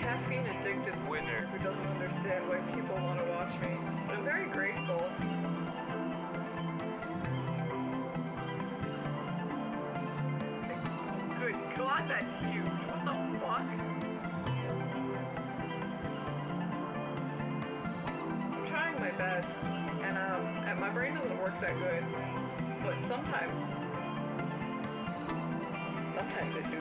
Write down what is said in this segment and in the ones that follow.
Caffeine addicted winner who doesn't understand why people want to watch me, but I'm very grateful. Good God, that's huge. What the fuck? I'm trying my best, and my brain doesn't work that good, but sometimes it do.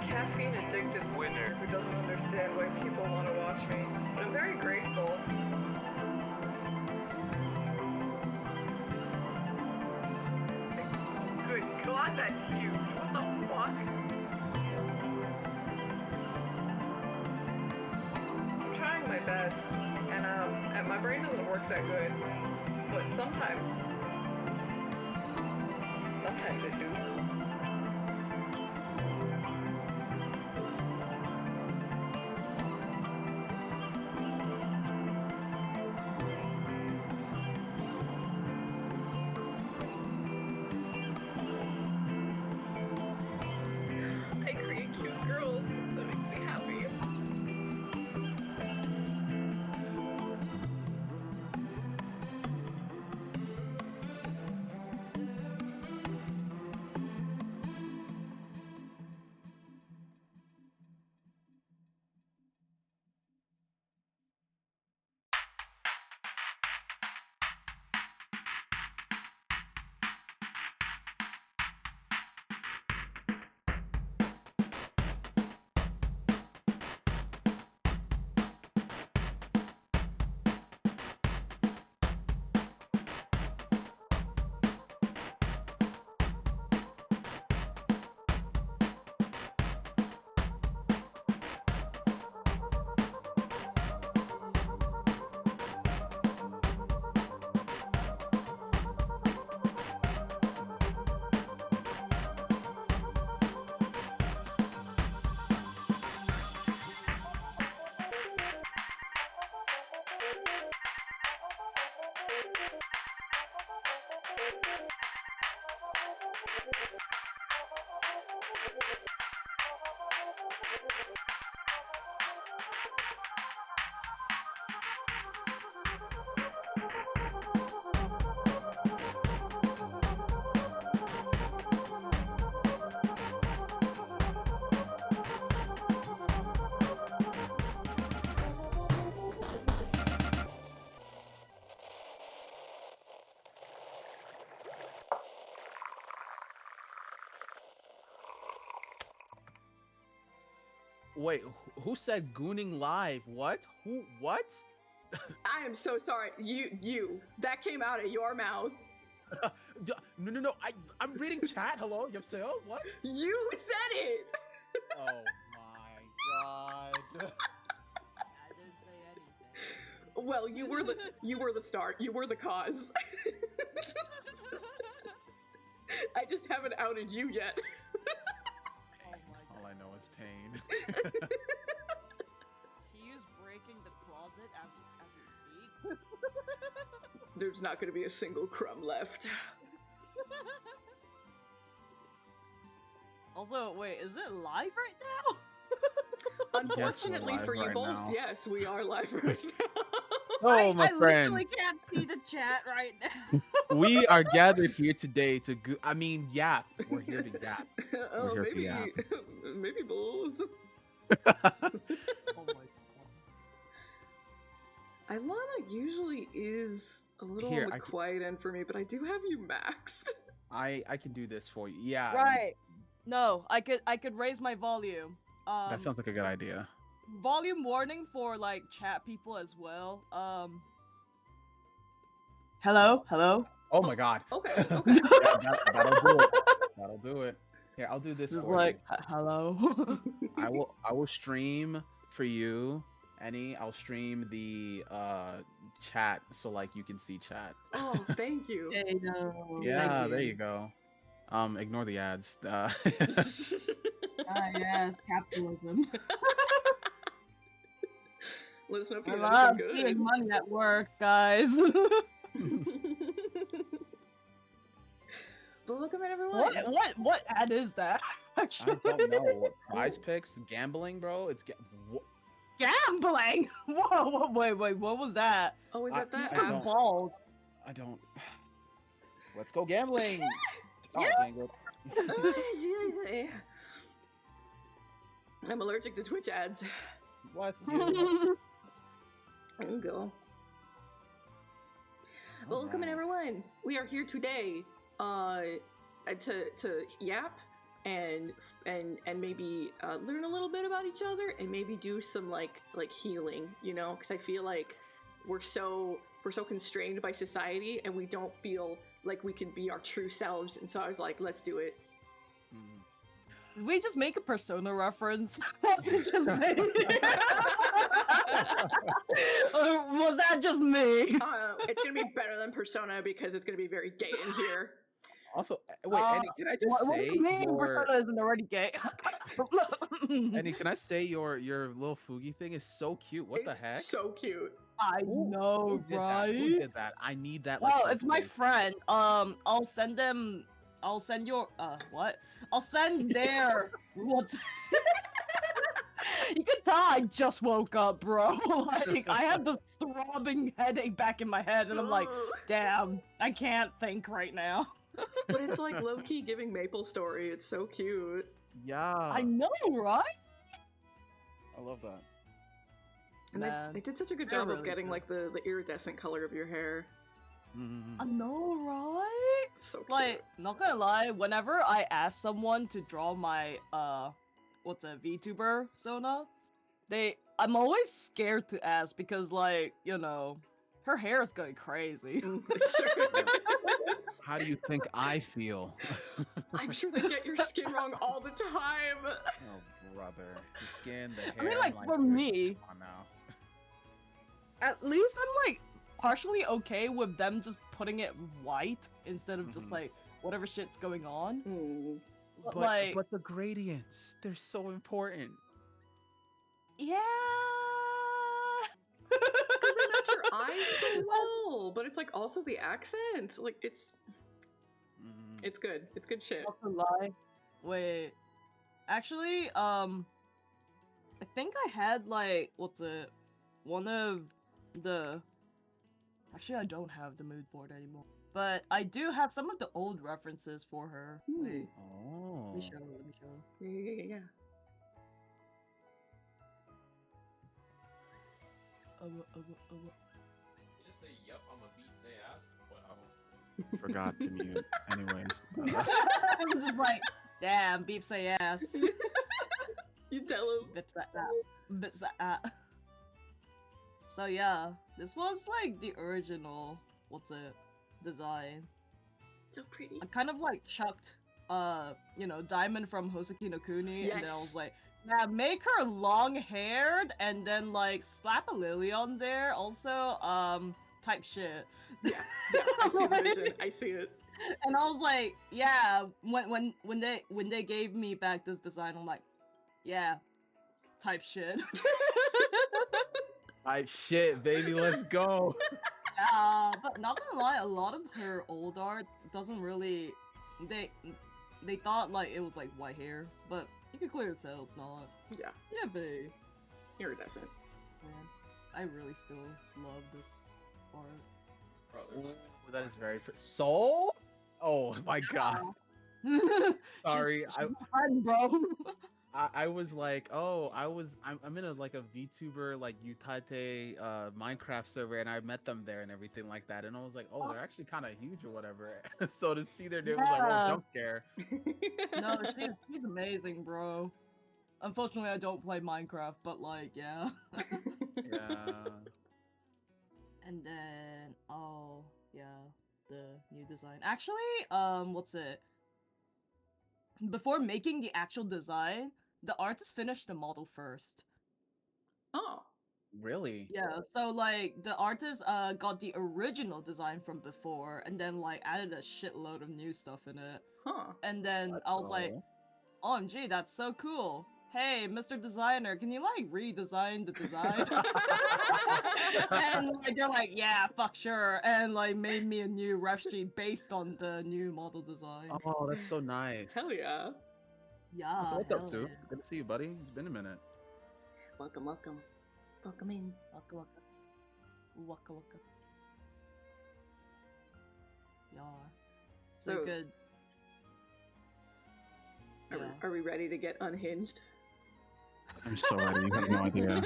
Caffeine addicted winner who doesn't understand why people want to watch me, but I'm very grateful. Good God, that's huge. What the fuck? I'm trying my best, and my brain doesn't work that good, but sometimes it do. Wait, who said gooning live? What? Who? What? I am so sorry. You. That came out of your mouth. No. I'm reading chat. Hello, Yupseo. What? You said it. Oh my god. I didn't say anything. Well, you were the start. You were the cause. I just haven't outed you yet. Oh my All god. I know is pain. She is breaking the closet as we speak. There's not going to be a single crumb left. Also, wait, is it live right now? Unfortunately live for you right both, now. yes, we are live right now. Oh, my I friend. literally can't see the chat right now. We are gathered here today to yap. We're here to yap. Oh, here to maybe, yap. maybe both. Oh my god. Ilana usually is a little Here, on the I can- quiet end for me, but I do have you maxed. I can do this for you. Yeah. Right. No, I could raise my volume. That sounds like a good idea. Volume warning for like chat people as well. Hello? Oh my god. Okay. Yeah, that'll do it. That'll do it. Here, I'll do this Just for like you. hello. I will stream for you, Annie. I'll stream the chat so like you can see chat. Oh, thank you. Hey, no. Yeah, you. there you go. Ignore the ads. Ah, yes, capitalism. Let us know if you I get love anything seeing good. money at work, guys. But welcome in, everyone. What ad is that? I Actually, don't know. What, prize picks, gambling, bro. gambling. Whoa, wait, what was that? Oh, is that He's that? I so don't- bald. I don't. Let's go gambling. Oh, Yeah. dang it. I'm allergic to Twitch ads. What? You? There you go. Well, welcome in, everyone. We are here today, to yap and maybe learn a little bit about each other and maybe do some like healing, you know, because I feel like we're so constrained by society and we don't feel like we can be our true selves. And so I was like, let's do it. Did we just make a Persona reference? Was it just me? Or was that just me? It's gonna be better than Persona because it's gonna be very gay in here. Also, wait, Annie, can I just what say do you mean your... Persona isn't already gay? Annie, can I say your little Fugi thing is so cute? What It's the heck? so cute. I know, Who did right? that? Who did that? I need that. Like, Well, so it's my big. friend. I'll send them. I'll send your. What? I'll send their. What? You can tell I just woke up, bro. Like I have this throbbing headache back in my head, and I'm like, Ugh. damn, I can't think right now. But it's like low key giving Maple Story. It's so cute. Yeah. I know, right? I love that. And Man, they did such a good they're job of really getting good. like the iridescent color of your hair. Mhm. I know, right? It's so cute. Like, not gonna lie, whenever I ask someone to draw my what's a VTuber Sona, I'm always scared to ask because like, you know, her hair is going crazy. It sure is. How do you think I feel? I'm sure they get your skin wrong all the time. Oh, brother. The skin, the hair. I mean, like, I'm for dude, me- come on now. At least I'm like partially okay with them just putting it white instead of just Mhm. like whatever shit's going on. Mm. But, like, But the gradients, they're so important. yeah. Because they match your eyes so well, but it's like also the accent. Like it's It's good. It's good shit. Not to lie. Wait. Actually, I think I had like one of the. Actually, I don't have the mood board anymore, but I do have some of the old references for her. Wait. Oh. Let me show. Let me show. Yeah. You just say, "Yep, I'm a beat say ass." Wow. Forgot to mute. Anyways. I'm just like, damn, beep say ass. You tell him. Bips that. Bips that. So yeah, this was like the original, design. So pretty. I kind of like chucked, Diamond from Hosoki no Kuni, and then I was Yes. like, yeah, make her long-haired, and then like slap a lily on there. Also, type shit. Yeah, I see the vision. I see it. And I was like, yeah, when they gave me back this design, I'm like, yeah, type shit. Shit, baby, let's go. But not gonna lie, a lot of her old art doesn't really. They thought like it was like white hair, but you can clearly tell it's not. Yeah, Yeah, babe. iridescent. Man, I really still love this art. Bro, Ooh, there's that is very soul. Oh my god. Sorry, Fun, bro. I was like, oh, I'm in a VTuber like Utate Minecraft server, and I met them there and everything like that, and I was like, oh, they're actually kind of huge or whatever. So to see their name was like, oh, Yeah. jump scare. No, she's amazing, bro. Unfortunately, I don't play Minecraft, but like, yeah. Yeah. And then, oh, yeah, the new design. Actually, before making the actual design, the artist finished the model first. Oh, Really? Yeah, so like the artist got the original design from before and then like added a shitload of new stuff in it. huh. And then I was like, Oh. OMG, that's so cool. Hey, Mr. Designer, can you like redesign the design? And like, they're like, yeah, fuck sure. And like made me a new ref sheet based on the new model design. Oh, that's so nice. Hell yeah. Yeah. So what's up, hell Sue? yeah. Good to see you, buddy. It's been a minute. Welcome, welcome. Welcome in. Waka waka. Waka waka. Yeah. So So- good. Are we ready to get unhinged? I'm so ready. You have no idea.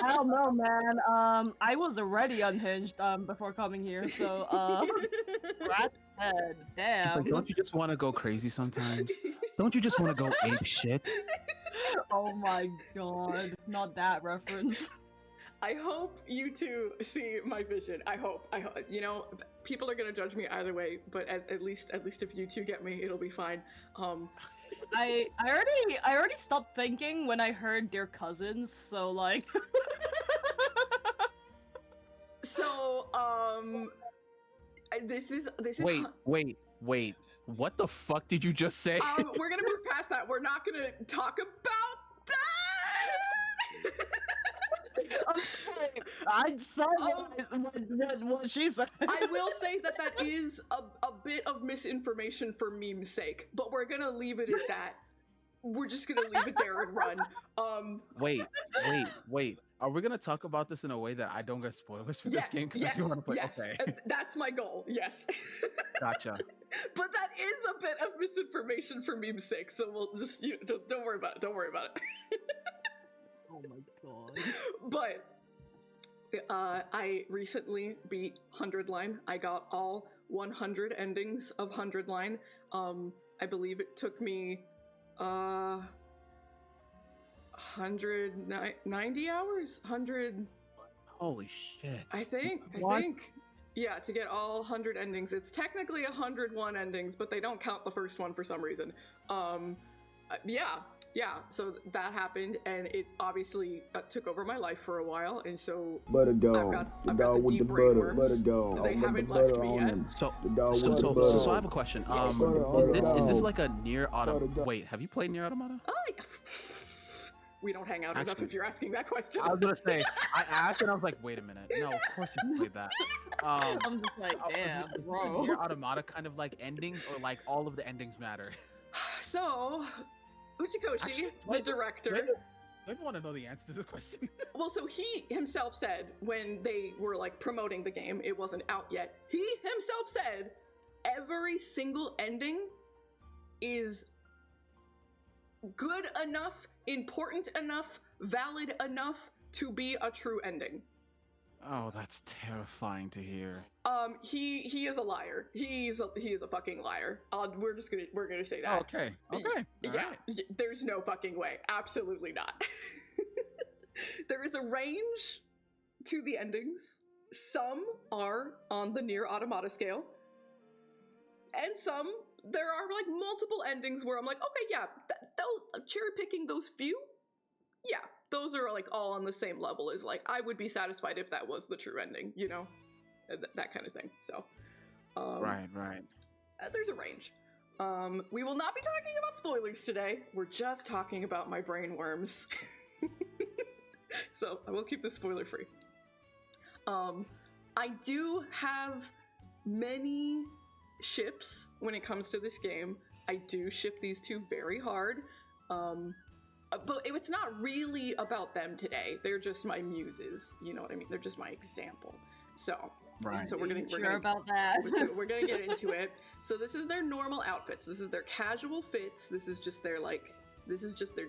I don't know, man. I was already unhinged before coming here, so scratch head. It's Damn. like, don't you just want to go crazy sometimes? Don't you just want to go ape shit? Oh my god, not that reference. I hope you two see my vision. I hope. You know, people are gonna judge me either way, but at least if you two get me, it'll be fine. I already stopped thinking when I heard they're cousins, so like. So this is. Wait. What the fuck did you just say? We're gonna move past that. We're not gonna talk about that. I'm sorry. I saw what she said. I will say that is a bit of misinformation for meme's sake, but we're gonna leave it at that. We're just gonna leave it there and run. Wait. Are we gonna talk about this in a way that I don't get spoilers for Yes, this game? Because yes, I do want to play. yes. Okay, That's my goal. Yes. gotcha. But that is a bit of misinformation for meme's sake, so we'll just don't worry about it. Don't worry about it. Oh my god. But I recently beat 100 line. I got all 100 endings of 100 line. I believe it took me 190 hours. 100. Holy shit! I think. Yeah, to get all 100 endings. It's technically 101 endings, but they don't count the first one for some reason. Yeah, so that happened, and it obviously took over my life for a while, and so Butter dog. I've The got dog the with deep the butter. brainworms. Butter dog. They With the haven't butter left me on yet. them. So, The dog with the so butter. I have a question. Yes. Butter on the Is this dog. like a near automata? Butter dog. Wait, have you played near automata? Oh, we don't hang out enough Actually, if you're asking that question. I was gonna say, I asked and I was like, wait a minute. No, of course you played that. I'm just like, damn, is this a bro. Nier Automata kind of like endings, or like all of the endings matter? So, Uchikoshi, Actually, the director. Do I even want to know the answer to this question? Well, so he himself said when they were like promoting the game, it wasn't out yet. He himself said every single ending is good enough, important enough, valid enough to be a true ending. Oh, that's terrifying to hear. He is a liar. He is a fucking liar. We're gonna say that. Oh, okay. Okay. Yeah. Alright. There's no fucking way. Absolutely not. There is a range to the endings. Some are on the Nier Automata scale, and some there are like multiple endings where I'm like, okay, yeah, cherry picking those few, yeah, those are like all on the same level as like I would be satisfied if that was the true ending, you know, that kind of thing. So, Right. there's a range. We will not be talking about spoilers today. We're just talking about my brain worms. So I will keep this spoiler free. I do have many ships when it comes to this game. I do ship these two very hard. But it's not really about them today. They're just my muses. You know what I mean? They're just my example. So, Right. So we're gonna about that. so we're gonna get into it. So this is their normal outfits. This is their casual fits. This is just their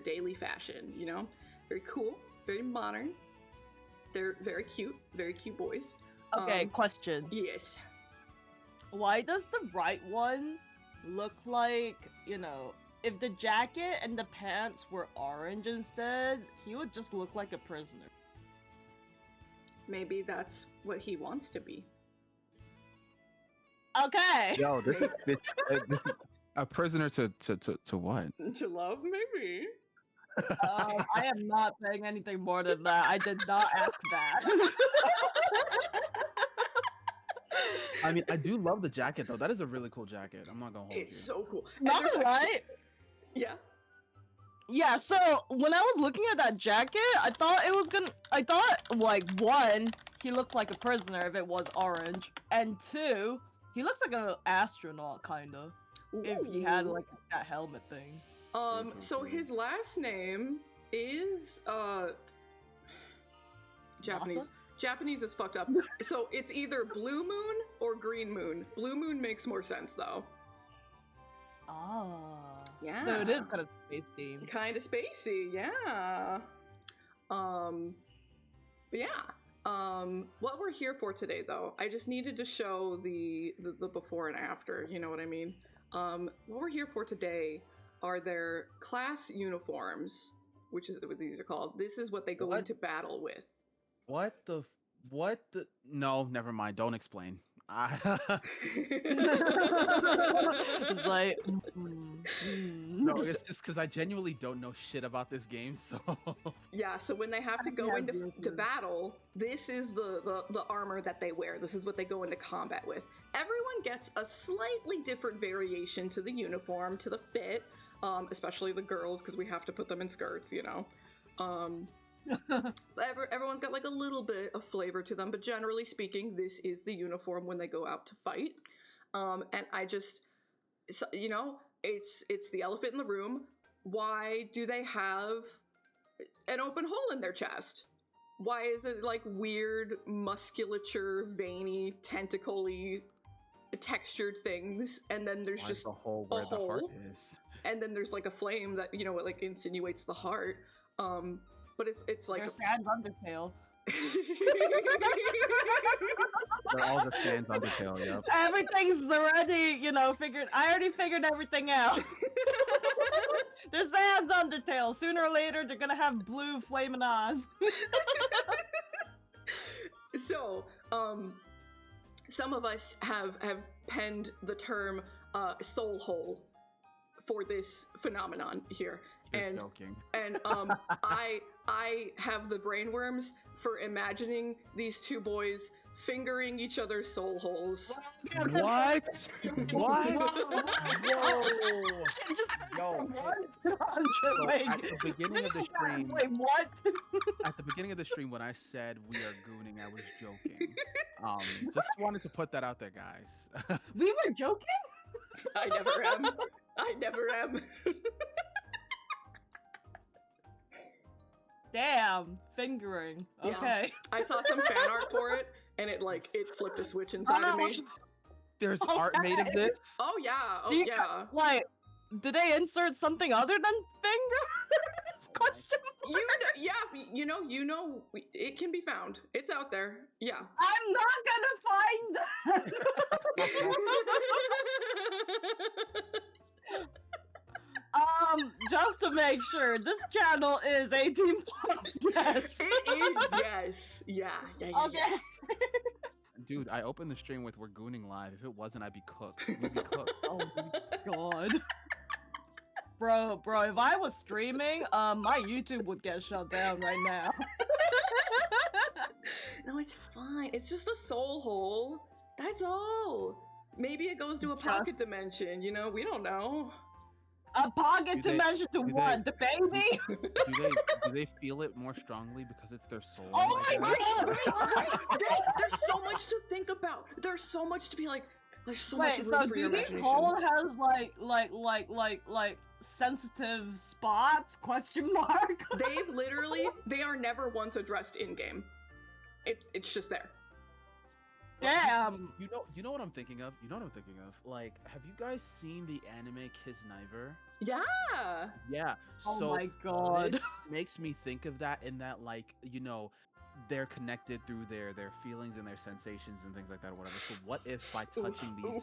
daily fashion. You know, very cool, very modern. They're very cute boys. Okay, question. Yes. Why does the right one look like, you know, if the jacket and the pants were orange instead, he would just look like a prisoner. Maybe that's what he wants to be. Okay. Yo, this is a prisoner to what? To love, maybe. I am not saying anything more than that. I did not ask that. I mean, I do love the jacket though. That is a really cool jacket. I'm not gonna hold It's you. so cool. Not there's right. Yeah. Yeah, so when I was looking at that jacket, I thought like one, he looked like a prisoner if it was orange, and two, he looks like an astronaut kinda. If he had Ooh. like that helmet thing. So his last name is Japanese. NASA? Japanese is fucked up. So it's either Blue Moon or Green Moon. Blue Moon makes more sense though. Ah. Yeah. So it is kind of space themed. Kind of spacey, yeah. But yeah. What we're here for today though, I just needed to show the before and after, you know what I mean? What we're here for today are their class uniforms, which is what these are called. This is what they go What? into battle with. What the? No, never mind. Don't explain. It's like, No, it's just because I genuinely don't know shit about this game. So Yeah, so when they have to go have into the- battle, this is the armor that they wear. This is what they go into combat with. Everyone gets a slightly different variation to the uniform, to the fit, especially the girls, because we have to put them in skirts, you know. Everyone's got like a little bit of flavor to them, but generally speaking, this is the uniform when they go out to fight. And I just, you know, it's the elephant in the room. Why do they have an open hole in their chest? Why is it like weird musculature, veiny, tentacle-y, textured things? And then there's just the hole where the heart hole. is. And then there's like a flame that, you know, it like insinuates the heart. But it's like There's Sans Undertale. They're all the fans Undertale, yep. Everything's already, you know, figured. I already figured everything out. There's Sans Undertale. Sooner or later, they're gonna have blue flaming eyes. So, some of us have penned the term soul hole for this phenomenon here. You're joking. And I have the brainworms for imagining these two boys fingering each other's soul holes. What? What? Whoa! Just Yo, what? So Wait, at the beginning of the stream, wait, what? at the beginning of the stream, when I said we are gooning, I was joking. Just wanted to put that out there, guys. We were joking? I never am. I never am. Damn, fingering. Yeah. Okay. I saw some fan art for it, and it flipped a switch inside of me. There's art made of this. Oh yeah, oh Do you, yeah. Like, did they insert something other than fingers? Question. You know, it can be found. It's out there. Yeah. I'm not gonna find that. Just to make sure, this channel is 18 plus. Yes. It is. Yes. Yeah. Okay. Yeah. Dude, I opened the stream with "We're gooning live." If it wasn't, I'd be cooked. We'd be cooked. Oh my god. Bro, if I was streaming, my YouTube would get shut down right now. No, it's fine. It's just a soul hole. That's all. Maybe it goes to a pocket dimension. You know, we don't know. A pocket Do they- dimension to do what? The baby? Do they feel it more strongly because it's their soul? Oh I my guess? god! Right. There's so much to think about. There's so much to be like. There's so much Wait, room so for do your these imagination. holes have like sensitive spots? Question mark. They are never once addressed in game. It's just there. Damn. You know what I'm thinking of? Like, have you guys seen the anime Kisniver? Yeah. Yeah. Oh so my god. This makes me think of that in that, like, they're connected through their feelings and their sensations and things like that or whatever. So what if by touching these,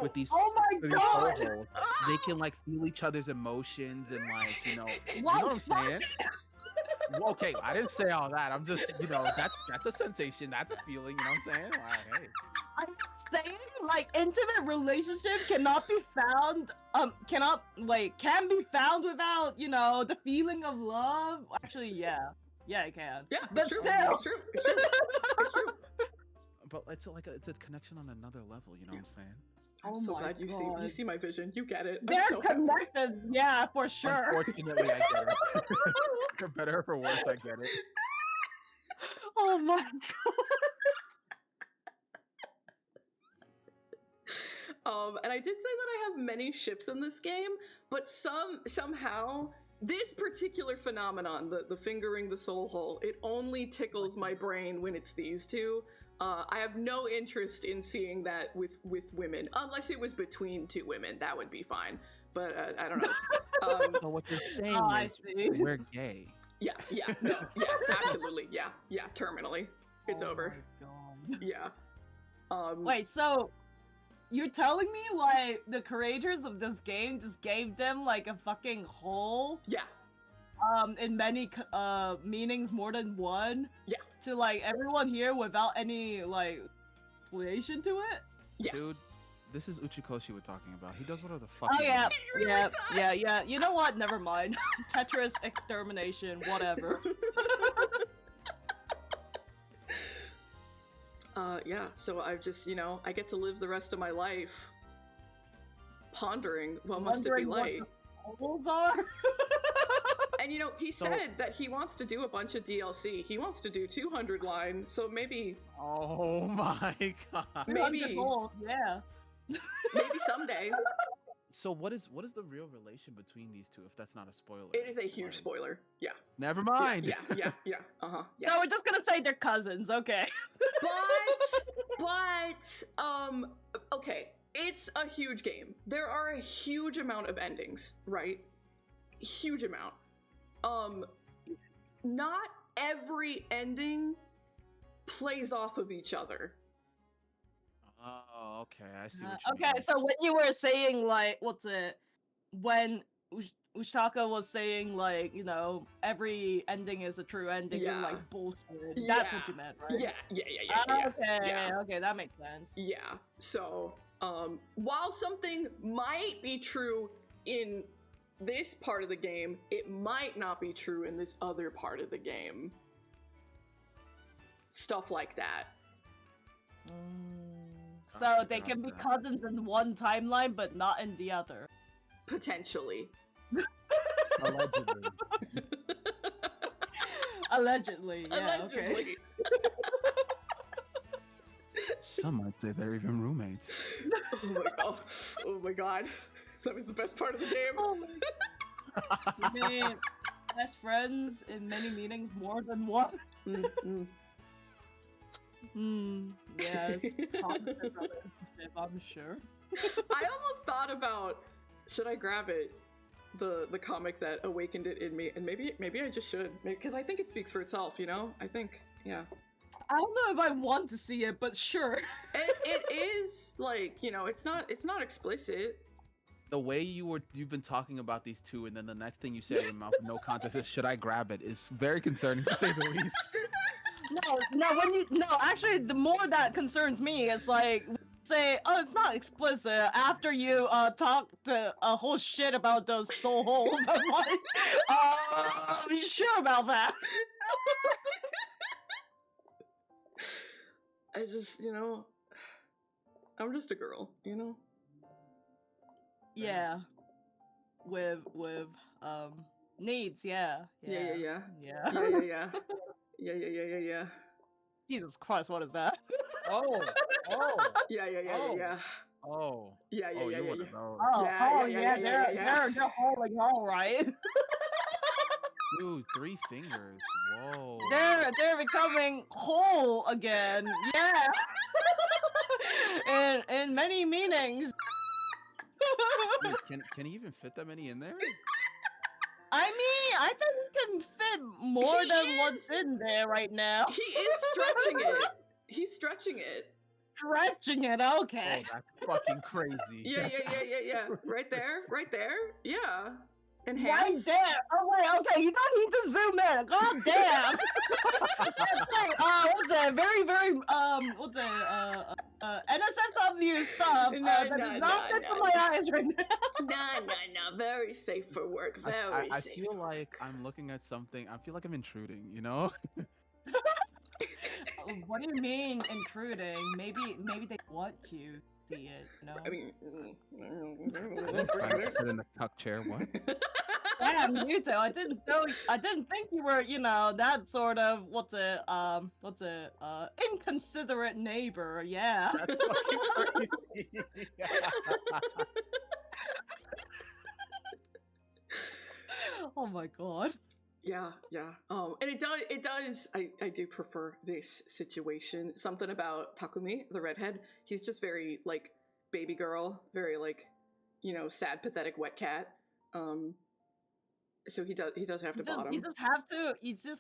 with these, Oh my these god. soul holes, they can like feel each other's emotions and like, you know What what I'm saying? Well, okay, I didn't say all that. I'm just, that's a sensation, that's a feeling, you know what I'm saying? Like, hey. I'm saying, like, intimate relationship cannot be found, can be found without, the feeling of love. Actually, yeah, it can. Yeah, But it's true. still. It's true. It's true. It's true. But it's like it's a connection on another level, you know what I'm saying? I'm Oh so my glad you God. see my vision. You get it. I'm They're so happy. connected, yeah, for sure. Unfortunately, I get it. For better or for worse, I get it. Oh my god. And I did say that I have many ships in this game, but somehow this particular phenomenon, the fingering the soul hole, it only tickles my brain when it's these two. I have no interest in seeing that with women, unless it was between two women. That would be fine, but I don't know. So what you're saying I is see. we're gay. Yeah, absolutely, yeah, terminally, it's over. Oh my god. Yeah. Wait, so you're telling me like the creators of this game just gave them like a fucking hole? Yeah. In many meanings, more than one. Yeah. To like everyone here without any like explanation to it. Yeah. Dude, this is Uchikoshi we're talking about. He does whatever the fuck. Oh he yeah, wants. yeah. You know what? Never mind. Tetris extermination, whatever. Yeah, so I've just, I get to live the rest of my life pondering what must it be like. What the souls are? And he said that he wants to do a bunch of DLC. He wants to do 200 line, so maybe Oh my god. Maybe. 300 souls, yeah. maybe someday. So what is the real relation between these two? If that's not a spoiler. It is a huge spoiler. Yeah. Never mind. Yeah. Uh-huh. Yeah. So we're just gonna say they're cousins, okay? But okay, it's a huge game. There are a huge amount of endings, right? Huge amount. Not every ending plays off of each other. Oh, okay. I see what you Okay, mean. so when you were saying like, when Ushtaka was saying like, every ending is a true ending, you're Yeah. like bullshit. That's what Yeah. you meant, right? Yeah. Okay, Yeah. okay, that makes sense. Yeah. So, while something might be true in this part of the game, it might not be true in this other part of the game. Stuff like that. So they can be cousins in one timeline, but not in the other. Potentially. Allegedly. Allegedly, yeah. Allegedly. Okay. Some might say they're even roommates. Oh my god. Oh my god. That was the best part of the game. Oh my Man, best friends in many meanings, more than one. Yes. Positive, I'm sure. I almost thought about, should I grab it? The comic that awakened it in me, and maybe I just should, because I think it speaks for itself, you know? I think, yeah. I don't know if I want to see it, but sure. It is, like, you know, it's not explicit. The way you've been talking about these two, and then the next thing you say out of your mouth, no contest, is should I grab it, is very concerning to say the least. Actually, the more that concerns me, it's like, say, oh, it's not explicit, after you talk to a whole shit about those soul holes. I'm like, are you sure about that? I just, you know, I'm just a girl, you know? Yeah. With needs, yeah. Yeah. Jesus Christ, what is that? Oh. Yeah. Oh. Yeah. You would've known. They're holding all right. Dude, 3 fingers. Whoa. They're becoming whole again. Yeah. in many meanings. Dude, can he even fit that many in there? I mean, I think he can fit more than what's in there right now. He is stretching it. He's stretching it. Stretching it, okay. Oh, that's fucking crazy. Yeah. Right there. Yeah. Right Enhance. there. Oh wait, okay. You don't need to zoom in. God damn. What's it? Very, what's it? NSFW stuff. That is not good for my eyes right now. No. Very safe for work. Very safe. I feel like I'm looking at something. I feel like I'm intruding, you know? What do you mean intruding? Maybe they want you to see it, you know? I mean, Trying to sit in the cuck chair, what? Damn, you two. I didn't think you were, you know, that sort of inconsiderate neighbor. Yeah. That's fucking crazy. Oh my god. Yeah. And it does. I do prefer this situation. Something about Takumi, the redhead. He's just very like baby girl, very like, you know, sad, pathetic wet cat. So he does have to bottom. You just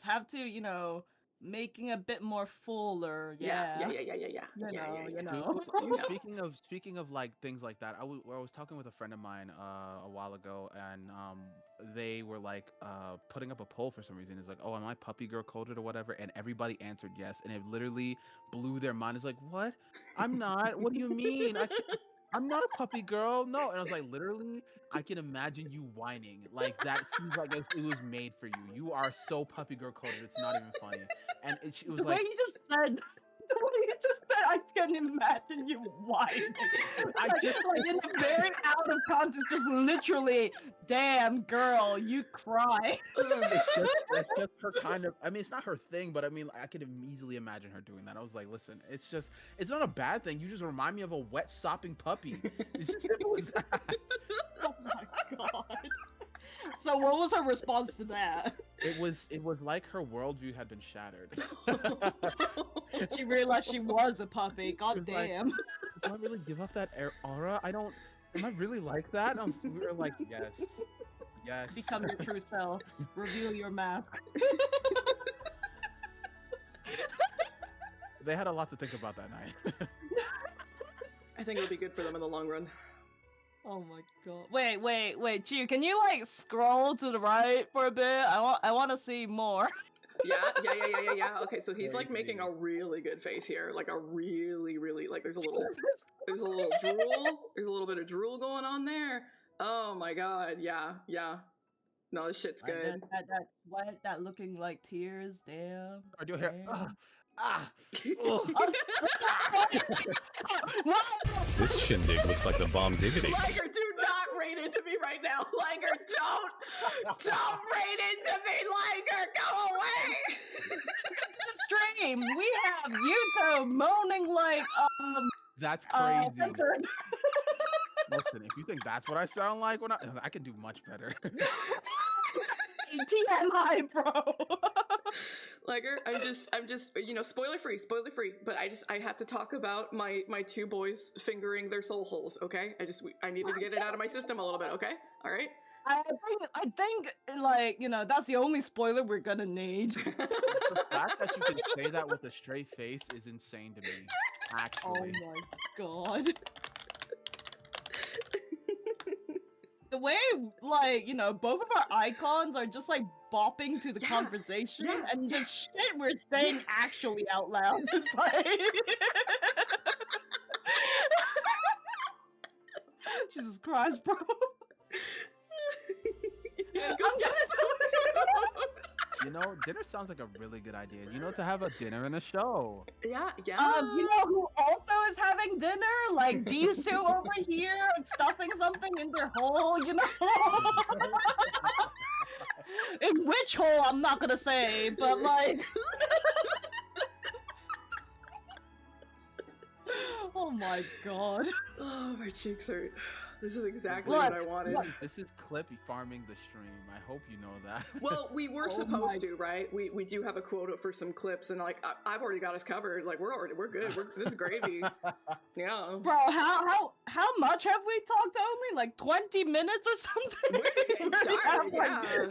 have to, you know, making a bit more fuller. Yeah. You know. Speaking of like things like that, I was talking with a friend of mine a while ago, and they were like putting up a poll for some reason. It's like, oh, am I puppy girl coded or whatever? And everybody answered yes, and it literally blew their mind. It's like, what? I'm not. What do you mean? I'm not a puppy girl. No. And I was like, literally, I can imagine you whining. Like, that seems like it was made for you. You are so puppy girl coded. It's not even funny. And it was the like... way you just said, I can imagine you whining. I just like in a very out of context, just literally, damn girl, you cry. It's just her kind of, I mean, it's not her thing, but I mean, I could easily imagine her doing that. I was like, listen, it's not a bad thing. You just remind me of a wet sopping puppy. It's just simple as that. Oh my god. So what was her response to that? It was like her worldview had been shattered. She realized she was a puppy. God damn. Like, do I really give up that aura? Am I really like that? We were like, yes. Become your true self. Reveal your mask. They had a lot to think about that night. I think it'll be good for them in the long run. Oh my god. Wait, Chiu, can you like scroll to the right for a bit? I want to see more. Yeah. Okay, so he's like making a really good face here. Like a really, like there's a little drool. There's a little bit of drool going on there. Oh my god, yeah. No, this shit's good. That sweat, that looking like tears, damn. I do hear, Ah! Ugh. This shindig looks like the bomb diggity. Liger, do not raid into me right now. Liger, don't raid into me, Liger, go away. Stream, we have Yuto moaning like That's crazy. censored. Listen, if you think that's what I sound like, when I can do much better. TMI, bro. Liger, I'm just, spoiler free, but I have to talk about my two boys fingering their soul holes, okay? I needed to get it out of my system a little bit, okay? All right? I think, like, that's the only spoiler we're gonna need. The fact that you can say that with a straight face is insane to me. Actually. Oh my god. The way, like, both of our icons are just, like, bopping to the conversation, and the shit we're saying actually out loud is like... Jesus Christ, bro. I'm Dinner sounds like a really good idea. To have a dinner and a show. Yeah. Who also is having dinner? Like these two over here, stuffing something in their hole, In which hole, I'm not gonna say, but like... Oh my god. Oh, my cheeks hurt. This is exactly what I wanted. This is Clippy farming the stream. I hope you know that. Well, we were supposed to, right? We do have a quota for some clips, and like I've already got us covered. Like we're good. This is gravy. Yeah. Bro, how much have we talked? Only like 20 minutes or something. We're just getting started. Yeah.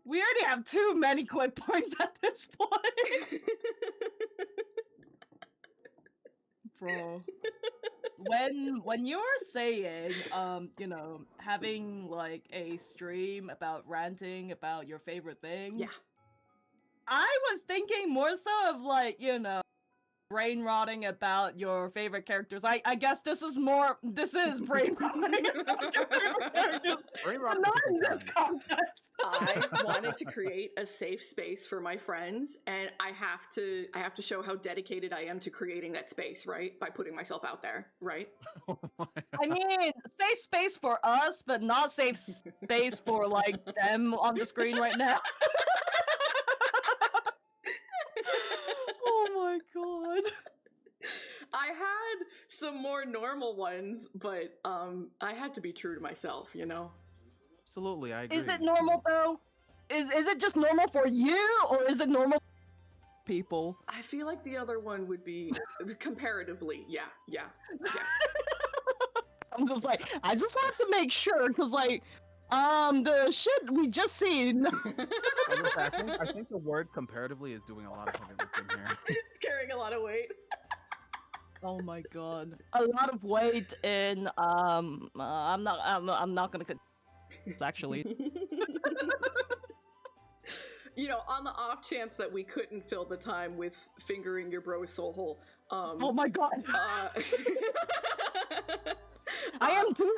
We already have too many clip points at this point. Bro. When you were saying, having like a stream about ranting about your favorite things, I was thinking more so of like, brain rotting about your favorite characters. I guess this is brain rotting about your favorite characters, but not in this context. I wanted to create a safe space for my friends, and I have to show how dedicated I am to creating that space, right? By putting myself out there, right? I mean, safe space for us, but not safe space for like them on the screen right now. Oh my god. I had some more normal ones, but I had to be true to myself, Absolutely, I agree. Is it normal though? Is it just normal for you, or is it normal for people? I feel like the other one would be comparatively, yeah. I'm just like, I just have to make sure, because like, the shit we just seen. I think the word comparatively is doing a lot of heavy lifting here. It's carrying a lot of weight. Oh my god, a lot of weight in I'm not gonna actually. On the off chance that we couldn't fill the time with fingering your bro's soul hole. Oh my god. I am too,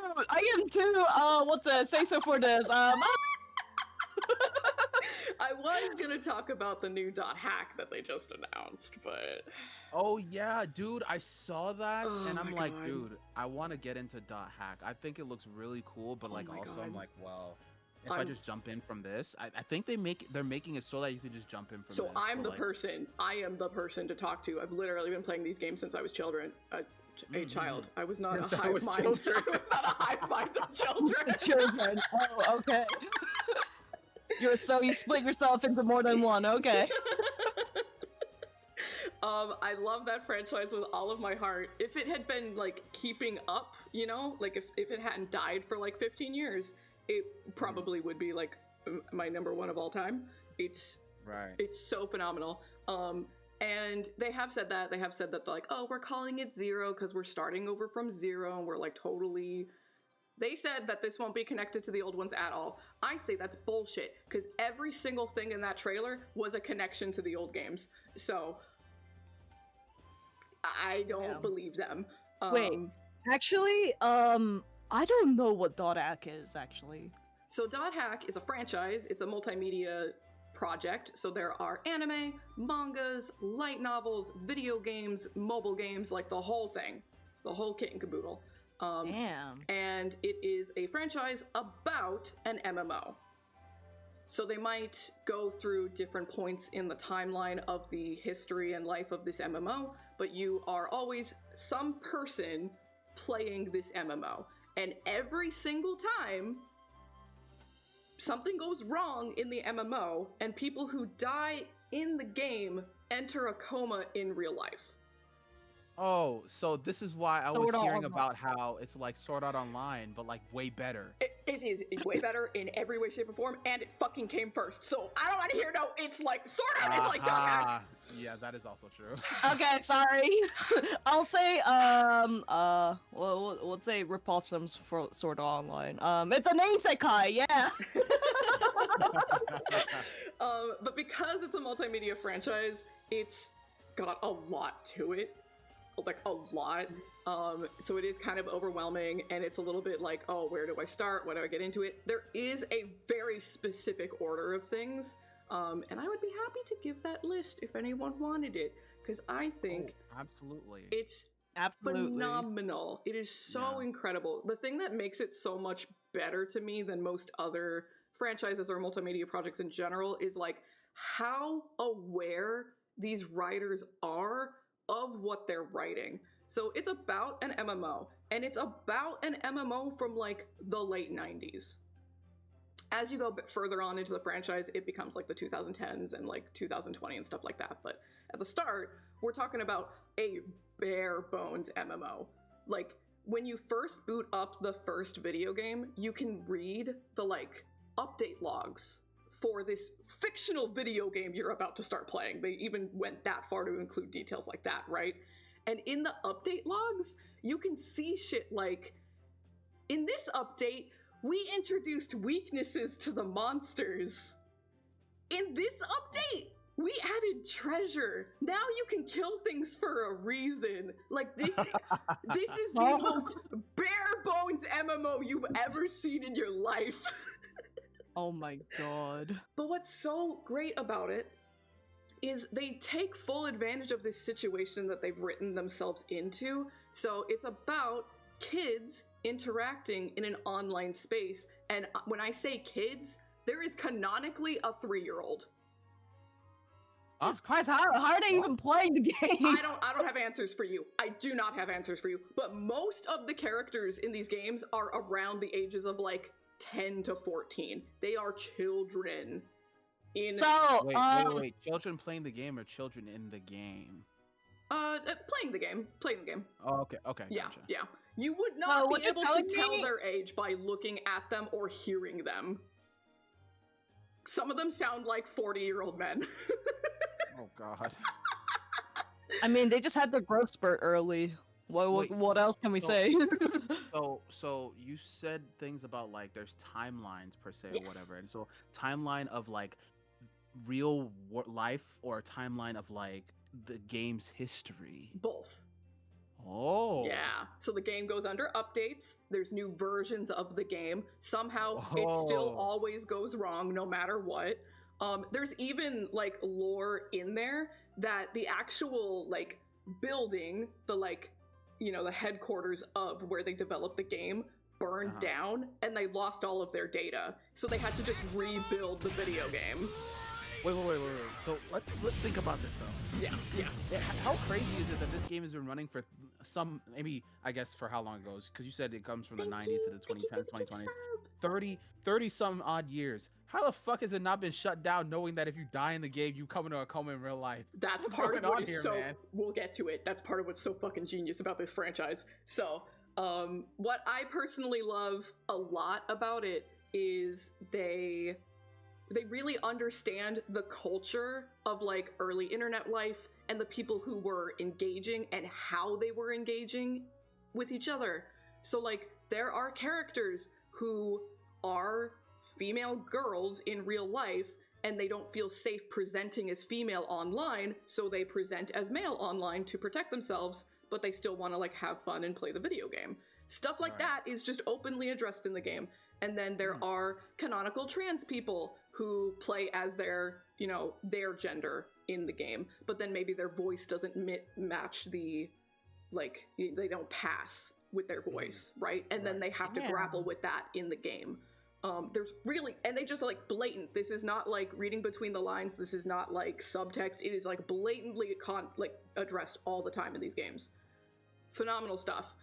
what's a say so for this, I was gonna talk about the new .hack that they just announced, but... Oh yeah, dude, I saw that, and I'm like, God. dude, I want to get into .hack. I think it looks really cool, but like also God. I'm like, well, if I just jump in from this, I think they're making it so that you can just jump in from So this. I am the person to talk to. I've literally been playing these games since I was a child. I was not a hive mind. I was not a hive mind of children. Children. Oh, okay. You split yourself into more than one. Okay. I love that franchise with all of my heart. If it had been like keeping up, like if it hadn't died for like 15 years, it probably would be like my number one of all time. It's so phenomenal. And they have said that they're like, oh, we're calling it zero because we're starting over from zero, and we're like totally. They said that this won't be connected to the old ones at all. I say that's bullshit, because every single thing in that trailer was a connection to the old games. So I don't believe them. Wait, actually, I don't know what .hack is, actually. So .hack is a franchise. It's a multimedia project. So there are anime, mangas, light novels, video games, mobile games, like the whole thing, the whole kit and caboodle. Damn. And it is a franchise about an MMO. So they might go through different points in the timeline of the history and life of this MMO, but you are always some person playing this MMO. And every single time something goes wrong in the MMO, and people who die in the game enter a coma in real life. Oh, so this is why I was Sword Art hearing Online. about how it's like Sword Art Online, but like way better. It is way better in every way, shape, or form, and it fucking came first. So I don't want to hear no, it's like, Sword Art is like Duck Hack. Yeah, that is also true. Okay, sorry. I'll say, well, let's say rip off some for Sword Art Online. It's an isekai, yeah. But because it's a multimedia franchise, it's got a lot to it. Like a lot. So it is kind of overwhelming, and it's a little bit like, oh, where do I start? What do I get into it? There is a very specific order of things, and I would be happy to give that list if anyone wanted it, because I think absolutely, it's Absolutely. phenomenal. It is so incredible. The thing that makes it so much better to me than most other franchises or multimedia projects in general is like how aware these writers are of what they're writing. So it's about an MMO, and it's about an MMO from like the late 90s. As you go a bit further on into the franchise, it becomes like the 2010s and like 2020 and stuff like that. But at the start, we're talking about a bare bones MMO. Like when you first boot up the first video game, you can read the like update logs for this fictional video game you're about to start playing. They even went that far to include details like that, right? And in the update logs, you can see shit like, in this update, we introduced weaknesses to the monsters. In this update, we added treasure. Now you can kill things for a reason. Like this is the most bare bones MMO you've ever seen in your life. Oh my god. But what's so great about it is they take full advantage of this situation that they've written themselves into. So it's about kids interacting in an online space. And when I say kids, there is canonically a 3-year-old. Jesus Christ, how are they even playing the game? I don't have answers for you. I do not have answers for you. But most of the characters in these games are around the ages of like 10 to 14. They are children. Wait. Children playing the game or children in the game? Playing the game. Oh, okay. Yeah, Gotcha. yeah. You would not what be you're able to telling tell me- their age by looking at them or hearing them. Some of them sound like 40-year-old men. Oh god. I mean, they just had their growth spurt early. What else can we say? So you said things about like there's timelines per se or Yes. whatever, and so timeline of like real life or a timeline of like the game's history. Both. Oh. Yeah. So the game goes under updates. There's new versions of the game. Somehow it still Oh. always goes wrong no matter what. There's even like lore in there that the actual like building, the like, you know, the headquarters of where they developed the game burned down, and they lost all of their data. So they had to just rebuild the video game. Wait. So let's think about this though. Yeah. How crazy is it that this game has been running for maybe I guess for how long it goes? Because you said it comes from the 90s to the 2010s, 2020s. 30 some odd years. How the fuck has it not been shut down knowing that if you die in the game, you come into a coma in real life? That's What's part of going what on is here, so. man? We'll get to it. That's part of what's so fucking genius about this franchise. So, what I personally love a lot about it is they really understand the culture of like early internet life and the people who were engaging and how they were engaging with each other. So like there are characters who are female girls in real life and they don't feel safe presenting as female online, so they present as male online to protect themselves, but they still want to like have fun and play the video game. Stuff like Right. that is just openly addressed in the game. And then there are canonical trans people who play as their, you know, their gender in the game, but then maybe their voice doesn't match the, like, they don't pass with their voice, right? And then they have to grapple with that in the game. There's really, and they just like blatant, this is not like reading between the lines, this is not like subtext, it is like blatantly like addressed all the time in these games. Phenomenal stuff.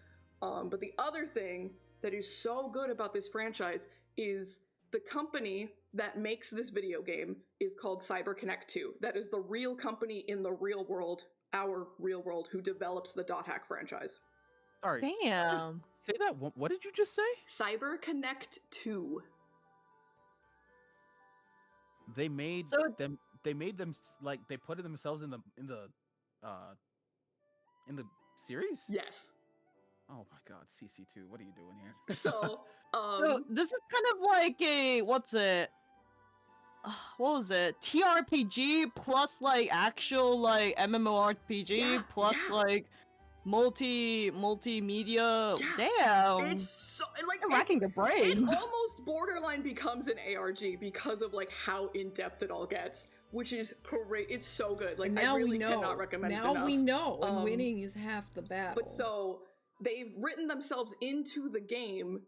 But the other thing that is so good about this franchise is the company that makes this video game is called CyberConnect 2. That is the real company in the real world, our real world, who develops the Dot Hack franchise. Sorry. Damn. Say that. What did you just say? CyberConnect 2. They made So- them. They made them like they put themselves in the series. Yes. Oh my God, CC2, what are you doing here? So, So this is kind of like a what's it? What was it? TRPG plus like actual like MMORPG Yeah, plus yeah. like multimedia. Yeah, Damn. it's so like I'm racking the it brain. almost borderline becomes an ARG because of like how in depth it all gets, which is great. It's so good. Like And now I really we know. cannot recommend it Now enough. we know, and Um, winning is half the battle. But so they've written themselves into the game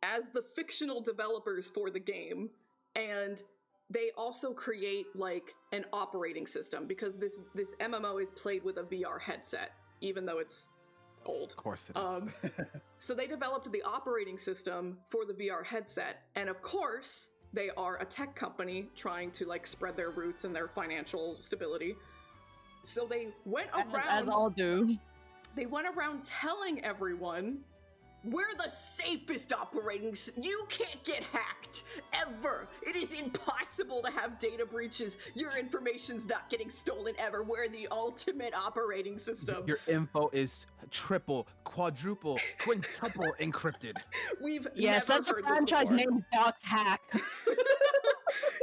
as the fictional developers for the game, and they also create like an operating system because this MMO is played with a VR headset, even though it's old. Of course it is. So they developed the operating system for the VR headset, and of course they are a tech company trying to like spread their roots and their financial stability. So they went As around. all do. They went around telling everyone, we're the safest you can't get hacked, ever. It is impossible to have data breaches. Your information's not getting stolen ever. We're the ultimate operating system. Your info is triple, quadruple, quintuple encrypted. We've Yes, never that's a heard this franchise before. named Dot Hack.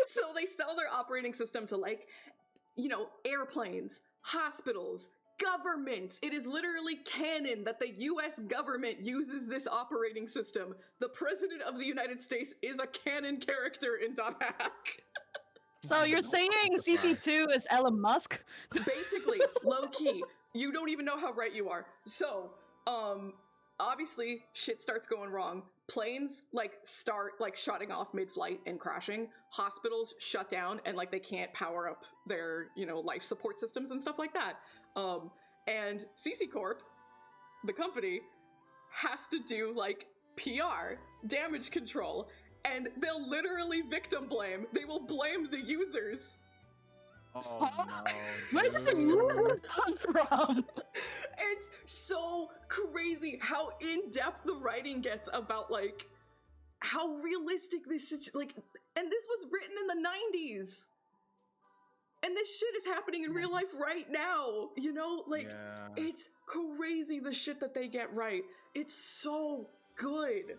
So they sell their operating system to like, you know, airplanes, hospitals, governments. It is literally canon that the US government uses this operating system. The president of the United States is a canon character in Dot Hack. So you're saying CC2 is Elon Musk? Basically, low key. You don't even know how right you are. So, obviously shit starts going wrong. Planes like start like shutting off mid-flight and crashing. Hospitals shut down and like they can't power up their, you know, life support systems and stuff like that. And CC Corp, the company, has to do like PR, damage control, and they'll literally victim blame. They will blame the users. Oh no. Where did the dude. users come from? It's so crazy how in-depth the writing gets about like how realistic this like, and this was written in the 90s. And this shit is happening in real life right now, you know? Like, Yeah. it's crazy the shit that they get right. It's so good.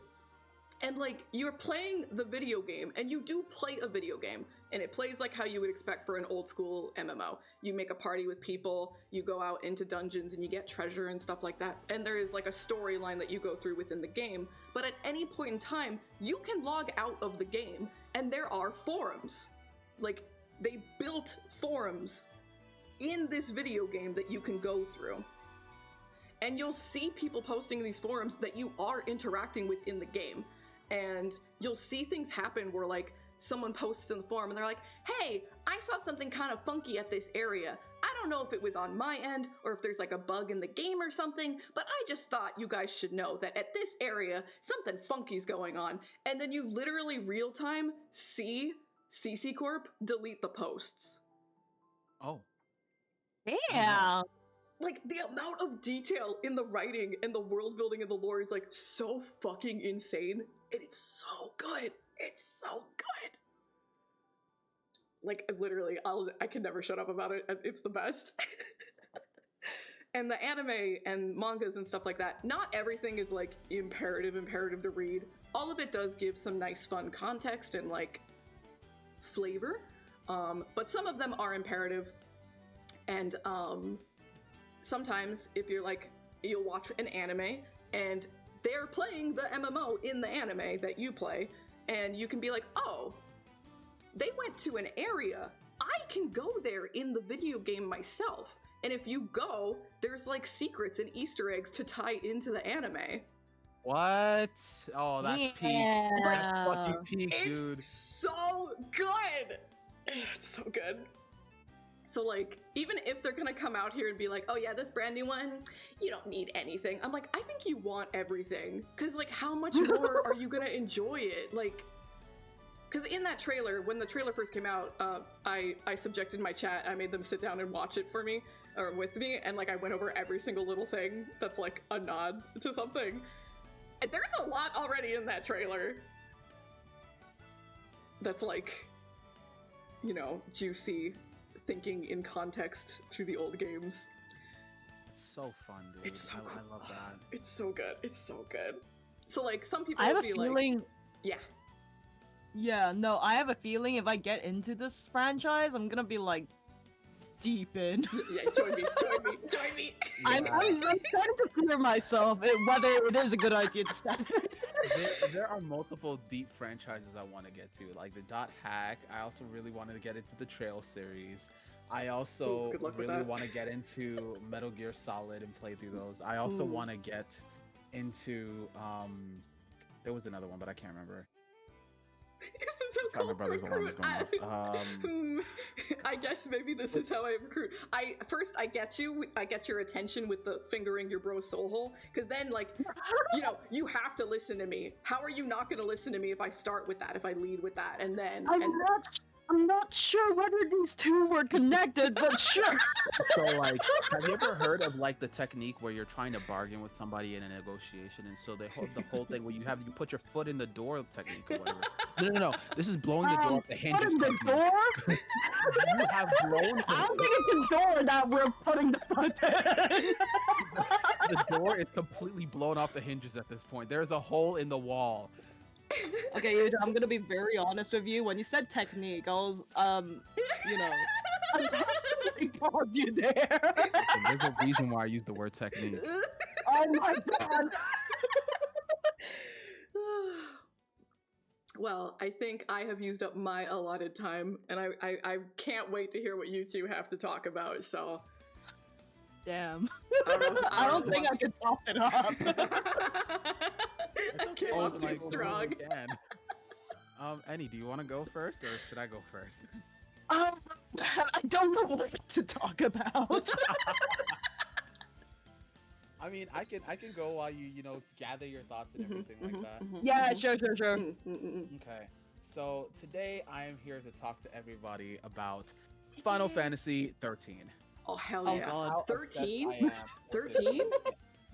And like, you're playing the video game, and you do play a video game, and it plays like how you would expect for an old school MMO. You make a party with people, you go out into dungeons, and you get treasure and stuff like that. And there is like a storyline that you go through within the game, but at any point in time, you can log out of the game, and there are forums. Like, they built forums in this video game that you can go through. And you'll see people posting in these forums that you are interacting with in the game. And you'll see things happen where like someone posts in the forum and they're like, hey, I saw something kind of funky at this area. I don't know if it was on my end or if there's like a bug in the game or something, but I just thought you guys should know that at this area, something funky's going on. And then you literally real time see CC Corp delete the posts. Oh. Damn. Like, the amount of detail in the writing and the world building and the lore is like so fucking insane. And it's so good. It's so good. Like, literally, I can never shut up about it. It's the best. And the anime and mangas and stuff like that, not everything is like imperative to read. All of it does give some nice fun context and like flavor, but some of them are imperative. And sometimes if you're like, you'll watch an anime and they're playing the MMO in the anime that you play, and you can be like, oh, they went to an area. I can go there in the video game myself. And if you go, there's like secrets and Easter eggs to tie into the anime. What? Oh, that's peak. That's fucking peak, dude. It's so good. It's so good. So like, even if they're gonna come out here and be like, oh yeah, this brand new one, you don't need anything. I'm like, I think you want everything. Cause like, how much more are you gonna enjoy it? Like, cause in that trailer, when the trailer first came out, I subjected my chat, I made them sit down and watch it for me, or with me, and like I went over every single little thing that's like a nod to something. And there's a lot already in that trailer that's like, you know, juicy, thinking in context to the old games. It's so fun, dude. It's so cool. I love that. It's so good. It's so good. So like, some people I have will a be feeling. like, yeah. Yeah, no, I have a feeling if I get into this franchise, I'm gonna be like deep in. Yeah, join me, join me, join me. I'm starting to fear myself whether it is a good idea to start. There are multiple deep franchises I want to get to, like the Dot Hack. I also really wanted to get into the Trail series. I also really want to get into Metal Gear Solid and play through those. I also want to get into there was another one, but I can't remember. This is so cool to recruit. I guess maybe this is how I recruit. I get you. I get your attention with the fingering your bro's soul hole, because then, like, you know, you have to listen to me. How are you not going to listen to me if I start with that? If I lead with that, and then I'm not sure whether these two were connected, but sure. So, like, have you ever heard of like the technique where you're trying to bargain with somebody in a negotiation, and so they hold the whole thing where you put your foot in the door technique or whatever? No. This is blowing the door off the hinges. Putting the door? You have blown. I don't think it's the door that we're putting the foot in. The door is completely blown off the hinges at this point. There's a hole in the wall. Okay, Yuta, I'm gonna be very honest with you. When you said technique, I was, you know, I called you there. Listen, there's a reason why I use the word technique. Oh my god. Well, I think I have used up my allotted time, and I can't wait to hear what you two have to talk about, so... Damn. I don't think I can top it up. I came up too strong. Annie, do you want to go first, or should I go first? I don't know what to talk about. I mean, I can go while you know, gather your thoughts and everything like that. Yeah, sure. Okay. So today I am here to talk to everybody about Final Fantasy 13. Oh hell Oh yeah! god, 13? 13?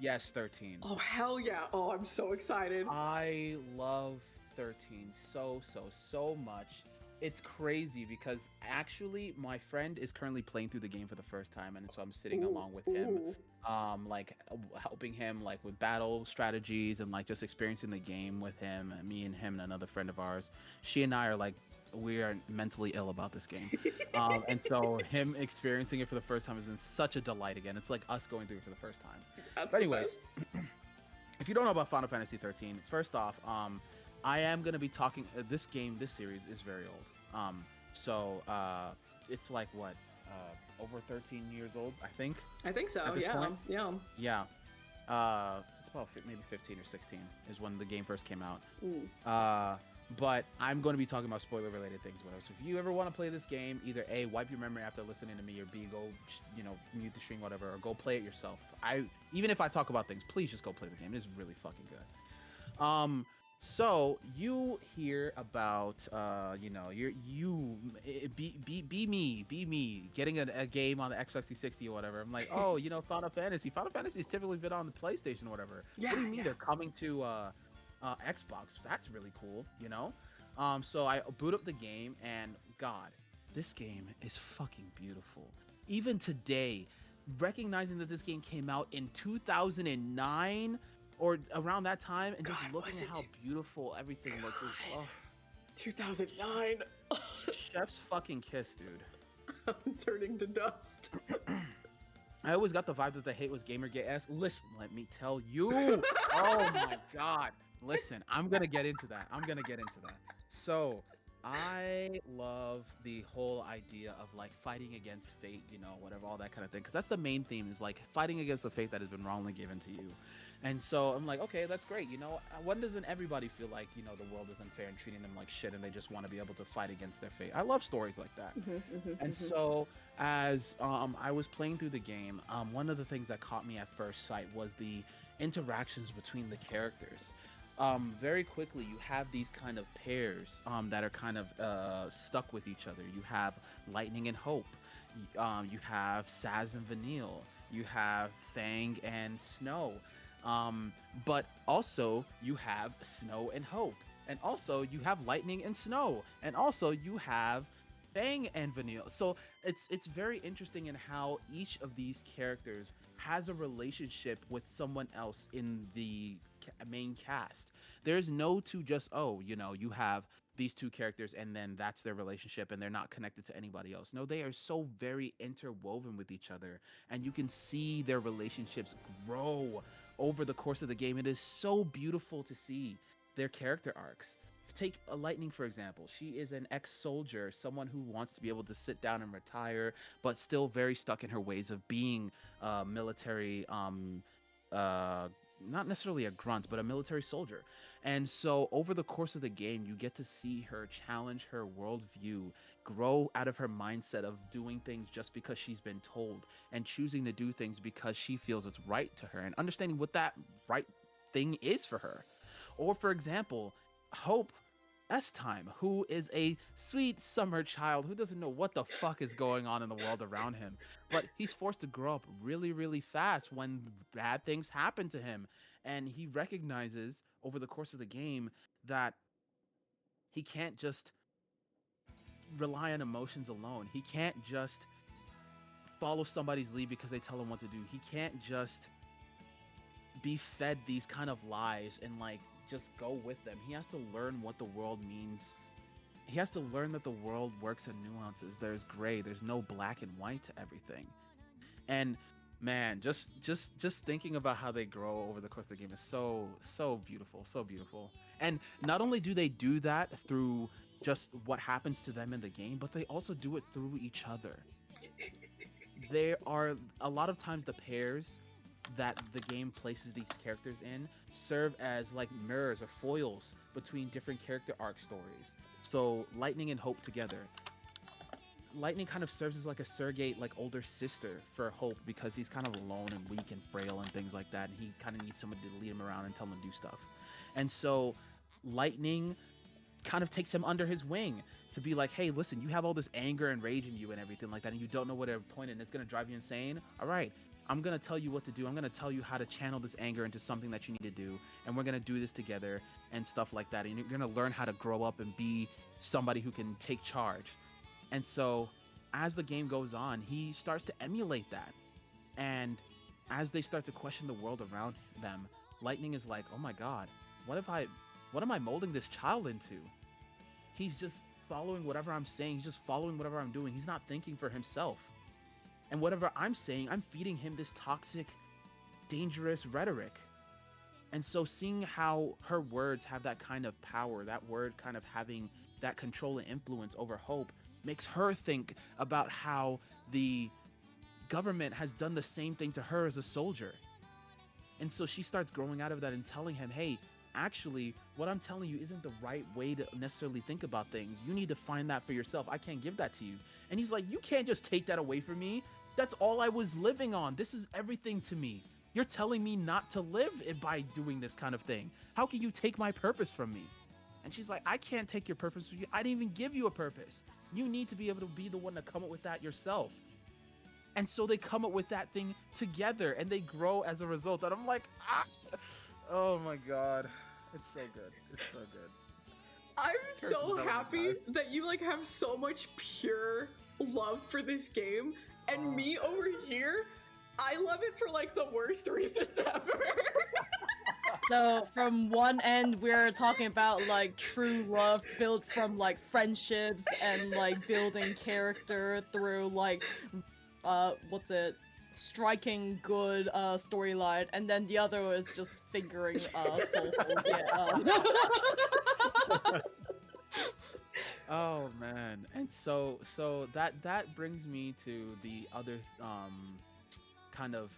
Yes, 13. Oh hell yeah! Oh, I'm so excited. I love 13 so much. It's crazy because actually my friend is currently playing through the game for the first time, and so I'm sitting along with him, like helping him like with battle strategies and like just experiencing the game with him. Me and him and another friend of ours. She and I are like, we are mentally ill about this game. And so him experiencing it for the first time has been such a delight again. It's like us going through it for the first time. That's but anyways, if you don't know about Final Fantasy 13, first off, I am going to be talking, this series is very old. So it's like what, over 13 years old, I think? I think so, yeah. Yeah. It's about maybe 15 or 16 is when the game first came out. But I'm going to be talking about spoiler-related things, whatever. So if you ever want to play this game, either A, wipe your memory after listening to me, or B, go, you know, mute the stream, whatever, or go play it yourself. Even if I talk about things, please just go play the game. It's really fucking good. So you hear about, you know, be me getting a game on the Xbox 360 or whatever. I'm like, oh, you know, Final Fantasy's typically been on the PlayStation or whatever. Yeah, what do you mean yeah. they're coming to Xbox? That's really cool, you know. So I boot up the game, and God, this game is fucking beautiful. Even today, recognizing that this game came out in 2009 or around that time, and just looking at how beautiful everything looks. 2009. Chef's fucking kiss, dude. I'm turning to dust. I always got the vibe that the hate was Gamergate-esque. Listen, let me tell you. Oh my god. Listen, I'm gonna get into that. So, I love the whole idea of like fighting against fate, you know, whatever, all that kind of thing. Because that's the main theme, is like fighting against the fate that has been wrongly given to you. And so I'm like, okay, that's great. You know, when doesn't everybody feel like, you know, the world is unfair and treating them like shit and they just want to be able to fight against their fate? I love stories like that. And so as I was playing through the game, one of the things that caught me at first sight was the interactions between the characters. Very quickly, you have these kind of pairs that are kind of stuck with each other. You have Lightning and Hope. You have Saz and Vanille. You have Fang and Snow. But also you have Snow and Hope. And also you have Lightning and Snow. And also you have Fang and Vanille. So it's very interesting in how each of these characters has a relationship with someone else in the main cast. There's no to just, oh, you know, you have these two characters and then that's their relationship and they're not connected to anybody else. No, they are so very interwoven with each other, and you can see their relationships grow over the course of the game. It is so beautiful to see their character arcs. Take a Lightning, for example. She is an ex-soldier, someone who wants to be able to sit down and retire, but still very stuck in her ways of being military, not necessarily a grunt, but a military soldier. And so over the course of the game, you get to see her challenge her worldview, grow out of her mindset of doing things just because she's been told, and choosing to do things because she feels it's right to her, and understanding what that right thing is for her. Or for example, Hope S-Time, who is a sweet summer child who doesn't know what the fuck is going on in the world around him, but he's forced to grow up really, really fast when bad things happen to him. And he recognizes over the course of the game that he can't just rely on emotions alone. He can't just follow somebody's lead because they tell him what to do. He can't just be fed these kind of lies and like just go with them. He has to learn what the world means. He has to learn that the world works in nuances. There's gray. There's no black and white to everything. And man, just thinking about how they grow over the course of the game is so beautiful, so beautiful. And not only do they do that through just what happens to them in the game, but they also do it through each other. There are a lot of times the pairs that the game places these characters in serve as like mirrors or foils between different character arc stories. So Lightning and Hope together. Lightning kind of serves as like a surrogate, like older sister for Hope, because he's kind of alone and weak and frail and things like that, and he kind of needs someone to lead him around and tell him to do stuff. And so Lightning kind of takes him under his wing to be like, hey, listen, you have all this anger and rage in you and everything like that, and you don't know where to point it, and it's going to drive you insane. All right, I'm going to tell you what to do. I'm going to tell you how to channel this anger into something that you need to do, and we're going to do this together and stuff like that. And you're going to learn how to grow up and be somebody who can take charge. And so as the game goes on, he starts to emulate that. And as they start to question the world around them, Lightning is like, oh my God, what am I molding this child into? He's just following whatever I'm saying. He's just following whatever I'm doing. He's not thinking for himself. And whatever I'm saying, I'm feeding him this toxic, dangerous rhetoric. And so seeing how her words have that kind of power, that word kind of having that control and influence over Hope, makes her think about how the government has done the same thing to her as a soldier. And so she starts growing out of that and telling him, hey, actually, what I'm telling you isn't the right way to necessarily think about things. You need to find that for yourself. I can't give that to you. And he's like, you can't just take that away from me. That's all I was living on. This is everything to me. You're telling me not to live by doing this kind of thing. How can you take my purpose from me? And she's like, I can't take your purpose from you. I didn't even give you a purpose. You need to be able to be the one to come up with that yourself. And so they come up with that thing together and they grow as a result. And I'm like, oh my God. It's so good. It's so good. I'm so happy that you like have so much pure love for this game. And me over here, I love it for like the worst reasons ever. So from one end, we're talking about like true love built from like friendships and like building character through like, striking good storyline, and then the other was just fingering soulful. Yeah. Oh man. And so that brings me to the other kind of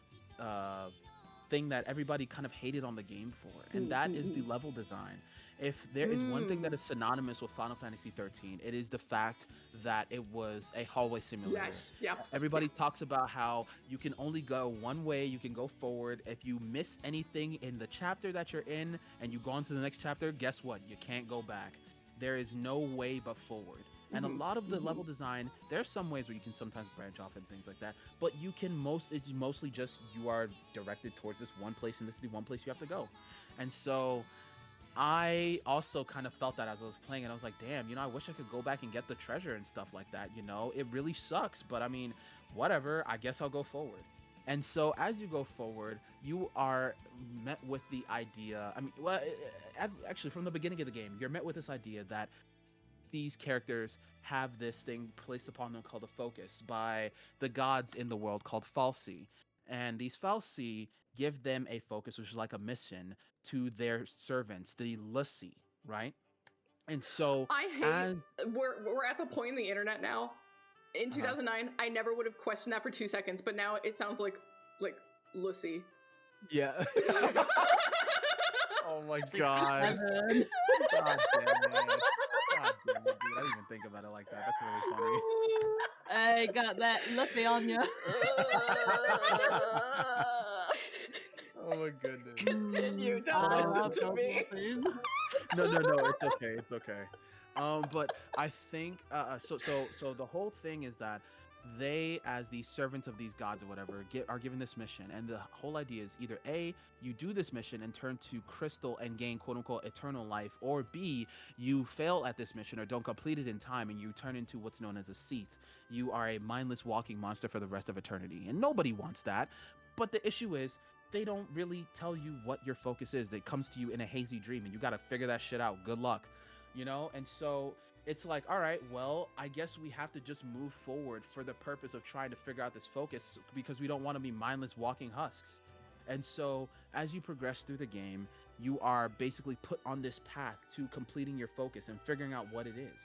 thing that everybody kind of hated on the game for, and that is the level design. If there is one thing that is synonymous with Final Fantasy 13, it is the fact that it was a hallway simulator. Yes. Yeah. Everybody talks about how you can only go one way, you can go forward. If you miss anything in the chapter that you're in and you go on to the next chapter, guess what? You can't go back. There is no way but forward. And a lot of the level design, there are some ways where you can sometimes branch off and things like that, but you can it's mostly just you are directed towards this one place, and this is the one place you have to go. And so I also kind of felt that as I was playing, and I was like, damn, I wish I could go back and get the treasure and stuff like that. It really sucks, but I mean, whatever, I guess I'll go forward. And so as you go forward, you are met with the idea, actually from the beginning of the game, you're met with this idea that these characters have this thing placed upon them called a focus by the gods in the world called fal'Cy. And these fal'Cy give them a focus, which is like a mission, to their servants, the Lucy, right? And so I hate we're at the point in the internet now. In 2009, I never would have questioned that for 2 seconds, but now it sounds like Lucy. Yeah. Oh my god. God damn it. God damn it, dude. I didn't even think about it like that. That's really funny. I got that Lucy on you. Oh my goodness. Continue. Don't listen to me. No, it's okay. It's okay. But I think so the whole thing is that they, as the servants of these gods or whatever, are given this mission, and the whole idea is either A, you do this mission and turn to crystal and gain quote unquote eternal life, or B, you fail at this mission or don't complete it in time and you turn into what's known as a Seath. You are a mindless walking monster for the rest of eternity, and nobody wants that. But the issue is, they don't really tell you what your focus is. It comes to you in a hazy dream, and you got to figure that shit out. Good luck, And so it's like, all right, well, I guess we have to just move forward for the purpose of trying to figure out this focus, because we don't want to be mindless walking husks. And so as you progress through the game, you are basically put on this path to completing your focus and figuring out what it is.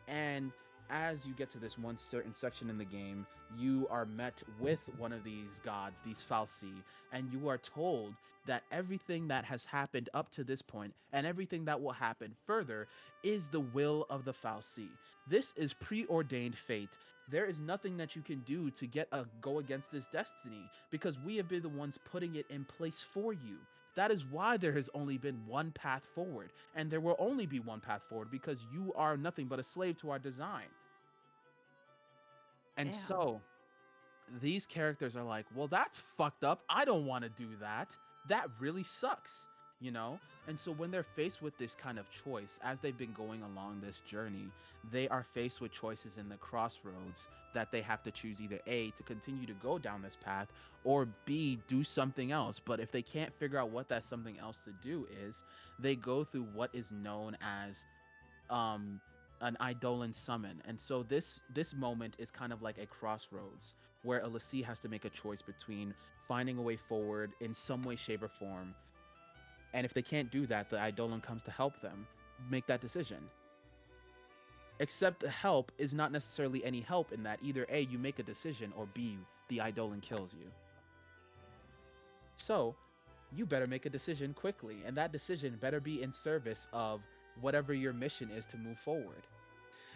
And as you get to this one certain section in the game, you are met with one of these gods, these fal'Cy, and you are told that everything that has happened up to this point and everything that will happen further is the will of the fal'Cy. This is preordained fate. There is nothing that you can do to go against this destiny, because we have been the ones putting it in place for you. That is why there has only been one path forward, and there will only be one path forward, because you are nothing but a slave to our design. And Damn. so these characters are like, well, that's fucked up. I don't want to do that. That really sucks, And so when they're faced with this kind of choice, as they've been going along this journey, they are faced with choices in the crossroads that they have to choose either A, to continue to go down this path, or B, do something else. But if they can't figure out what that something else to do is, they go through what is known as an Eidolon summon. And so this moment is kind of like a crossroads where a Lassie has to make a choice between finding a way forward in some way, shape, or form. And if they can't do that, the Eidolon comes to help them make that decision. Except the help is not necessarily any help, in that either A, you make a decision, or B, the Eidolon kills you. So you better make a decision quickly, and that decision better be in service of whatever your mission is to move forward.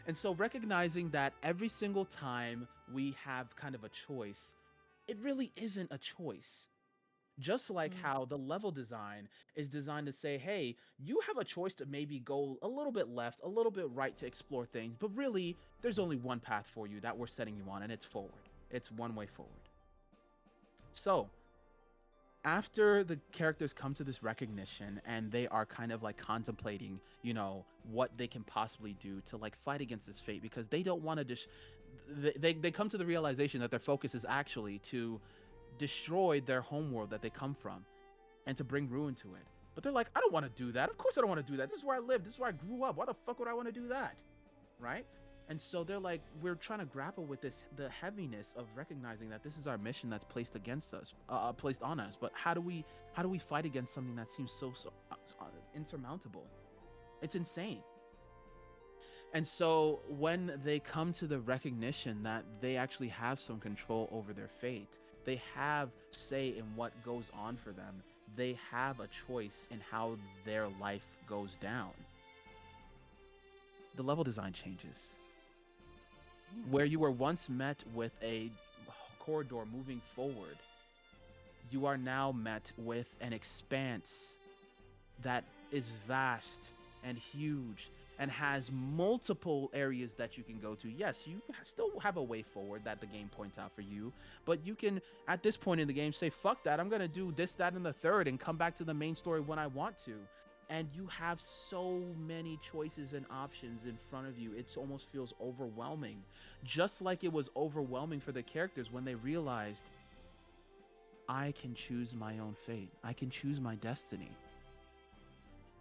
And so recognizing that every single time we have kind of a choice, it really isn't a choice. Just like how the level design is designed to say, hey, you have a choice to maybe go a little bit left, a little bit right to explore things, but really there's only one path for you that we're setting you on, and it's forward. It's one way forward. So after the characters come to this recognition and they are kind of like contemplating, what they can possibly do to like fight against this fate, because they don't want to they come to the realization that their focus is actually to destroy their homeworld that they come from and to bring ruin to it. But they're like, I don't want to do that. Of course I don't want to do that. This is where I live. This is where I grew up. Why the fuck would I want to do that? Right? And so they're like, we're trying to grapple with the heaviness of recognizing that this is our mission that's placed against us, placed on us. But how do we fight against something that seems so insurmountable? It's insane. And so when they come to the recognition that they actually have some control over their fate, they have say in what goes on for them, they have a choice in how their life goes down, the level design changes. Where you were once met with a corridor moving forward, you are now met with an expanse that is vast and huge and has multiple areas that you can go to. Yes, you still have a way forward that the game points out for you, but you can, at this point in the game, say, fuck that, I'm gonna do this, that, and the third, and come back to the main story when I want to. And you have so many choices and options in front of you, it almost feels overwhelming. Just like it was overwhelming for the characters when they realized, I can choose my own fate. I can choose my destiny.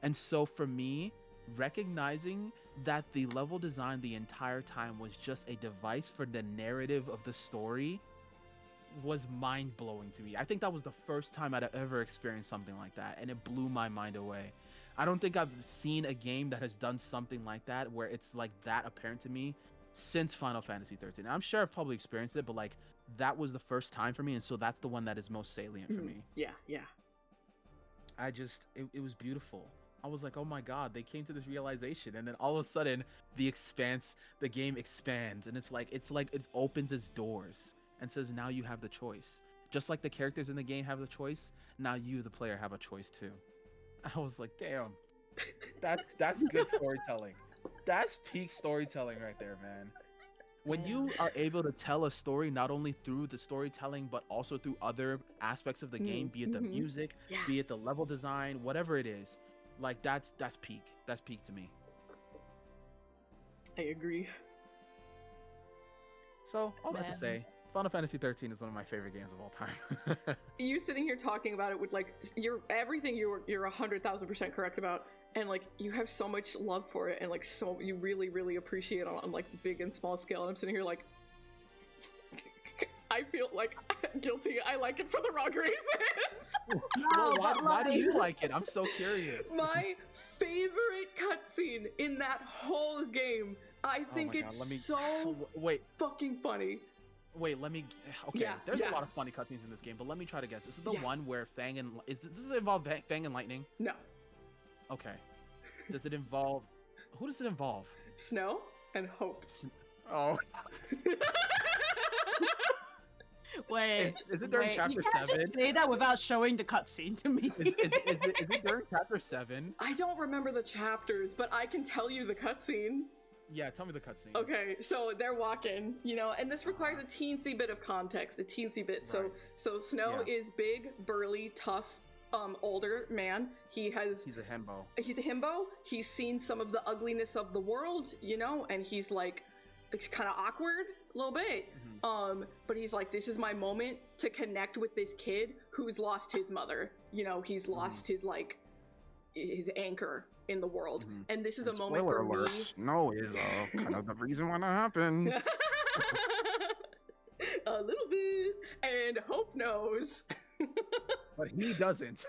And so for me, recognizing that the level design the entire time was just a device for the narrative of the story was mind-blowing to me. I think that was the first time I'd ever experienced something like that, and it blew my mind away. I don't think I've seen a game that has done something like that, where it's like that apparent to me, since Final Fantasy 13. I'm sure I've probably experienced it, but like that was the first time for me, and so that's the one that is most salient for me. Yeah. It was beautiful. I was like, oh my god, they came to this realization, and then all of a sudden, the game expands, and it's like it opens its doors and says, now you have the choice. Just like the characters in the game have the choice, now you, the player, have a choice too. I was like, damn, that's good storytelling. That's peak storytelling right there, man. When you are able to tell a story not only through the storytelling, but also through other aspects of the game, be it the music, be it the level design, whatever it is, like that's peak. That's peak to me. I agree. So all that to say, Final Fantasy 13 is one of my favorite games of all time. You sitting here talking about it with like everything you're 100,000% correct about, and like you have so much love for it, and like so you really appreciate it on like big and small scale. And I'm sitting here like, I feel like guilty. I like it for the wrong reasons. Why do you like it? I'm so curious. My favorite cutscene in that whole game. I think fucking funny. Wait, let me. Okay, there's a lot of funny cutscenes in this game, but let me try to guess. This is the one where Fang and does it involve Fang and Lightning? No. Okay. Does it involve? Who does it involve? Snow and Hope. Oh. Wait. Is it during chapter 7? You can't just say that without showing the cutscene to me. Is it during chapter 7? I don't remember the chapters, but I can tell you the cutscene. Yeah, tell me the cutscene. Okay, so they're walking, and this requires a teensy bit of context, a teensy bit. Right. So Snow is big, burly, tough, older man. He's a himbo. He's a himbo. He's seen some of the ugliness of the world, and he's like, it's kind of awkward a little bit. Mm-hmm. But he's like, this is my moment to connect with this kid who's lost his mother. He's lost his anchor in the world, and this is a moment for me. Snow is kind of the reason why that happened. A little bit, and Hope knows. But he doesn't.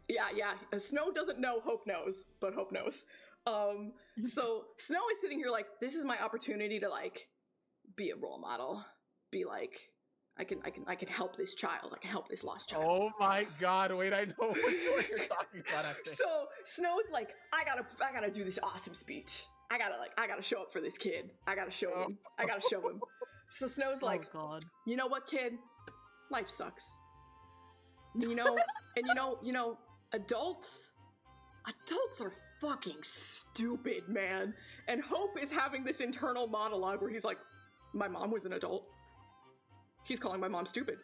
Yeah. Snow doesn't know Hope knows, but Hope knows. So Snow is sitting here like, this is my opportunity to like be a role model. Be like, I can help this child. I can help this lost child. Oh my god, wait, I know what you're talking about, I think. So Snow's like, I gotta do this awesome speech. I gotta show up for this kid. I gotta show him. So Snow's like, oh god. You know what, kid? Life sucks. And adults are fucking stupid, man. And Hope is having this internal monologue where he's like, my mom was an adult. He's calling my mom stupid.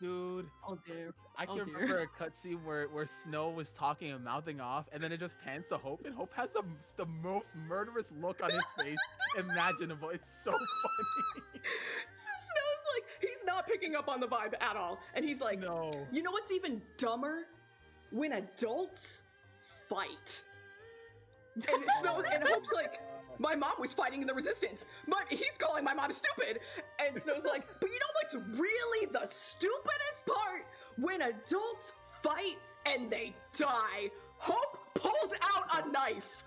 Dude. Oh dear. I can remember a cutscene where Snow was talking and mouthing off, and then it just pans to Hope, and Hope has the most murderous look on his face imaginable. It's so funny. Snow's like, he's not picking up on the vibe at all. And he's like, no. You know what's even dumber? When adults fight. And Hope's like, my mom was fighting in the resistance, but he's calling my mom stupid. And Snow's like, but you know what's really the stupidest part? When adults fight and they die. Hope pulls out a knife.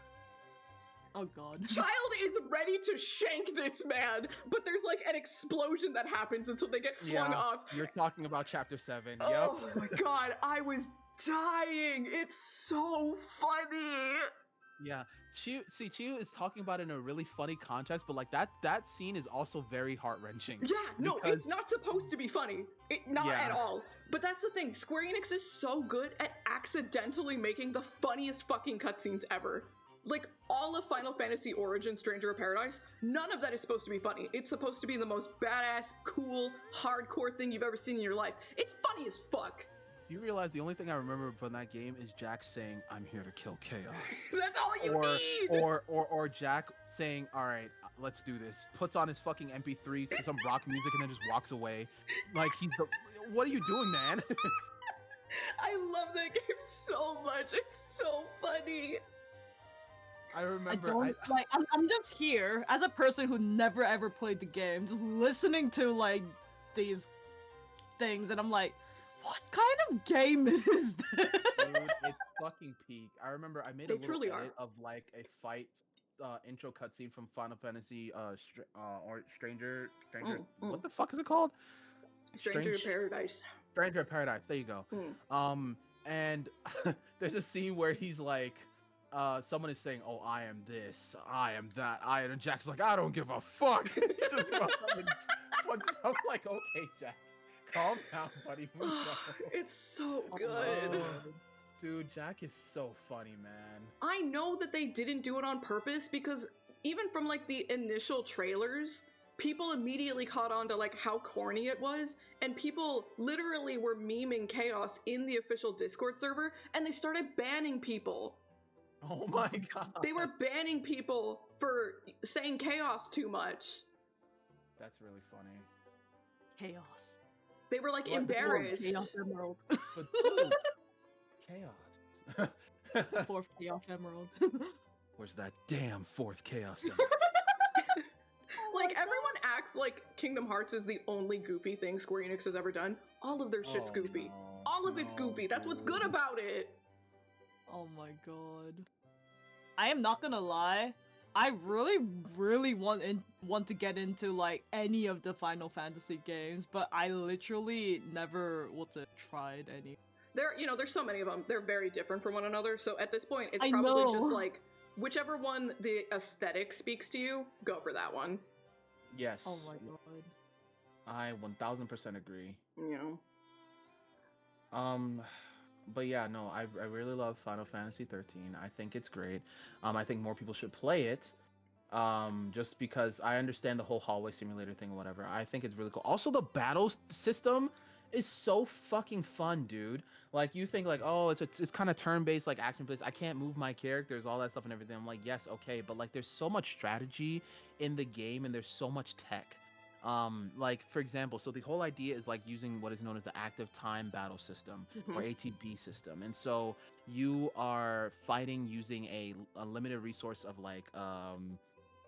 Oh god. Child is ready to shank this man, but there's like an explosion that happens, and so they get flung off. You're talking about chapter 7. Oh my god, I was dying. It's so funny. Yeah. Chiu is talking about it in a really funny context, but like that scene is also very heart-wrenching. Yeah, no, it's not supposed to be funny. Not at all. But that's the thing, Square Enix is so good at accidentally making the funniest fucking cutscenes ever. Like, all of Final Fantasy Origin Stranger of Paradise, none of that is supposed to be funny. It's supposed to be the most badass, cool, hardcore thing you've ever seen in your life. It's funny as fuck. Do you realize the only thing I remember from that game is Jack saying, "I'm here to kill chaos." That's all you need! Or Jack saying, "All right, let's do this." Puts on his fucking MP3 to some rock music and then just walks away. Like, what are you doing, man? I love that game so much. It's so funny. I remember. I'm just here as a person who never ever played the game, just listening to like these things, and I'm like, what kind of game is this? Dude, it's fucking peak. I remember I made a little edit of like a fight intro cutscene from Final Fantasy or Stranger. What the fuck is it called? Stranger of Paradise. Stranger of Paradise. There you go. And there's a scene where he's like, someone is saying, "Oh, I am this, I am that, and Jack's like, "I don't give a fuck." I'm like, okay, Jack, calm down, buddy. It's so good. Dude, Jack is so funny, man. I know that they didn't do it on purpose, because even from like the initial trailers, people immediately caught on to like how corny it was, and people literally were memeing Chaos in the official Discord server, and they started banning people. Oh my god. They were banning people for saying Chaos too much. That's really funny. Chaos. They were like embarrassed. Chaos Emerald. But dude, Chaos. Fourth Chaos Emerald. Where's that damn fourth Chaos Emerald? Like, everyone acts like Kingdom Hearts is the only goofy thing Square Enix has ever done. All of their shit's goofy. No, All of it's goofy. That's what's good about it. Oh my god. I am not gonna lie. I really want to get into like any of the Final Fantasy games, but I literally never tried any. There's so many of them. They're very different from one another. So at this point, it's probably just like whichever one the aesthetic speaks to you, go for that one. Yes. Oh my god. I 1000% agree. Yeah. But yeah, no, I really love Final Fantasy 13. I think it's great. I think more people should play it. Just because I understand the whole hallway simulator thing or whatever. I think it's really cool. Also, the battle system is so fucking fun, dude. Like, you think like, oh, it's kind of turn-based, like action-based. I can't move my characters, all that stuff and everything. I'm like, yes, okay, but like, there's so much strategy in the game, and there's so much tech. Like, for example, so the whole idea is like using what is known as the active time battle system, or ATB system. And so you are fighting using a limited resource of like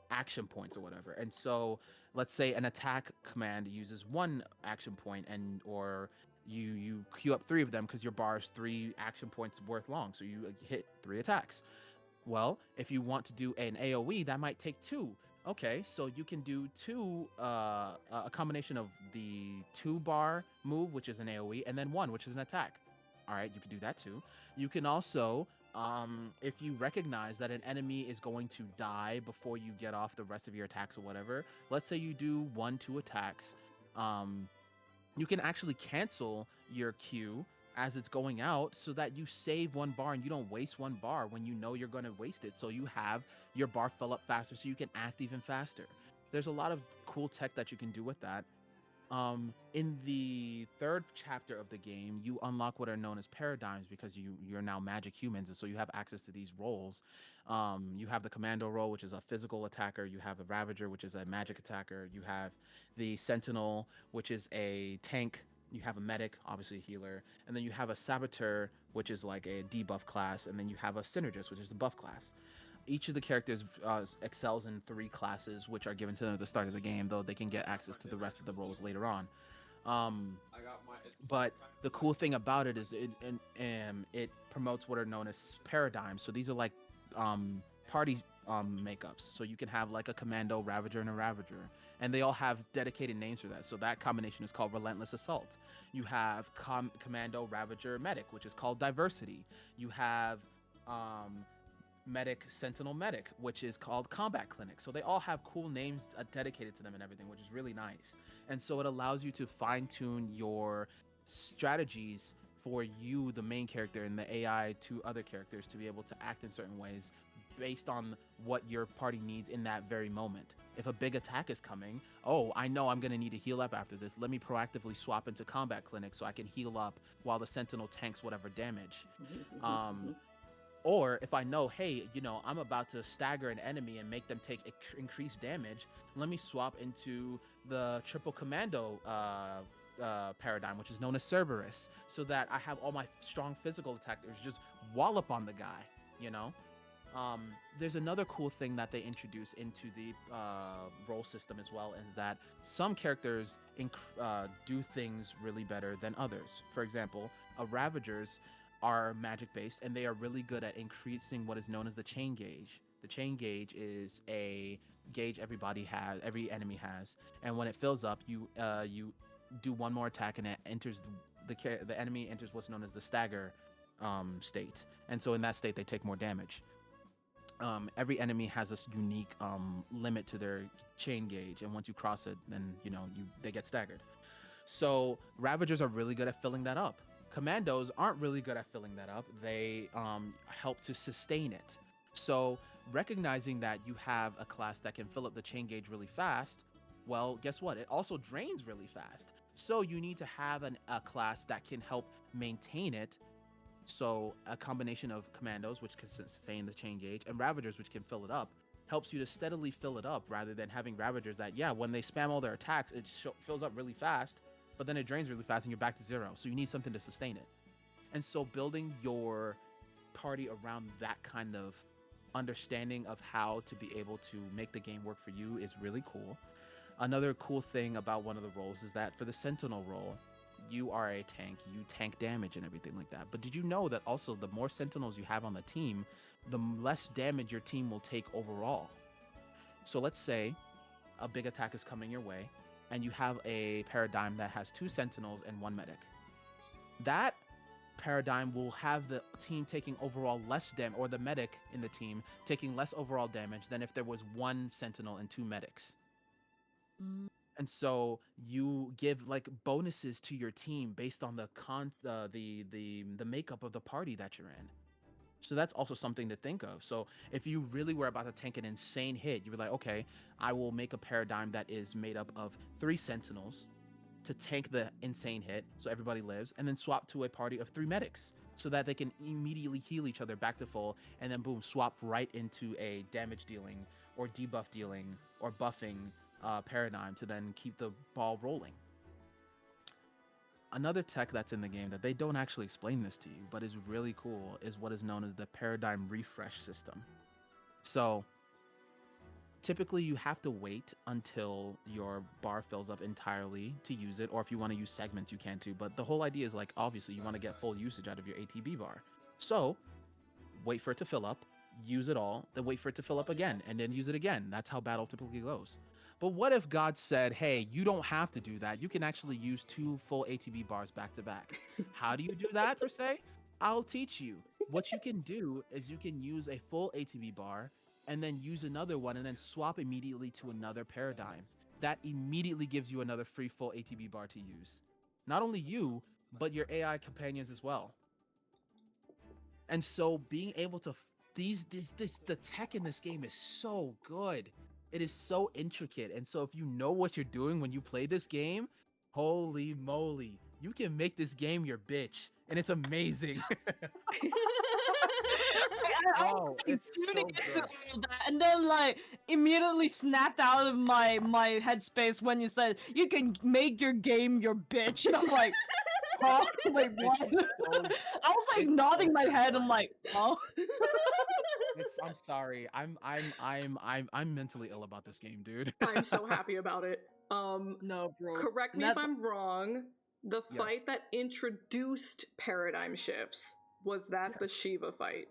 action points or whatever. And so let's say an attack command uses 1 action point, or you queue up 3 of them because your bar is 3 action points worth long, so you hit 3 attacks. Well, if you want to do an AoE, that might take 2. Okay, so you can do 2, a combination of the 2 bar move, which is an AoE, and then 1, which is an attack. All right, you can do that too. You can also, if you recognize that an enemy is going to die before you get off the rest of your attacks or whatever, let's say you do 1-2 attacks, you can actually cancel your Q as it's going out, so that you save 1 bar and you don't waste 1 bar when you know you're going to waste it. So you have your bar fill up faster, so you can act even faster. There's a lot of cool tech that you can do with that. In the 3rd chapter of the game, you unlock what are known as paradigms, because you're now magic humans, and so you have access to these roles. You have the commando role, which is a physical attacker. You have the Ravager, which is a magic attacker. You have the Sentinel, which is a tank. You have a medic, obviously a healer, and then you have a saboteur, which is like a debuff class, and then you have a synergist, which is the buff class. each of the characters excels in 3 classes, which are given to them at the start of the game, though they can get access to the rest of the roles later on. But the cool thing about it is it promotes what are known as paradigms. So these are like party makeups. So you can have like a commando, ravager, and a ravager, and they all have dedicated names for that. So that combination is called relentless assault. You have commando, ravager, medic, which is called diversity. You have medic, sentinel, medic, which is called combat clinic. So they all have cool names dedicated to them and everything, which is really nice. And so it allows you to fine tune your strategies for you, the main character, and the AI to other characters to be able to act in certain ways based on what your party needs in that very moment. If a big attack is coming, oh, I know I'm going to need to heal up after this. Let me proactively swap into combat clinic so I can heal up while the sentinel tanks whatever damage. Or if I know, hey, you know, I'm about to stagger an enemy and make them take increased damage, let me swap into the triple commando paradigm, which is known as Cerberus, so that I have all my strong physical attackers just wallop on the guy, you know? There's another cool thing that they introduce into the role system as well, is that some characters do things really better than others. For example, Ravagers are magic based, and they are really good at increasing what is known as the chain gauge. The chain gauge is a gauge every enemy has, and when it fills up, you do one more attack, and it enters the enemy enters what's known as the stagger state, and so in that state they take more damage. Every enemy has this unique limit to their chain gauge, and once you cross it, then they get staggered. So Ravagers are really good at filling that up. Commandos aren't really good at filling that up. They help to sustain it. So recognizing that you have a class that can fill up the chain gauge really fast, well, guess what? It also drains really fast. So you need to have a class that can help maintain it. So a combination of Commandos, which can sustain the chain gauge, and Ravagers, which can fill it up, helps you to steadily fill it up, rather than having Ravagers that, when they spam all their attacks, it fills up really fast, but then it drains really fast and you're back to zero. So you need something to sustain it. And so building your party around that kind of understanding of how to be able to make the game work for you is really cool. Another cool thing about one of the roles is that for the Sentinel role, you are a tank, you tank damage and everything like that. But did you know that also the more Sentinels you have on the team, the less damage your team will take overall? So let's say a big attack is coming your way, and you have a paradigm that has 2 Sentinels and 1 medic. That paradigm will have the team taking overall less damage, or the medic in the team taking less overall damage than if there was 1 Sentinel and 2 medics. And so you give like bonuses to your team based on the makeup of the party that you're in. So that's also something to think of. So if you really were about to tank an insane hit, you were like, okay, I will make a paradigm that is made up of 3 Sentinels to tank the insane hit, so everybody lives, and then swap to a party of 3 medics so that they can immediately heal each other back to full, and then boom, swap right into a damage dealing or debuff dealing or buffing paradigm to then keep the ball rolling. Another tech that's in the game that they don't actually explain this to you, but is really cool, is what is known as the paradigm refresh system. So typically you have to wait until your bar fills up entirely to use it, or if you want to use segments, you can too. But the whole idea is, like, obviously you want to get full usage out of your ATB bar. So wait for it to fill up, use it all, then wait for it to fill up again, and then use it again. That's how battle typically goes. But what if God said, hey, you don't have to do that. You can actually use 2 full ATB bars back to back. How do you do that, per se? I'll teach you. What you can do is you can use a full ATB bar and then use another one and then swap immediately to another paradigm. That immediately gives you another free full ATB bar to use. Not only you, but your AI companions as well. And so being able to the tech in this game is so good. It is so intricate. And so if you know what you're doing when you play this game, holy moly, you can make this game your bitch. And it's amazing. It's tuning into all that, and then like immediately snapped out of my headspace when you said you can make your game your bitch, and I'm like, huh? Wait, what? I was like nodding my head. I'm like, huh? I'm sorry. I'm mentally ill about this game, dude. I'm so happy about it. No, bro. Correct me if I'm wrong. The Yes. fight that introduced paradigm shifts, was that the Shiva fight?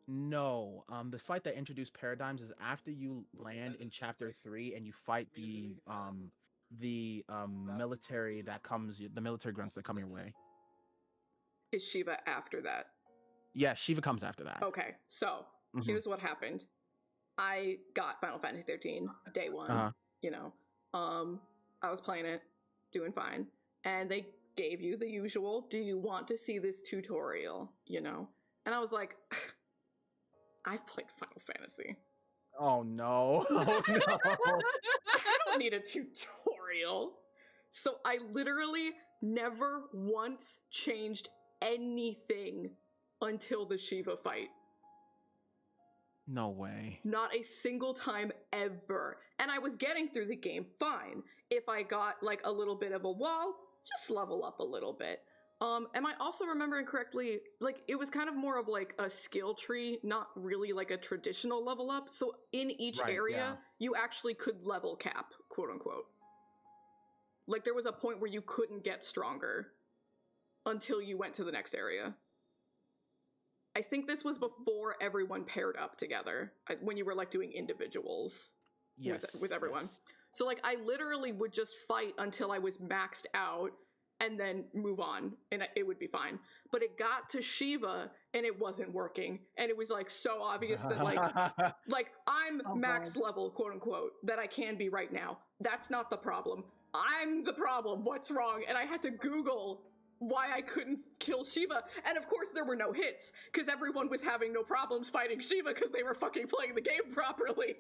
No, the fight that introduced paradigms is after you land in chapter 3 and you fight the military that comes, the military grunts that come your way. Is Shiva after that? Yeah, Shiva comes after that. Okay, so Mhm. here's what happened. I got Final Fantasy 13 day one. Uh-huh. You know, I was playing it, doing fine, and they gave you the usual, do you want to see this tutorial? You know, and I was like, I've played Final Fantasy. Oh no. Oh no. I don't need a tutorial. So I literally never once changed anything until the Shiva fight. No way. Not a single time ever. And I was getting through the game fine. If I got like a little bit of a wall, just level up a little bit. Am I also remembering correctly, like it was kind of more of like a skill tree, not really like a traditional level up. So in each Right, area, yeah. you actually could level cap, quote unquote. Like there was a point where you couldn't get stronger until you went to the next area. I think this was before everyone paired up together, when you were like doing individuals Yes. with everyone. yes. So like I literally would just fight until I was maxed out and then move on and it would be fine. But it got to Shiva and it wasn't working. And it was like so obvious that like I'm Oh, max God. level, quote unquote, that I can be right now. That's not the problem. I'm the problem. What's wrong? And I had to Google why I couldn't kill Shiva. And of course there were no hits because everyone was having no problems fighting Shiva because they were fucking playing the game properly.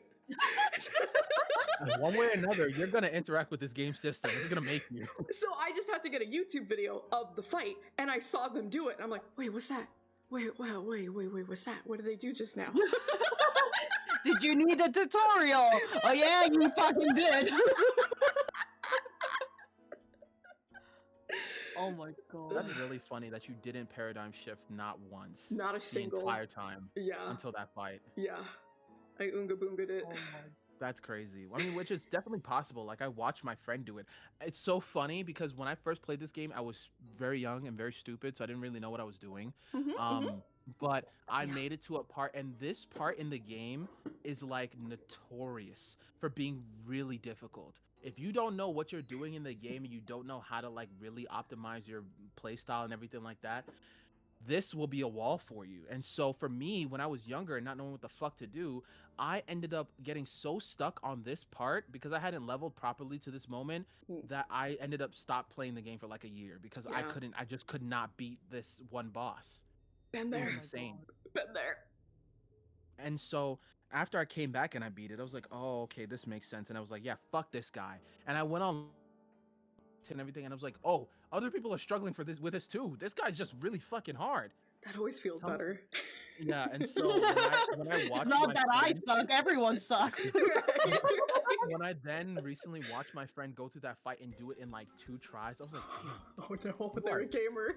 One way or another, you're gonna interact with this game system. It's gonna make you. So I just had to get a YouTube video of the fight, and I saw them do it, and I'm like, wait, what's that? Wait, what's that? What did they do just now? Did you need a tutorial? Oh yeah, you fucking did. Oh my god. That's really funny that you didn't paradigm shift not once. Not a the single. entire time Yeah, until that fight. yeah. I oonga boonga'd it. Oh my. That's crazy. I mean, which is definitely possible. Like I watched my friend do it. It's so funny because when I first played this game, I was very young and very stupid, so I didn't really know what I was doing. But I Yeah. made it to a part, and this part in the game is like notorious for being really difficult. If you don't know what you're doing in the game and you don't know how to like really optimize your playstyle and everything like that, this will be a wall for you. And so for me, when I was younger and not knowing what the fuck to do, I ended up getting so stuck on this part because I hadn't leveled properly to this moment Mm. that I ended up stopped playing the game for like a year because Yeah. I just could not beat this one boss. Been It was there, my insane. been there. And so after I came back and I beat it, I was like, oh, okay, this makes sense. And I was like, yeah, fuck this guy. And I went on and everything, and I was like, oh, other people are struggling with this too. This guy's just really fucking hard. That always feels Some- better. Yeah, and so when I watched It's not my that I friend- suck, everyone sucks. when I then recently watched my friend go through that fight and do it in like 2 tries, I was like, damn, Oh no, they're a gamer.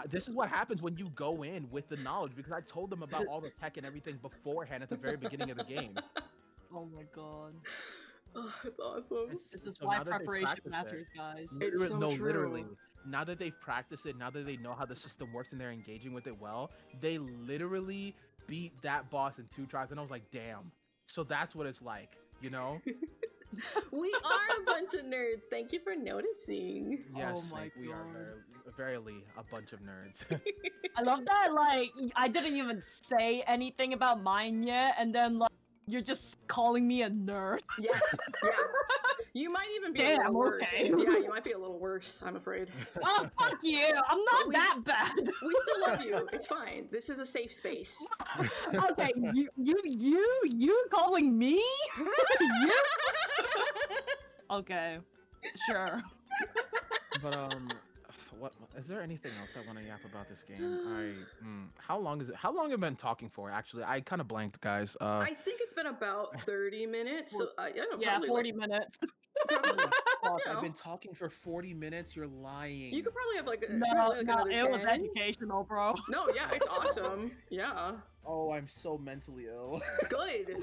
this is what happens when you go in with the knowledge, because I told them about all the tech and everything beforehand at the very beginning of the game. Oh my god. Oh, that's awesome. This is So why now that they preparation practice it- matters, guys. It's so no, true. literally. Now that they've practiced it, now that they know how the system works and they're engaging with it well, they literally beat that boss in 2 tries, and I was like, damn. So that's what it's like, you know? We are a bunch of nerds. Thank you for noticing. Yes, my like, we are God. verily a bunch of nerds. I love that, like, I didn't even say anything about mine yet, and then, like, you're just calling me a nerd. Yes, yeah. You might even be a Damn, little worse. okay. Yeah, you might be a little worse, I'm afd. Oh, fuck you! I'm not We- that bad. We still love you. It's fine. This is a safe space. Okay, you calling me? You? Okay, sure. But what is there anything else I want to yap about this game? How long is it? How long have I been talking for? Actually, I kind of blanked, guys. I think it's been about 30 minutes. So I don't know, Yeah, probably 40 minutes. Fuck, You I've know. been talking for 40 minutes. You're lying. You could probably have like No, another it was 10. educational, bro. No, yeah, it's awesome. Yeah, Oh, I'm so mentally ill. good.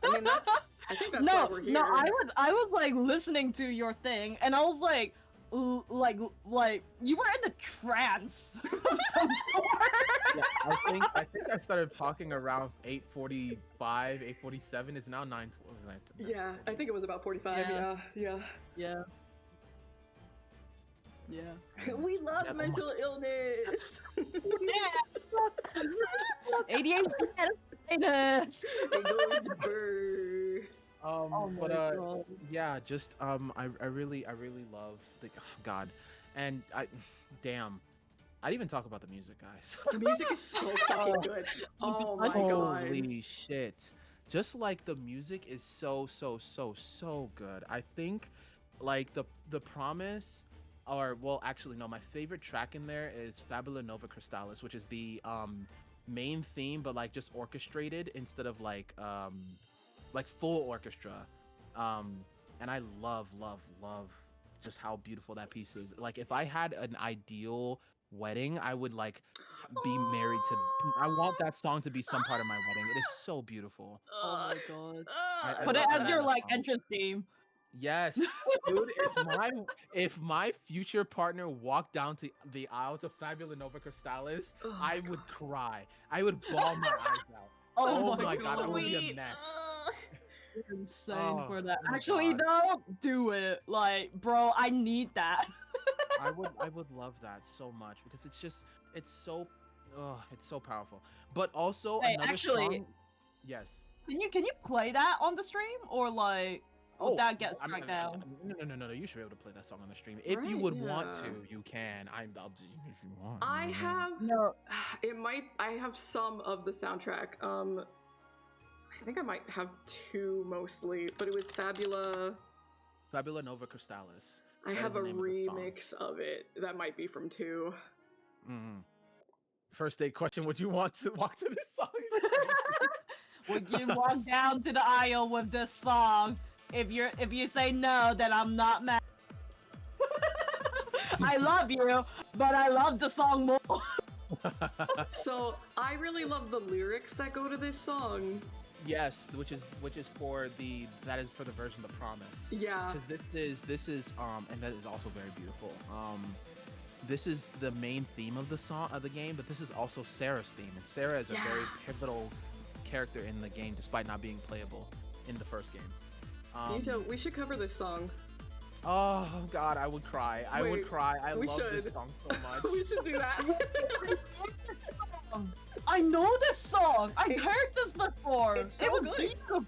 I mean, I think that's why No, we're here. no, I was like listening to your thing, and I was like you were in a trance of some sort. Yeah, I think I started talking around 8:45, 8:47. It's now 9. What was that? Yeah, I think it was about 45. Yeah. Yeah. Yeah. Yeah. We love Yeah, oh my- mental illness. ADHD. It goes brr. Oh but my God. yeah, just I really love the God, and damn, I'd even talk about the music, guys. The music is so fucking good. Oh my god. Holy shit! Just like the music is so good. I think like the promise, or well, actually no, my favorite track in there is Fabula Nova Crystallis, which is the main theme, but like just orchestrated instead of like full orchestra. And I love just how beautiful that piece is. Like if I had an ideal wedding, I would like be married to. I want that song to be some part of my wedding. It is so beautiful. Oh my God. I Put it love as your that like song. entrance theme. Yes, dude. If my future partner walked down to the aisle to Fabula Nova Crystallis, Oh I my would cry. I would bawl my eyes out. Oh, Oh my God, I would be a sweet. mess. You're insane Oh, for that. oh my Actually, God. no, do it. Like, bro, I need that. I would love that so much because it's so powerful. But also Hey, another actually- song. Yes. Can you play that on the stream, or like will that get struck down? No. You should be able to play that song on the stream if you Right, would want yeah. to. You can. I'll do if you want. I have No. I have some of the soundtrack. I think I might have two mostly, but it was Fabula Nova Crystallis. I That is have the a name of the song. remix of it. That might be from 2. Mhm. First date question: would you want to walk to this song? Would you walk down to the aisle with this song? If you say no, then I'm not mad. I love you, but I love the song more. So I really love the lyrics that go to this song. Yes, which is for the version of the Promise. Yeah. Because this is and that is also very beautiful. This is the main theme of the game, but this is also Sarah's theme, and Sarah is a very pivotal character in the game, despite not being playable in the first game. We should cover this song. Oh God, I would cry. I would Wait, cry. I we love this should. song so much. We should do that. I know this song. I've It's- heard this before. it's so it was good. beautiful.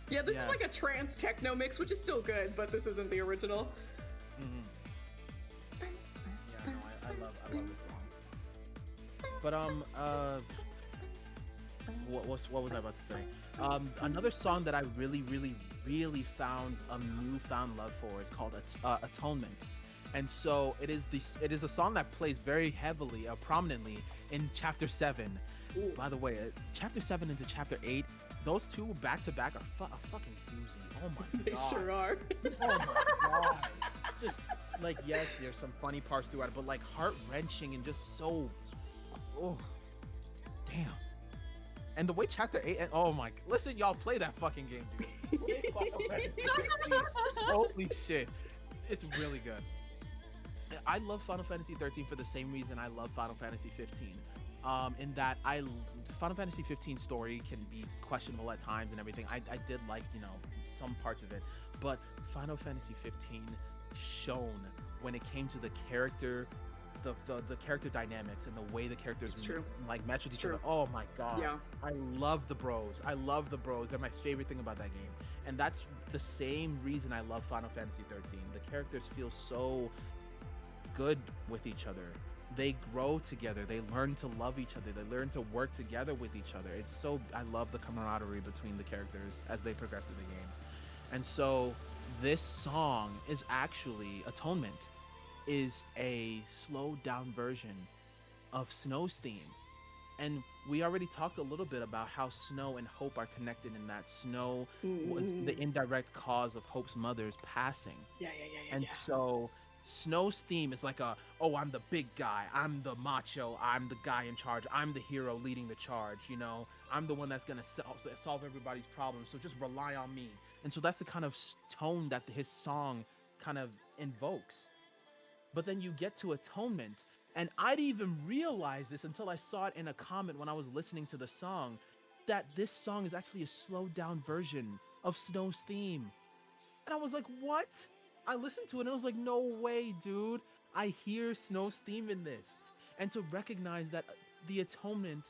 Yeah, this Yes. is like a trance techno mix, which is still good, but this isn't the original. Mhm. Yeah, no, I love this song. But what was I about to say? Another song that I really found a newfound love for is called Atonement, and so it is a song that plays very heavily, prominently in Chapter 7. Ooh. By the way, Chapter 7 into Chapter 8, those two back to back are a fucking doozy. Oh my They God. sure are. Oh my God. Just like, yes, there's some funny parts throughout it, but like heart wrenching and just so, oh, damn. And the way Chapter 8, oh my, listen, y'all play that fucking game, dude. Play Final Fantasy 15. Holy shit. It's really good. I love Final Fantasy 13 for the same reason I love Final Fantasy 15. In that Final Fantasy 15 story can be questionable at times and everything. I did like, some parts of it, but Final Fantasy 15 shone when it came to the character, the character dynamics and the way the characters It's true. like match with It's each other. true. Oh my God. Yeah. I love the bros. They're my favorite thing about that game. And that's the same reason I love Final Fantasy 13. The characters feel so good with each other. They grow together. They learn to love each other. They learn to work together with each other. I love the camaraderie between the characters as they progress through the game. And so this song is actually, Atonement, is a slowed down version of Snow's theme. And we already talked a little bit about how Snow and Hope are connected in that Snow was the indirect cause of Hope's mother's passing. Yeah. And so Snow's theme is like oh, I'm the big guy, I'm the macho, I'm the guy in charge, I'm the hero leading the charge, you know, I'm the one that's gonna solve everybody's problems, so just rely on me. And so that's the kind of tone that his song kind of invokes. But then you get to Atonement, and I didn't even realize this until I saw it in a comment when I was listening to the song, that this song is actually a slowed down version of Snow's theme. And I was like, what? I listened to it and I was like, no way, dude. I hear Snow's theme in this. And to recognize that the Atonement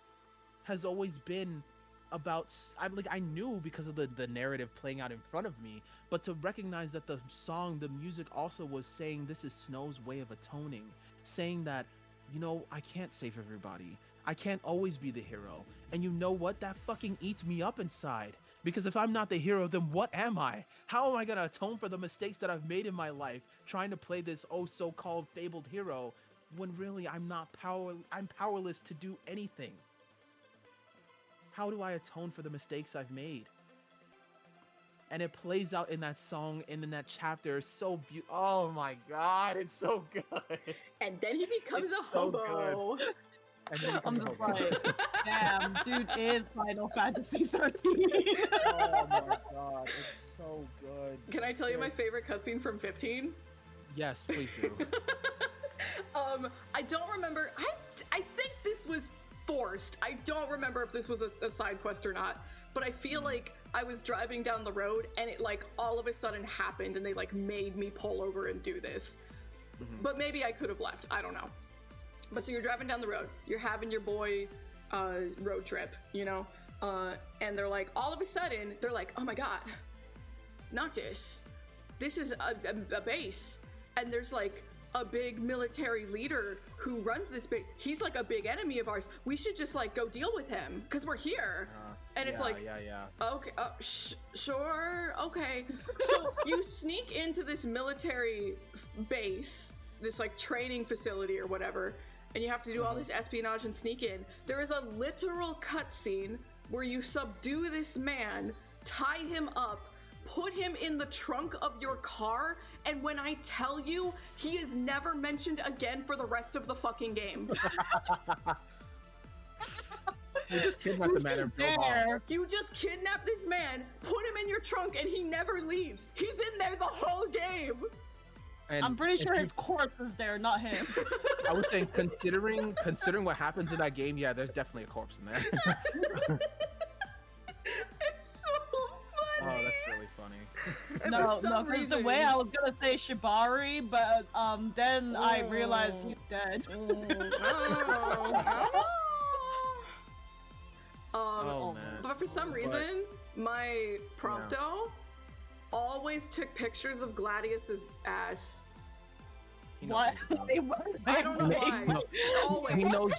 has always been about, I knew because of the narrative playing out in front of me, but to recognize that the song, the music also was saying this is Snow's way of atoning, saying that, you know, I can't save everybody. I can't always be the hero. And you know what? That fucking eats me up inside. Because if I'm not the hero, then what am I? How am I gonna atone for the mistakes that I've made in my life, trying to play this so-called fabled hero, when really I'm powerless to do anything? How do I atone for the mistakes I've made? And it plays out in that song and in that chapter so beautiful. Oh my god, it's so good. And then he becomes It's a so hobo. And then I'm just like, damn, dude is Final Fantasy 13. oh my god, it's so good. Can I tell you my favorite cutscene from 15? Yes, please do. I don't remember. I think this was forced. I don't remember if this was a side quest or not. But I feel like I was driving down the road and it like all of a sudden happened and they like made me pull over and do this. But maybe I could have left. I don't know. But so you're driving down the road. You're having your boy road trip, you know? And they're like, all of a sudden, they're like, oh my god, Noctis, this is a base. And there's like a big military leader who runs this base. He's like a big enemy of ours. We should just like go deal with him because we're here. And it's like, okay, sure, okay. So you sneak into this military base, this like training facility or whatever, and you have to do all this espionage and sneak in. There is a literal cutscene where you subdue this man, tie him up, put him in the trunk of your car, and when I tell you, he is never mentioned again for the rest of the fucking game. You just kidnapped the man and drove off. You just kidnap this man, put him in your trunk, and he never leaves. He's in there the whole game. And I'm pretty sure his corpse is there, not him. I would say, considering what happens in that game, yeah, there's definitely a corpse in there. It's so funny. Oh, that's really funny. No, because the way I was gonna say Shibari, but then I realized he's dead. Oh, man. But for some reason, my prompto always took pictures of Gladius's ass. What? I don't know why. Always. He knows.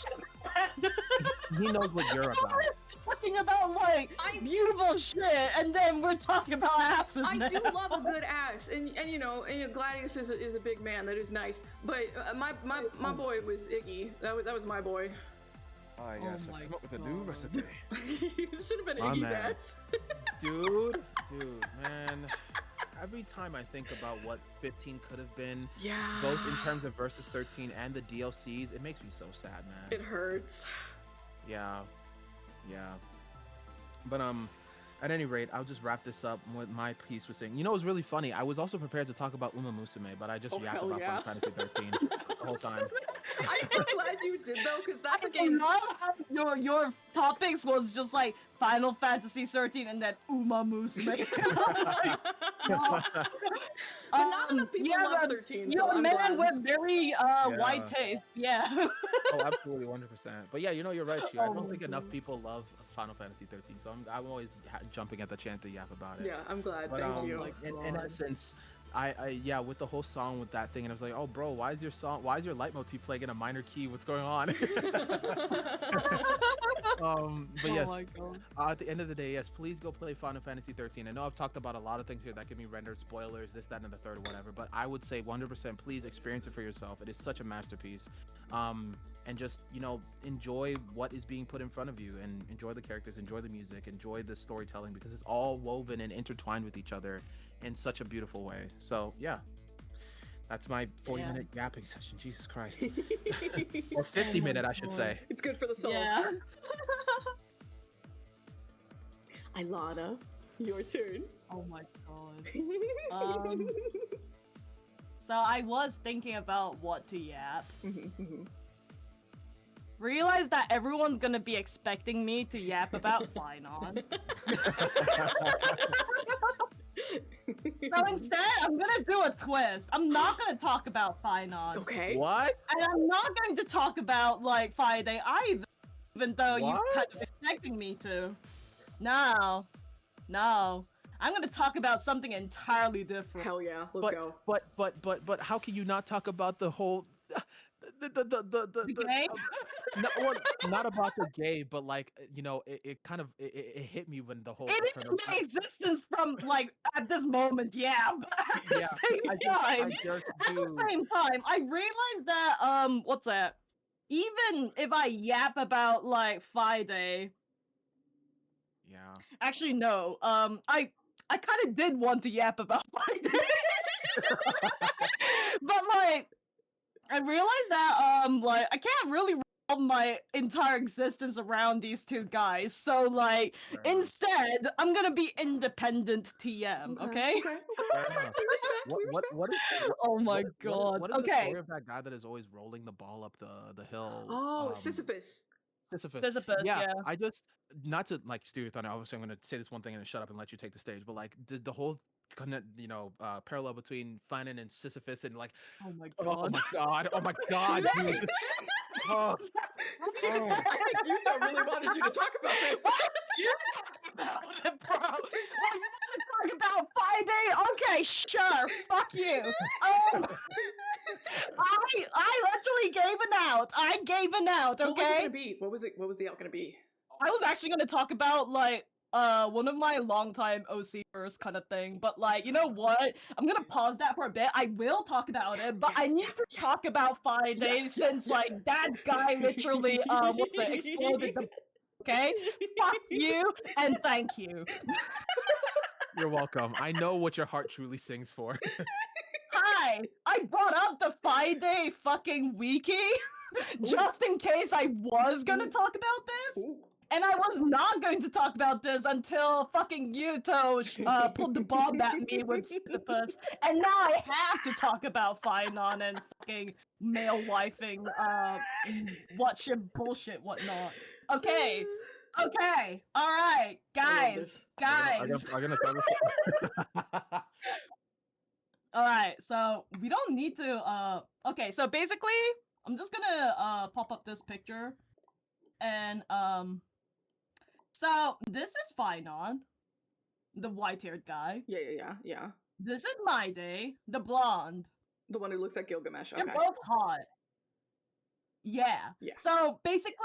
He knows what you're about. Talking about like beautiful shit, and then we're talking about asses. I now. do love a good ass, and you know Gladius is a big man. That is nice. But my boy was Iggy. That was my boy. Ah, yes, I've come up with a new recipe. It should have been My Iggy's man. ass. Dude, man. Every time I think about what 15 could have been, both in terms of Versus 13 and the DLCs, it makes me so sad, man. It hurts. Yeah. But at any rate, I'll just wrap this up with my piece with saying, you know, it was really funny. I was also prepared to talk about Uma Musume, but I just yapped hell about yeah. Final Fantasy 13 the whole time. I'm so glad you did though, because that's a I game. love how your topics was just like Final Fantasy 13 and then Uma Musume. But not enough people love 13. You're so a I'm man glad. with very wide taste. Yeah. Oh, absolutely, 100%. But yeah, you know, you're right, Chiu. I don't think enough people love Final Fantasy 13, so I'm always jumping at the chance to yap about it. Yeah, I'm glad. But Thank you. in essence, I with the whole song with that thing, and I was like, oh, bro, why is your leitmotif playing in a minor key? What's going on? But yes, at the end of the day, yes, please go play Final Fantasy 13. I know I've talked about a lot of things here that can be rendered spoilers, this, that, and the third, or whatever, but I would say 100% please experience it for yourself. It is such a masterpiece. and just, you know, enjoy what is being put in front of you, and enjoy the characters, enjoy the music, enjoy the storytelling, because it's all woven and intertwined with each other in such a beautiful way. So yeah, that's my 40-minute yapping session. Jesus Christ. Or 50-minute, I should say. It's good for the soul. Yeah. Ilana, your turn. Oh my god. So I was thinking about what to yap. Realized that everyone's gonna be expecting me to yap about Finon. So instead, I'm gonna do a twist. I'm not gonna talk about Finon. Okay. What? And I'm not going to talk about, like, Friday either, even though you What? kind of expecting me to. No. I'm gonna talk about something entirely different. Hell yeah, let's go. But how can you not talk about the whole The game? no, well, not about the gay, but like, you know, it kind of it hit me when the whole It is my existence from, like, at this moment, yeah. But at the same time, I realized that, what's that? Even if I yap about, like, Friday. Yeah. Actually, no. I kind of did want to yap about Friday. But, like, I realized that, like, I can't really revolve my entire existence around these two guys. So, like, instead, I'm gonna be independent TM, okay? Fair enough. What is Oh my god. What is the Okay. story of that guy that is always rolling the ball up the hill? Oh, Sisyphus. Sisyphus, yeah. I just, not to like steal your thunder, obviously I'm gonna say this one thing and then shut up and let you take the stage, but like the whole kind of, you know, parallel between Finon and Sisyphus, and like, Oh my oh god. my god, dude. Oh. I think Utah really wanted you to talk about this. About it, bro. Like, talk about Friday? Okay, sure. Fuck you. I literally gave an out. I gave an out, okay? What was it gonna be? What was the out gonna be? I was actually gonna talk about, like, one of my longtime OC first kind of thing, but, like, you know what? I'm gonna pause that for a bit. I will talk about it, but I need to talk about Friday since, like, that guy literally, exploded the... Okay? Fuck you, and thank you. You're welcome. I know what your heart truly sings for. Hi! I brought up the Friday fucking wiki just in case I was gonna talk about this. Ooh. And I was not going to talk about this until fucking Yuto pulled the bomb at me with Sisyphus, and now I have to talk about Finon and fucking male wifing, bullshit, whatnot. Okay, alright, guys. I'm gonna throw this. Alright, so we don't need to, okay, so basically, I'm just gonna, pop up this picture, and, so, this is Finon, the white-haired guy. Yeah. This is My Day, the blonde. The one who looks like Gilgamesh. Okay. They're both hot. Yeah. So, basically,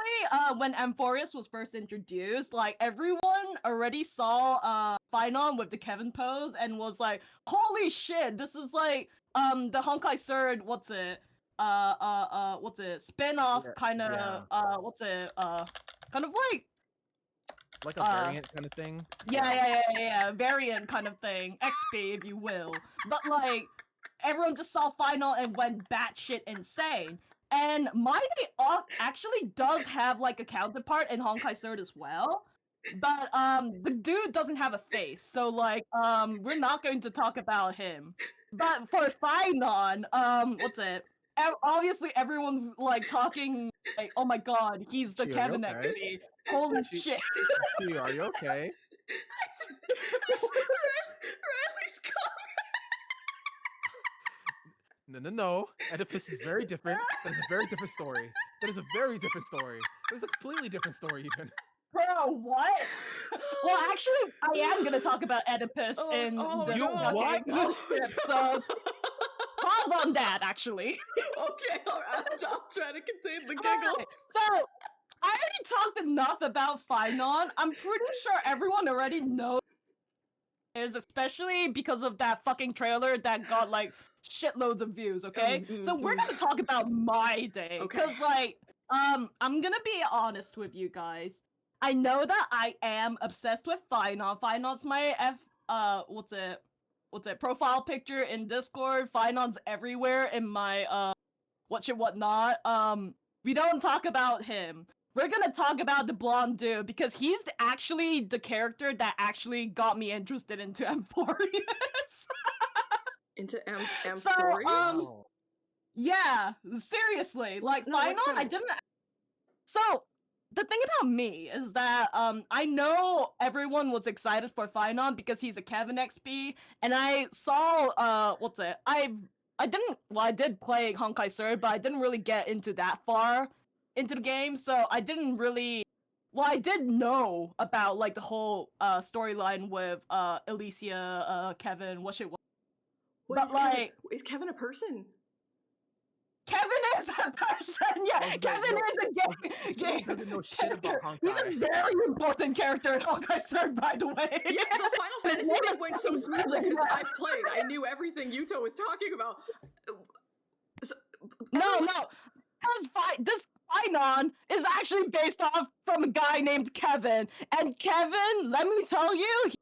when Amphorius was first introduced, like, everyone already saw, Finon with the Kevin pose and was like, holy shit, this is like, the Honkai Sword, spin-off kind of, kind of like a variant kind of thing. Yeah, variant kind of thing, XP if you will. But like, everyone just saw Final and went batshit insane. And My Day actually does have like a counterpart in Honkai Sword as well. But the dude doesn't have a face, so like we're not going to talk about him. But for Finon, obviously everyone's like talking like, oh my god, he's the Chiu, Kevin okay? XP. Holy shit. Chiu, are you okay? Riley's coming. No. Oedipus is very different. That is a very different story. That is a completely different story even. Bro, what? Well, actually, I am gonna talk about Oedipus in the you what? script, so pause on that, actually. Okay, alright, I'm trying to contain the giggles. Alright, so, I already talked enough about Finon. I'm pretty sure everyone already knows is, especially because of that fucking trailer that got, like, shitloads of views, okay? So we're gonna talk about My Day, because, like, I'm gonna be honest with you guys. I know that I am obsessed with Finon. Finon's my what's it? Profile picture in Discord. Finon's everywhere in my whatnot. We don't talk about him. We're gonna talk about the blonde dude because he's actually the character that actually got me interested into Amphorius. Into So, Amphorius? yeah, seriously, like Finon, I didn't. So the thing about me is that I know everyone was excited for Finon because he's a Kevin XP, and I saw I did play Honkai Sword, but I didn't really get into that far into the game, so I didn't really. Well, I did know about like the whole storyline with Alicia, Kevin, what shit. But like, is Kevin a person? Kevin is a person. Yeah, Kevin is a game. Doesn't know shit about Honkai. He's a very important character in Honkai Sword, by the way. Yeah, the Final Fantasy thing went so smoothly because I've played. I knew everything Yuto was talking about. So, no. This Finon is actually based off from a guy named Kevin. And Kevin, let me tell you,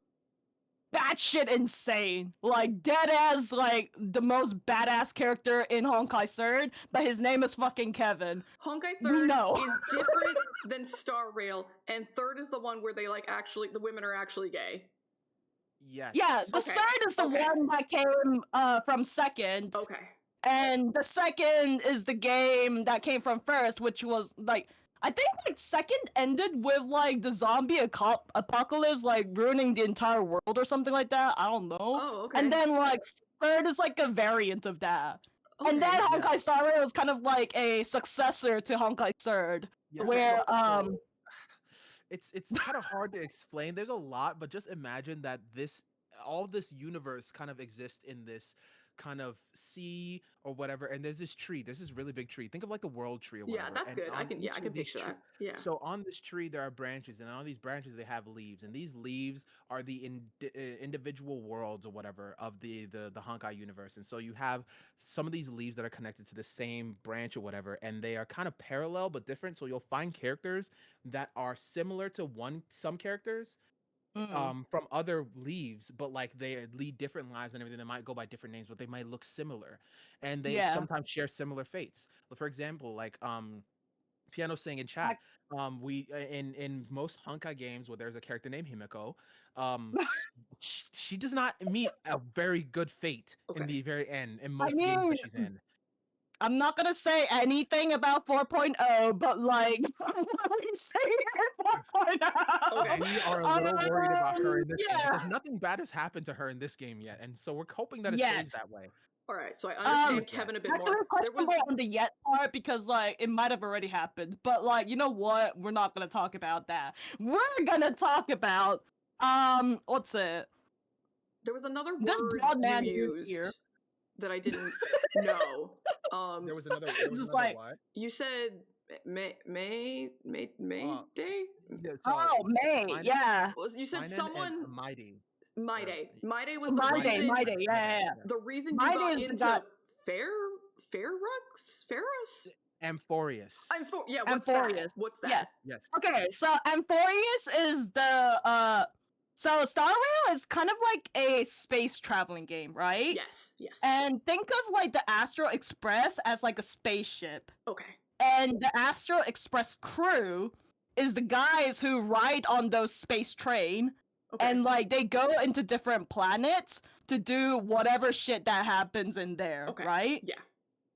batshit insane. Like, dead as, like, the most badass character in Honkai Sword, but his name is fucking Kevin. Honkai Third is different than Star Rail, and Third is the one where they, like, actually, the women are actually gay. Yes. Yeah, the Third is the one that came from Second. Okay. And the Second is the game that came from First, which was, like, I think, like, Second ended with, like, the zombie apocalypse, like, ruining the entire world or something like that. I don't know. Oh, okay. And then, like, Third is, like, a variant of that. Okay. And then Honkai Star Rail was kind of like a successor to Honkai Third, where, It's kind of hard to explain. There's a lot, but just imagine that all this universe kind of exists in this kind of sea or whatever, and there's this tree. There's this really big tree. Think of like the world tree or whatever. Yeah, that's good. I can picture that. Yeah. So on this tree there are branches, and on these branches they have leaves, and these leaves are the individual worlds or whatever of the Honkai universe. And so you have some of these leaves that are connected to the same branch or whatever, and they are kind of parallel but different. So you'll find characters that are similar to some characters from other leaves, but like they lead different lives and everything. They might go by different names, but they might look similar, and they sometimes share similar fates. For example, like Piano saying in chat, we in most Honkai games where there's a character named Himiko, she does not meet a very good fate in the very end in most games that she's in. I'm not gonna say anything about 4.0, but like, what are we saying in 4.0? Okay. We are a little worried about her in this game because nothing bad has happened to her in this game yet, and so we're hoping that it stays that way. All right, so I understand Kevin a bit more. There was on the yet part because like it might have already happened, but like you know what? We're not gonna talk about that. We're gonna talk about what's it? There was another word you used here that I didn't know. There was another. What? You said May Day. May. Yeah. You said someone. Mighty. My Day was the reason. My Day. Yeah. The reason you got into Ferrous. Amphorius. Amphorius. What's that? Yeah. Yes. Okay, so Amphorius is the So Star Rail is kind of like a space traveling game, right? Yes. And think of like the Astral Express as like a spaceship. Okay. And the Astral Express crew is the guys who ride on those space train. Okay. And like they go into different planets to do whatever shit that happens in there, right? Yeah.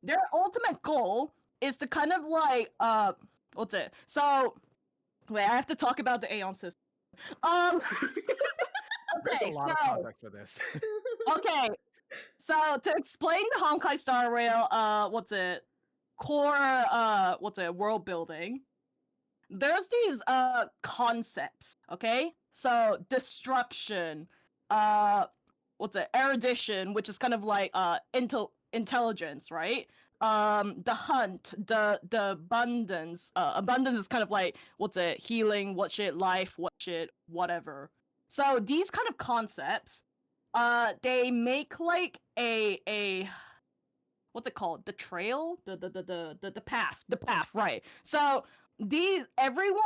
Their ultimate goal is to kind of like what's it? So wait, I have to talk about the Aeon system. There's a lot of context for this. Okay, so to explain the Honkai Star Rail, world building. There's these concepts, okay? So destruction, erudition, which is kind of like intelligence, right? The hunt, the abundance. Abundance is kind of like healing, life, whatever. So these kind of concepts, they make like a what's it called? The trail, the path, right? So everyone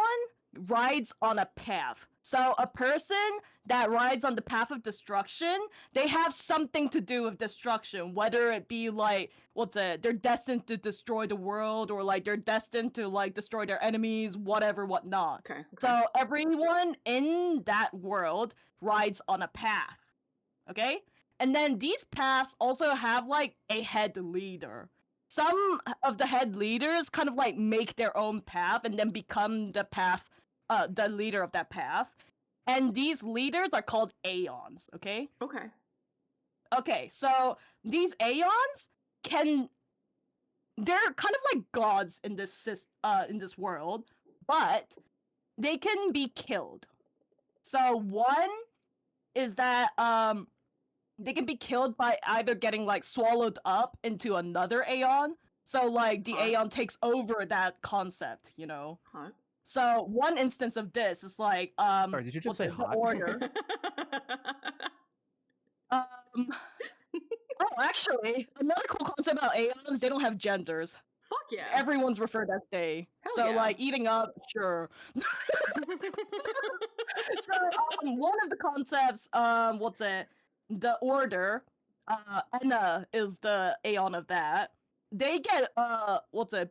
rides on a path. So a person that rides on the path of destruction, they have something to do with destruction, whether it be like they're destined to destroy the world, or like they're destined to like destroy their enemies, whatever, whatnot. Okay. So everyone in that world rides on a path. Okay? And then these paths also have like a head leader. Some of the head leaders kind of like make their own path and then become the leader of that path. And these leaders are called Aeons, okay? Okay. Okay, so these Aeons they're kind of like gods in this world, but they can be killed. So one is that they can be killed by either getting like swallowed up into another Aeon. So like the Aeon takes over that concept, you know. Hot. So one instance of this is like Sorry, did you just say hot? the order. Oh, actually, another cool concept about Aeons, they don't have genders. Fuck yeah. Everyone's referred as they. Hell So yeah. like eating up, sure. So one of the concepts, the order, Enna is the Aeon of that. They get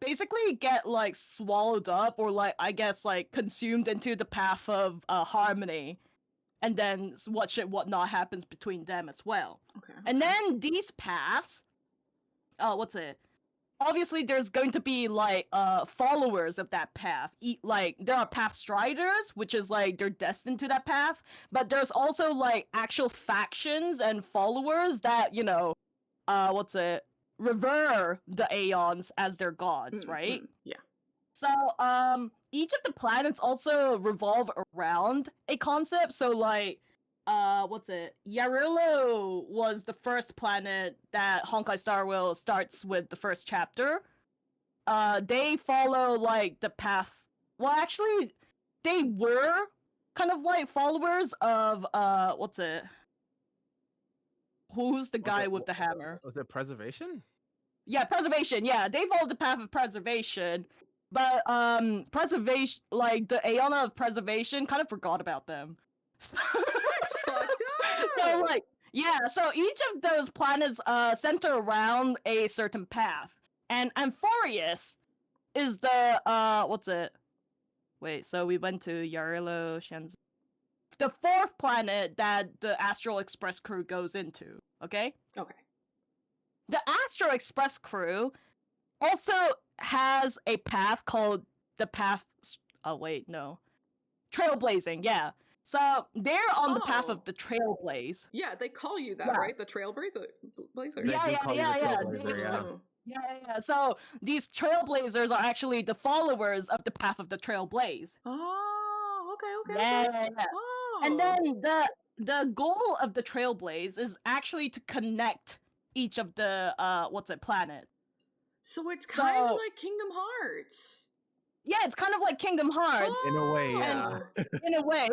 basically get like swallowed up, or like I guess like consumed into the path of harmony, and then whatnot happens between them as well. Okay. And then these paths, obviously there's going to be like followers of that path. Like there are path striders, which is like they're destined to that path, but there's also like actual factions and followers that, you know, revere the Aeons as their gods, right? Yeah. So each of the planets also revolve around a concept. So like Yarilo was the first planet that Honkai Star Rail starts with the first chapter. They follow like the path. Well, actually, they were kind of like followers of who's the guy with the hammer? Was it preservation? Yeah, preservation. Yeah, they followed the path of preservation, but preservation, like the Aeon of preservation, kind of forgot about them. That's fucked up. So like, yeah, so each of those planets center around a certain path, and Amphorius is the Wait, so we went to Yarilo, Shenzhen. The fourth planet that the Astral Express crew goes into. Okay. Okay. The Astro Express crew also has a path called the path. Oh wait, no, Trailblazing. Yeah, so they're on the path of the Trailblaze. Yeah, they call you that, right? The Trailblazer. Yeah. So these Trailblazers are actually the followers of the path of the Trailblaze. Oh, okay. Yeah. Oh. And then the goal of the Trailblaze is actually to connect each of the planet. So it's kind of like Kingdom Hearts. Yeah, it's kind of like Kingdom Hearts. In a way, yeah. In a way.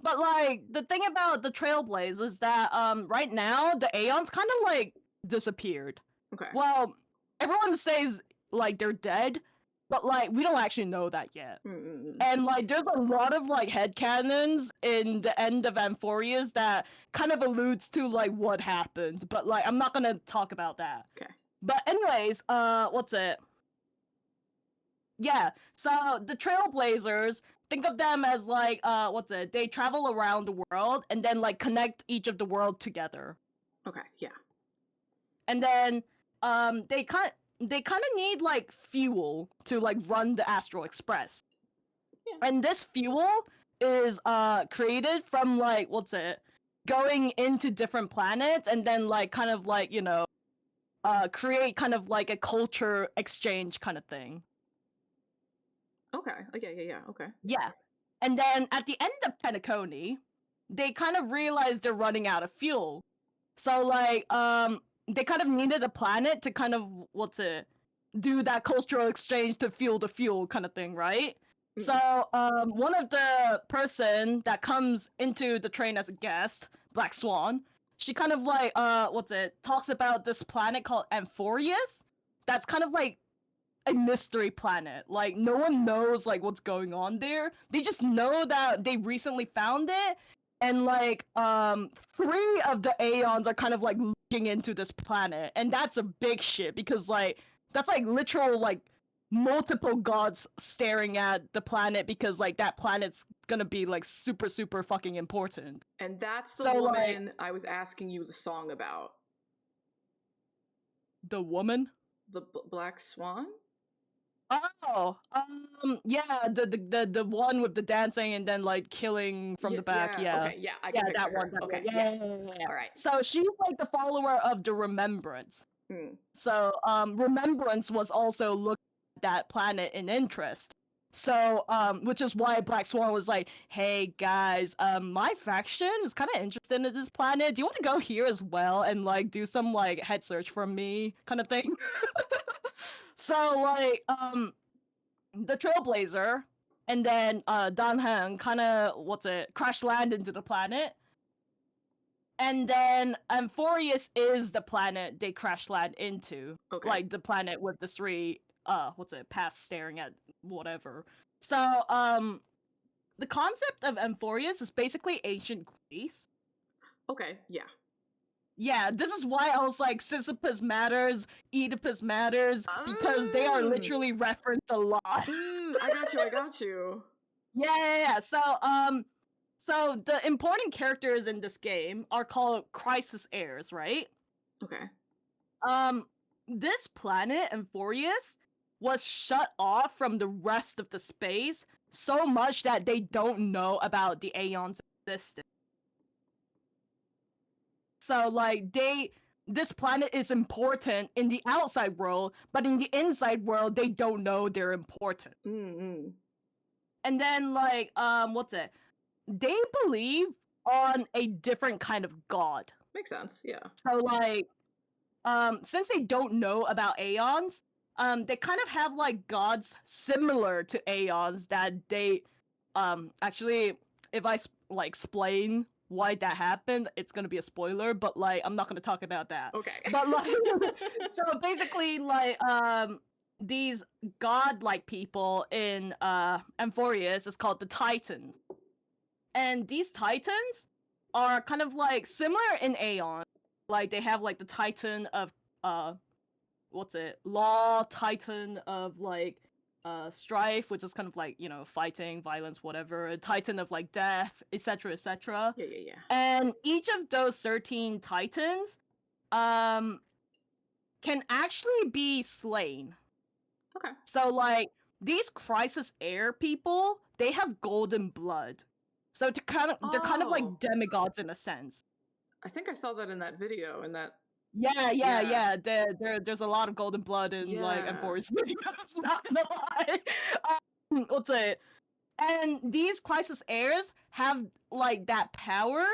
But like the thing about the Trailblaze is that right now the Aeons kind of like disappeared. Okay. Well, everyone says like they're dead, but like we don't actually know that yet. And like there's a lot of like headcanons in the end of Amphorius that kind of alludes to like what happened, but like I'm not gonna talk about that. Okay. But anyways, yeah, so the Trailblazers, think of them as like they travel around the world and then like connect each of the world together. Okay, yeah. And then they kind of need like fuel to like run the Astral Express. Yeah. And this fuel is created from like going into different planets and then like kind of like, you know, create kind of like a culture exchange kind of thing. Okay. Yeah. Okay. Yeah. And then at the end of Penacony, they kind of realized they're running out of fuel. So like they kind of needed a planet to kind of do that cultural exchange to fuel the fuel kind of thing, right? So one of the person that comes into the train as a guest, Black Swan, she kind of like talks about this planet called Amphorius. That's kind of like a mystery planet. Like no one knows like what's going on there. They just know that they recently found it, and like 3 of the Aeons are kind of like looking into this planet, and that's a big shit because like that's like literal like multiple gods staring at the planet because like that planet's gonna be like super super fucking important. And that's the So, woman like- I was asking you the song about. The woman. The Black Swan? Oh, yeah, the one with the dancing and then like killing from the back. Yeah, Okay, yeah, I yeah, can picture that one. her. That Okay, one. Yeah. All right. So she's like the follower of the Remembrance. Hmm. So Remembrance was also looking at that planet in interest. So which is why Black Swan was like, "Hey guys, my faction is kind of interested in this planet. Do you want to go here as well and like do some like head search for me kind of thing?" So like the Trailblazer and then Dan Heng kind of crash land into the planet. And then Amphorius is the planet they crash land into. Okay. Like the planet with the 3 paths staring at whatever. So the concept of Amphorius is basically ancient Greece. Okay, yeah. Yeah, this is why I was like Sisyphus matters, Oedipus matters, because they are literally referenced a lot. I got you. Yeah. So the important characters in this game are called crisis heirs, right? Okay. This planet, Amphorius, was shut off from the rest of the space so much that they don't know about the Aeon's existence. So like this planet is important in the outside world, but in the inside world they don't know they're important. Mm-hmm. And then like they believe on a different kind of god. Makes sense, yeah. So like since they don't know about Aeons, they kind of have like gods similar to Aeons that they actually if I like explain why that happened, it's gonna be a spoiler, but like I'm not gonna talk about that. Okay. But like so basically like these god-like people in Amphorius is called the Titans. And these Titans are kind of like similar in Aeon. Like they have like the Titan of Law, Titan of like strife, which is kind of like, you know, fighting, violence, whatever, a Titan of like death, etc., etc. Yeah. And each of those 13 Titans can actually be slain. Okay. So like these crisis heir people, they have golden blood. So they're kind of Oh. like demigods in a sense. I think I saw that in that video, in that... Yeah. There's a lot of golden blood in like Yeah. Amphorius videos, not gonna lie. Let's say, and these crisis heirs have like that power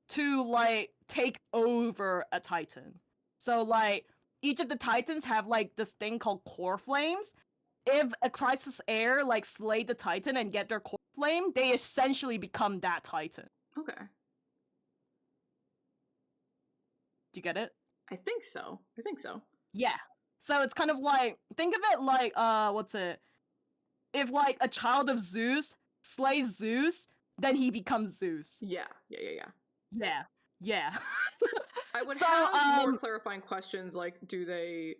to like take over a Titan. So like each of the Titans have like this thing called core flames. If a crisis heir like slay the Titan and get their core flame, they essentially become that Titan. Okay. Do you get it? I think so. Yeah. So it's kind of like, think of it like if like a child of Zeus slays Zeus, then he becomes Zeus. Yeah. Yeah. I would So, have more clarifying questions, like, is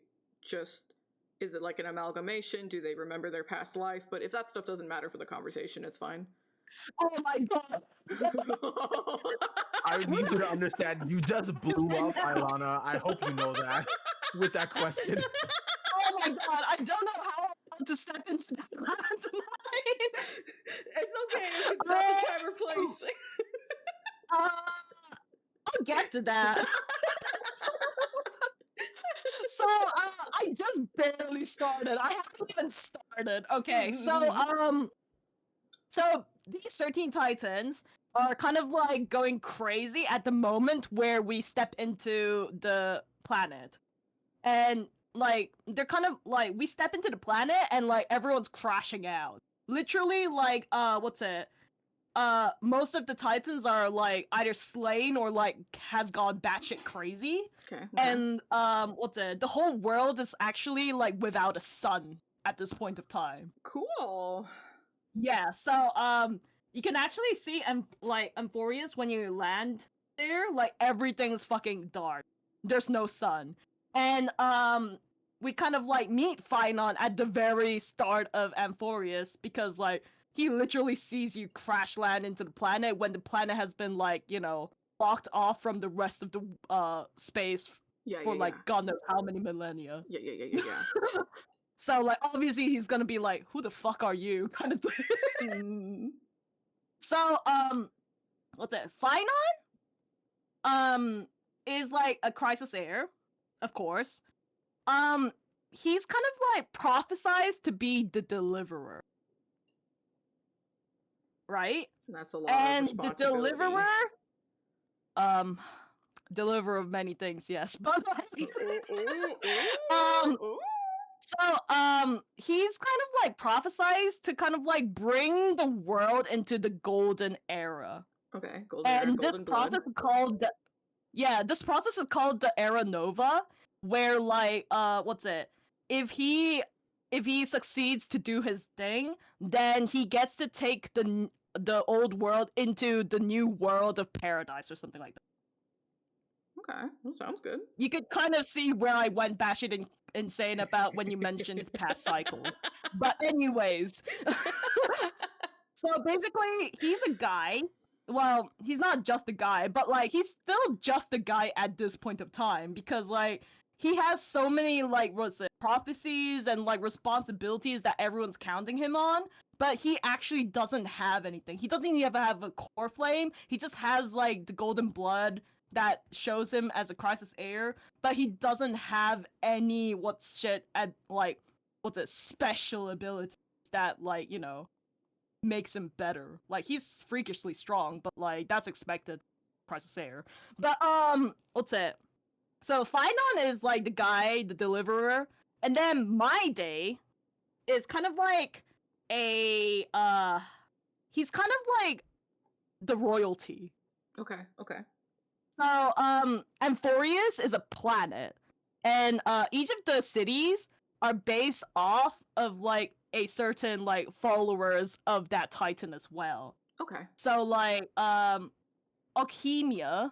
it like an amalgamation? Do they remember their past life? But if that stuff doesn't matter for the conversation, it's fine. Oh my god. I need you to understand, you just blew up, Ilana. I hope you know that with that question. Oh my god, I don't know how I'm about to step into that tonight. It's okay. It's not the time or place. I'll get to that. So I just barely started. I haven't even started. Okay, so these 13 Titans are kind of like going crazy at the moment where we step into the planet. And like they're kind of like we step into the planet and like everyone's crashing out. Literally like most of the Titans are like either slain or like has gone batshit crazy. Okay. And the whole world is actually like without a sun at this point of time. Cool. Yeah, so you can actually see Amphorius when you land there, like everything's fucking dark. There's no sun. And we kind of like meet Phynon at the very start of Amphorius because like he literally sees you crash land into the planet when the planet has been like, you know, blocked off from the rest of the space for God knows how many millennia. Yeah. So like obviously he's gonna be like, who the fuck are you? Kind of thing. So what's it? Phynon is like a crisis heir, of course. He's kind of like prophesized to be the deliverer. Right? That's a lot and of the responsibility. deliverer deliver of many things, yes. But like, he's kind of like prophesized to kind of like bring the world into the golden era. Okay, golden era, And golden blood. this process is called the Era Nova, where like if he succeeds to do his thing, then he gets to take the old world into the new world of paradise or something like that. Okay, that sounds good. You could kind of see where I went batshit insane about when you mentioned past cycles. But anyways, so basically he's a guy. Well, he's not just a guy, but like he's still just a guy at this point of time because like he has so many like prophecies and like responsibilities that everyone's counting him on, but he actually doesn't have anything. He doesn't even have a core flame. He just has like the golden blood that shows him as a crisis heir, but he doesn't have any special abilities that like, you know, makes him better. Like he's freakishly strong, but like that's expected crisis heir. But so Phynon is like the guy, the deliverer, and then My Day is kind of like he's kind of like the royalty. Okay. So Amphorius is a planet, and each of the cities are based off of like a certain like followers of that Titan as well. Okay. So like Alchemia,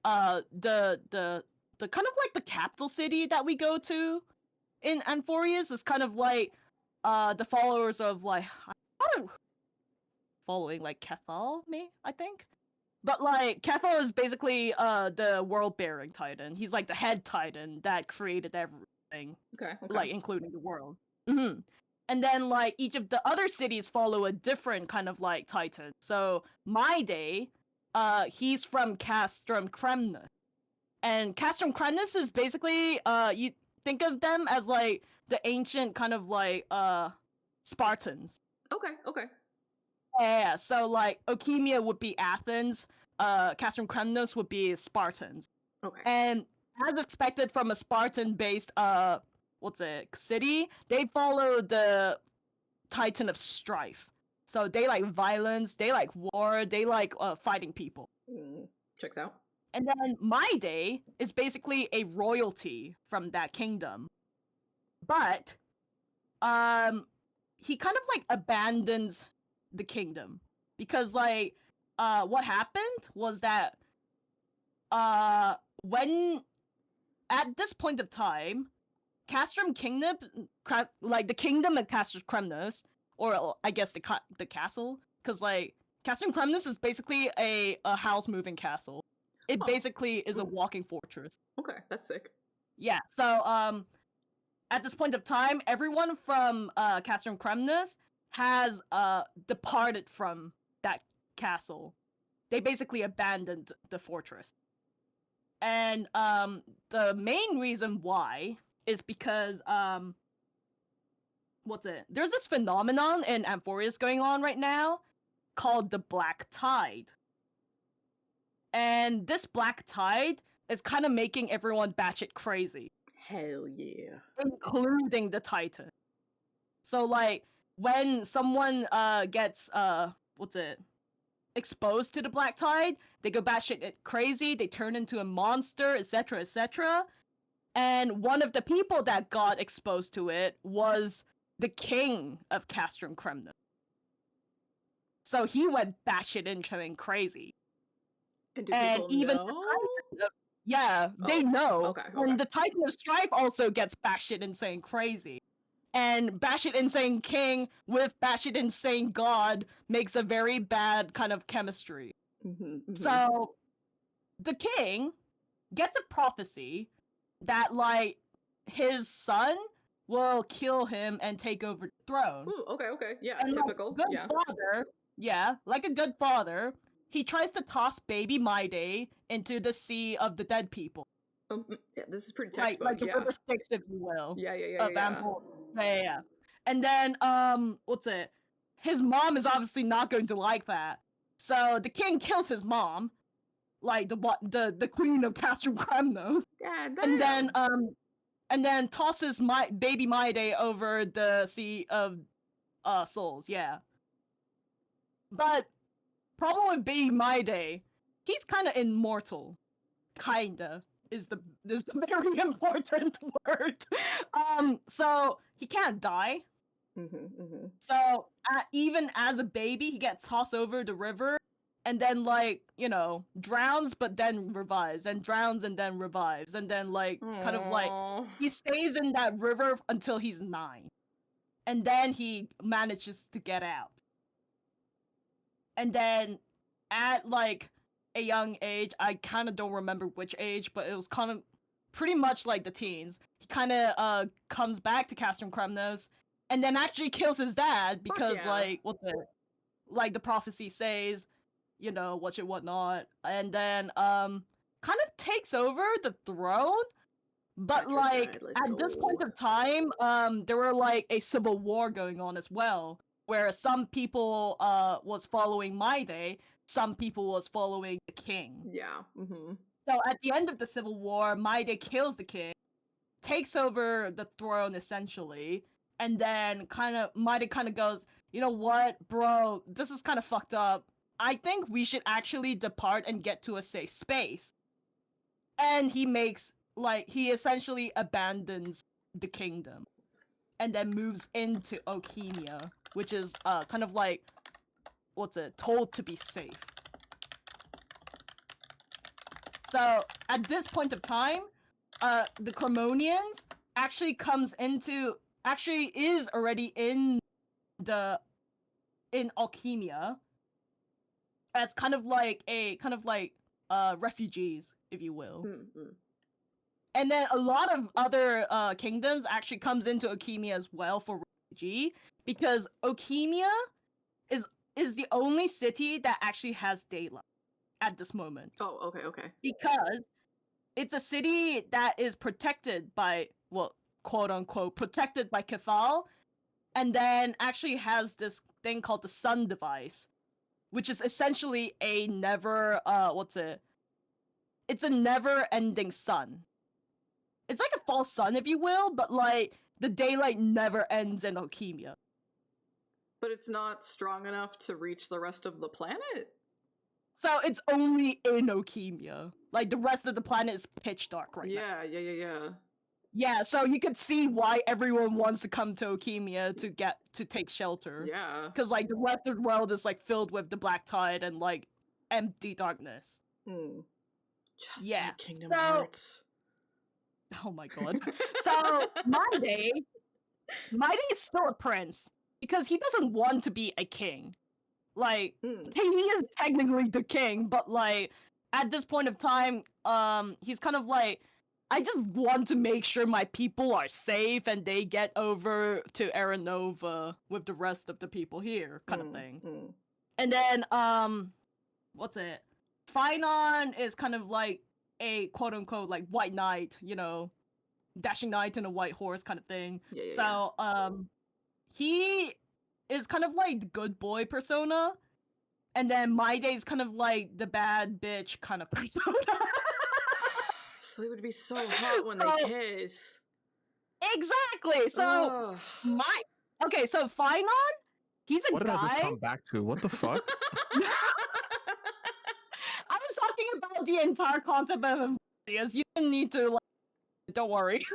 the kind of like the capital city that we go to in Amphorius is kind of like the followers of like following like Kethal, I think. But like Kethal is basically the world bearing Titan. He's like the head Titan that created everything. Okay. Like including the world. Mm-hmm. And then like each of the other cities follow a different kind of like Titan. So My Day, he's from Castrum Cremnus. And Castrum Cremnus is basically you think of them as like the ancient kind of like Spartans. Okay. Yeah, so like Alchemia would be Athens, Castrum Cremnus would be Spartans. Okay. And as expected from a Spartan-based city, they follow the Titan of Strife. So they like violence, they like war, they like fighting people. Checks out. And then My Day is basically a royalty from that kingdom. But he kind of like abandons the kingdom because like what happened was that when at this point of time Castrum Kingdom, like the kingdom of Castrum Cremnus, or I guess the castle, because like Castrum Cremnus is basically a house moving castle. It basically is a walking fortress. Okay, that's sick. Yeah, so at this point of time everyone from Castrum Cremnus has departed from that castle. They basically abandoned the fortress. And the main reason why is because there's this phenomenon in Amphorius going on right now called the Black Tide. And this Black Tide is kind of making everyone batshit crazy. Hell yeah. Including the Titan. So like when someone gets exposed to the black tide, they go batshit crazy, they turn into a monster, etc., etc. And one of the people that got exposed to it was the king of Castrum Kremna. So he went batshit insane crazy. And do And people even know? the Titan of, yeah, they Oh, know. okay, And okay. the Titan of Strife also gets batshit insane crazy. And batshit insane king with batshit insane god makes a very bad kind of chemistry. So the king gets a prophecy that like his son will kill him and take over the throne. Ooh, okay, yeah, And typical, like a good yeah. father, yeah, like a good father, he tries to toss baby Maide into the sea of the dead people. Yeah, this is pretty Like textbook, the yeah. river Styx, if you will. Yeah. Of Ample. Yeah. And then what's it? His mom is obviously not going to like that. So the king kills his mom, like the queen of Castrum Kremnos. God damn. And then tosses my baby Maide over the Sea of Souls, yeah. But problem with baby Maide, he's kinda immortal. Kinda is the very important word. So he can't die. So even as a baby, he gets tossed over the river, and then like drowns, but then revives, and drowns and then revives, and then like kind of like he stays in that river until he's 9, and then he manages to get out. And then at like a young age, I kind of don't remember which age, but it was kind of pretty much like the teens. He kind of comes back to Castrum Kremnos, and then actually kills his dad because like the prophecy says, whatnot, and then kind of takes over the throne. But like at this point of time, there were like a civil war going on as well, where some people was following Maide, some people was following the king. Yeah. So at the end of the civil war, Maide kills the king, takes over the throne essentially, and then Maide kind of goes, you know what, bro, this is kind of fucked up. I think we should actually depart and get to a safe space. And he essentially abandons the kingdom and then moves into Okemia, which is kind of like told to be safe. So at this point of time, the Cremonians is already in Alchemia as kind of like refugees, if you will. And then a lot of other kingdoms actually comes into Okemia as well for refugee, because Okemia is the only city that actually has daylight at this moment. Oh, okay. Because it's a city that is protected by, quote unquote, protected by Kefal, and then actually has this thing called the Sun Device, which is essentially a it's a never-ending sun. It's like a false sun, if you will, but like the daylight never ends in Okemia. But it's not strong enough to reach the rest of the planet? So it's only in Okemia. Like the rest of the planet is pitch dark right now. Yeah. Yeah, so you could see why everyone wants to come to Okemia to take shelter. Yeah. Because like the rest of the world is like filled with the black tide and like empty darkness. Just Yeah. like Kingdom Hearts. Oh my god. So Maide is still a prince because he doesn't want to be a king. Like he is technically the king, but like at this point of time, he's kind of like, I just want to make sure my people are safe and they get over to Aranova with the rest of the people here, kind of thing. And then Finon is kind of like a quote unquote like white knight, dashing knight and a white horse kind of thing. So he is kind of like the good boy persona, and then Maide is kind of like the bad bitch kind of persona. So they would be so hot when they kiss. Exactly. So so Finon, he's a What did I guy. just come back to? What the fuck? talking about the entire concept of embodies. You didn't need to, like, don't worry.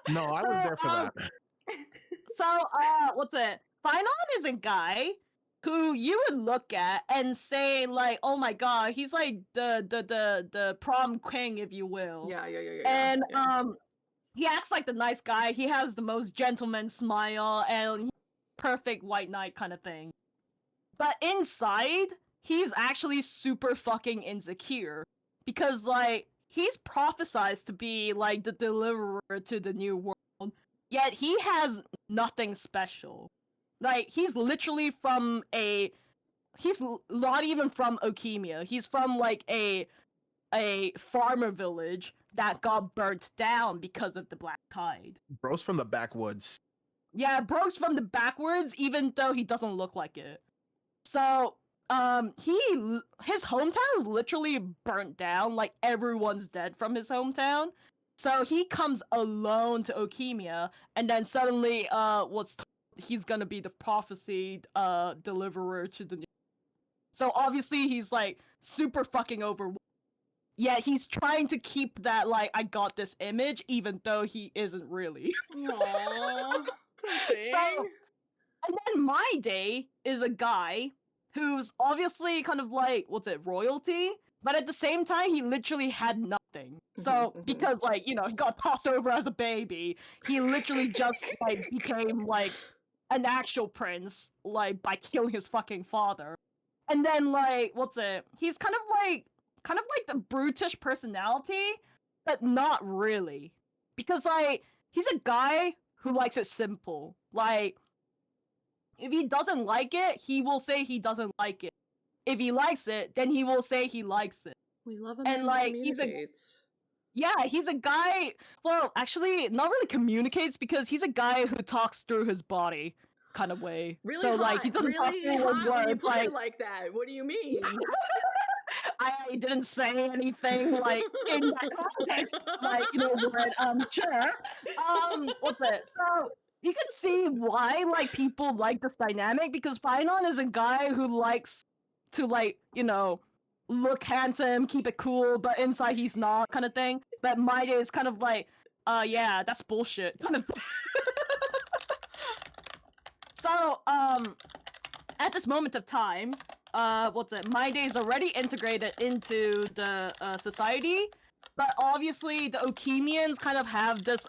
No, I was there for that. So, what's it? Finon is a guy who you would look at and say, like, oh my god, he's like the prom king, if you will. Yeah. And yeah. he acts like the nice guy. He has the most gentleman smile and perfect white knight kind of thing. But inside, he's actually super fucking insecure because, like, he's prophesized to be like the deliverer to the new world, yet he has nothing special. Like, he's literally from he's not even from Okemia. He's from like a farmer village that got burnt down because of the Black Tide. Bro's from the backwoods. Yeah, bro's from the backwards, even though he doesn't look like it. So, his hometown is literally burnt down. Like, everyone's dead from his hometown. So he comes alone to Okemia, and then suddenly, he's gonna be the prophesied deliverer to the new. So obviously he's like super fucking overwhelmed. Yet he's trying to keep that, like, I got this image, even though he isn't really. Aww. So, and then My Day is a guy who's obviously kind of like, royalty? But at the same time, he literally had nothing. So, because, like, you know, he got tossed over as a baby, he literally just, like, became, like, an actual prince, like, by killing his fucking father. And then, like, he's kind of like the brutish personality, but not really. Because, like, he's a guy who likes it simple. Like, if he doesn't like it, he will say he doesn't like it. If he likes it, then he will say he likes it. We love him. And, like, he's a guy. Well, actually, not really communicates because he's a guy who talks through his body, kind of way. Really so, hot. like, he doesn't talk really through his hot when you words. put Like, it like that. What do you mean? I didn't say anything like in that context, like, you know, but sure. So you can see why, like, people like this dynamic, because Finon is a guy who likes to, like, you know, look handsome, keep it cool, but inside he's not, kind of thing. But My Day is kind of like, yeah, that's bullshit, kind of thing. So, at this moment of time, My Day is already integrated into the society, but obviously the Okemians kind of have this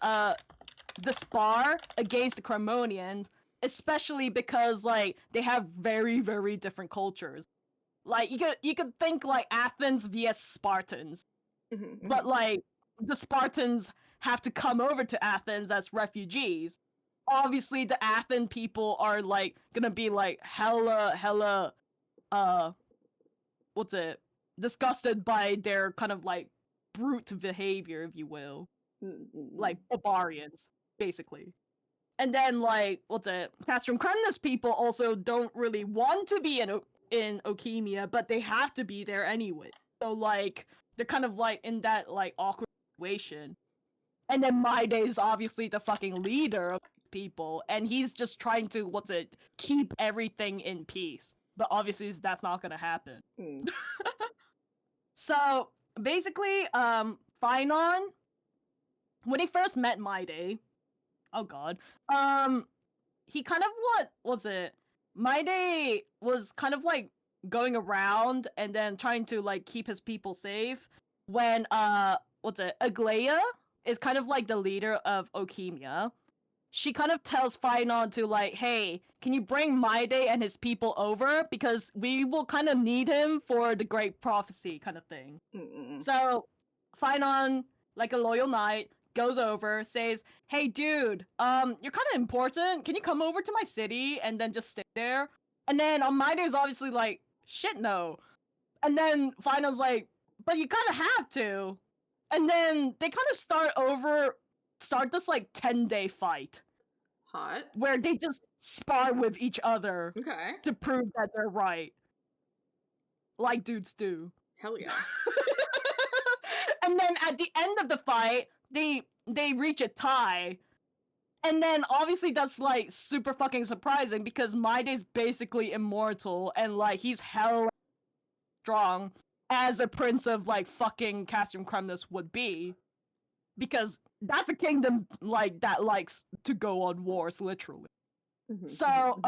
bar against the Cremonians, especially because, like, they have very, very different cultures. Like, you could think like Athens vs Spartans, but, like, the Spartans have to come over to Athens as refugees. Obviously, the Athens people are, like, gonna be like hella disgusted by their kind of, like, brute behavior, if you will. Like, barbarians, basically. And then, like, Castrum Cremnus people also don't really want to be in Okemia, but they have to be there anyway. So, like, they're kind of, like, in that, like, awkward situation. And then My Day is obviously the fucking leader of people, and he's just trying to, keep everything in peace. But obviously that's not gonna happen. So, basically, Finon, when he first met My Day, oh god, he kind of, My Day was kind of, like, going around and then trying to, like, keep his people safe when, Aglaia is kind of like the leader of Okemia. She kind of tells Finon to, like, hey, can you bring My Day and his people over? Because we will kind of need him for the Great Prophecy kind of thing. So, Finon, like a loyal knight, goes over, says, hey, dude, you're kind of important. Can you come over to my city and then just stay there? And then My Day's obviously like, shit, no. And then Finon's like, but you kind of have to. And then they kind of start this, like, 10-day fight. Hot. Where they just spar with each other. Okay. To prove that they're right. Like dudes do. Hell yeah. And then at the end of the fight, they reach a tie. And then obviously that's, like, super fucking surprising because My Day's basically immortal and, like, he's hell strong. as a prince of like fucking Castrum Kremnus would be, because that's a kingdom like that likes to go on wars, literally. So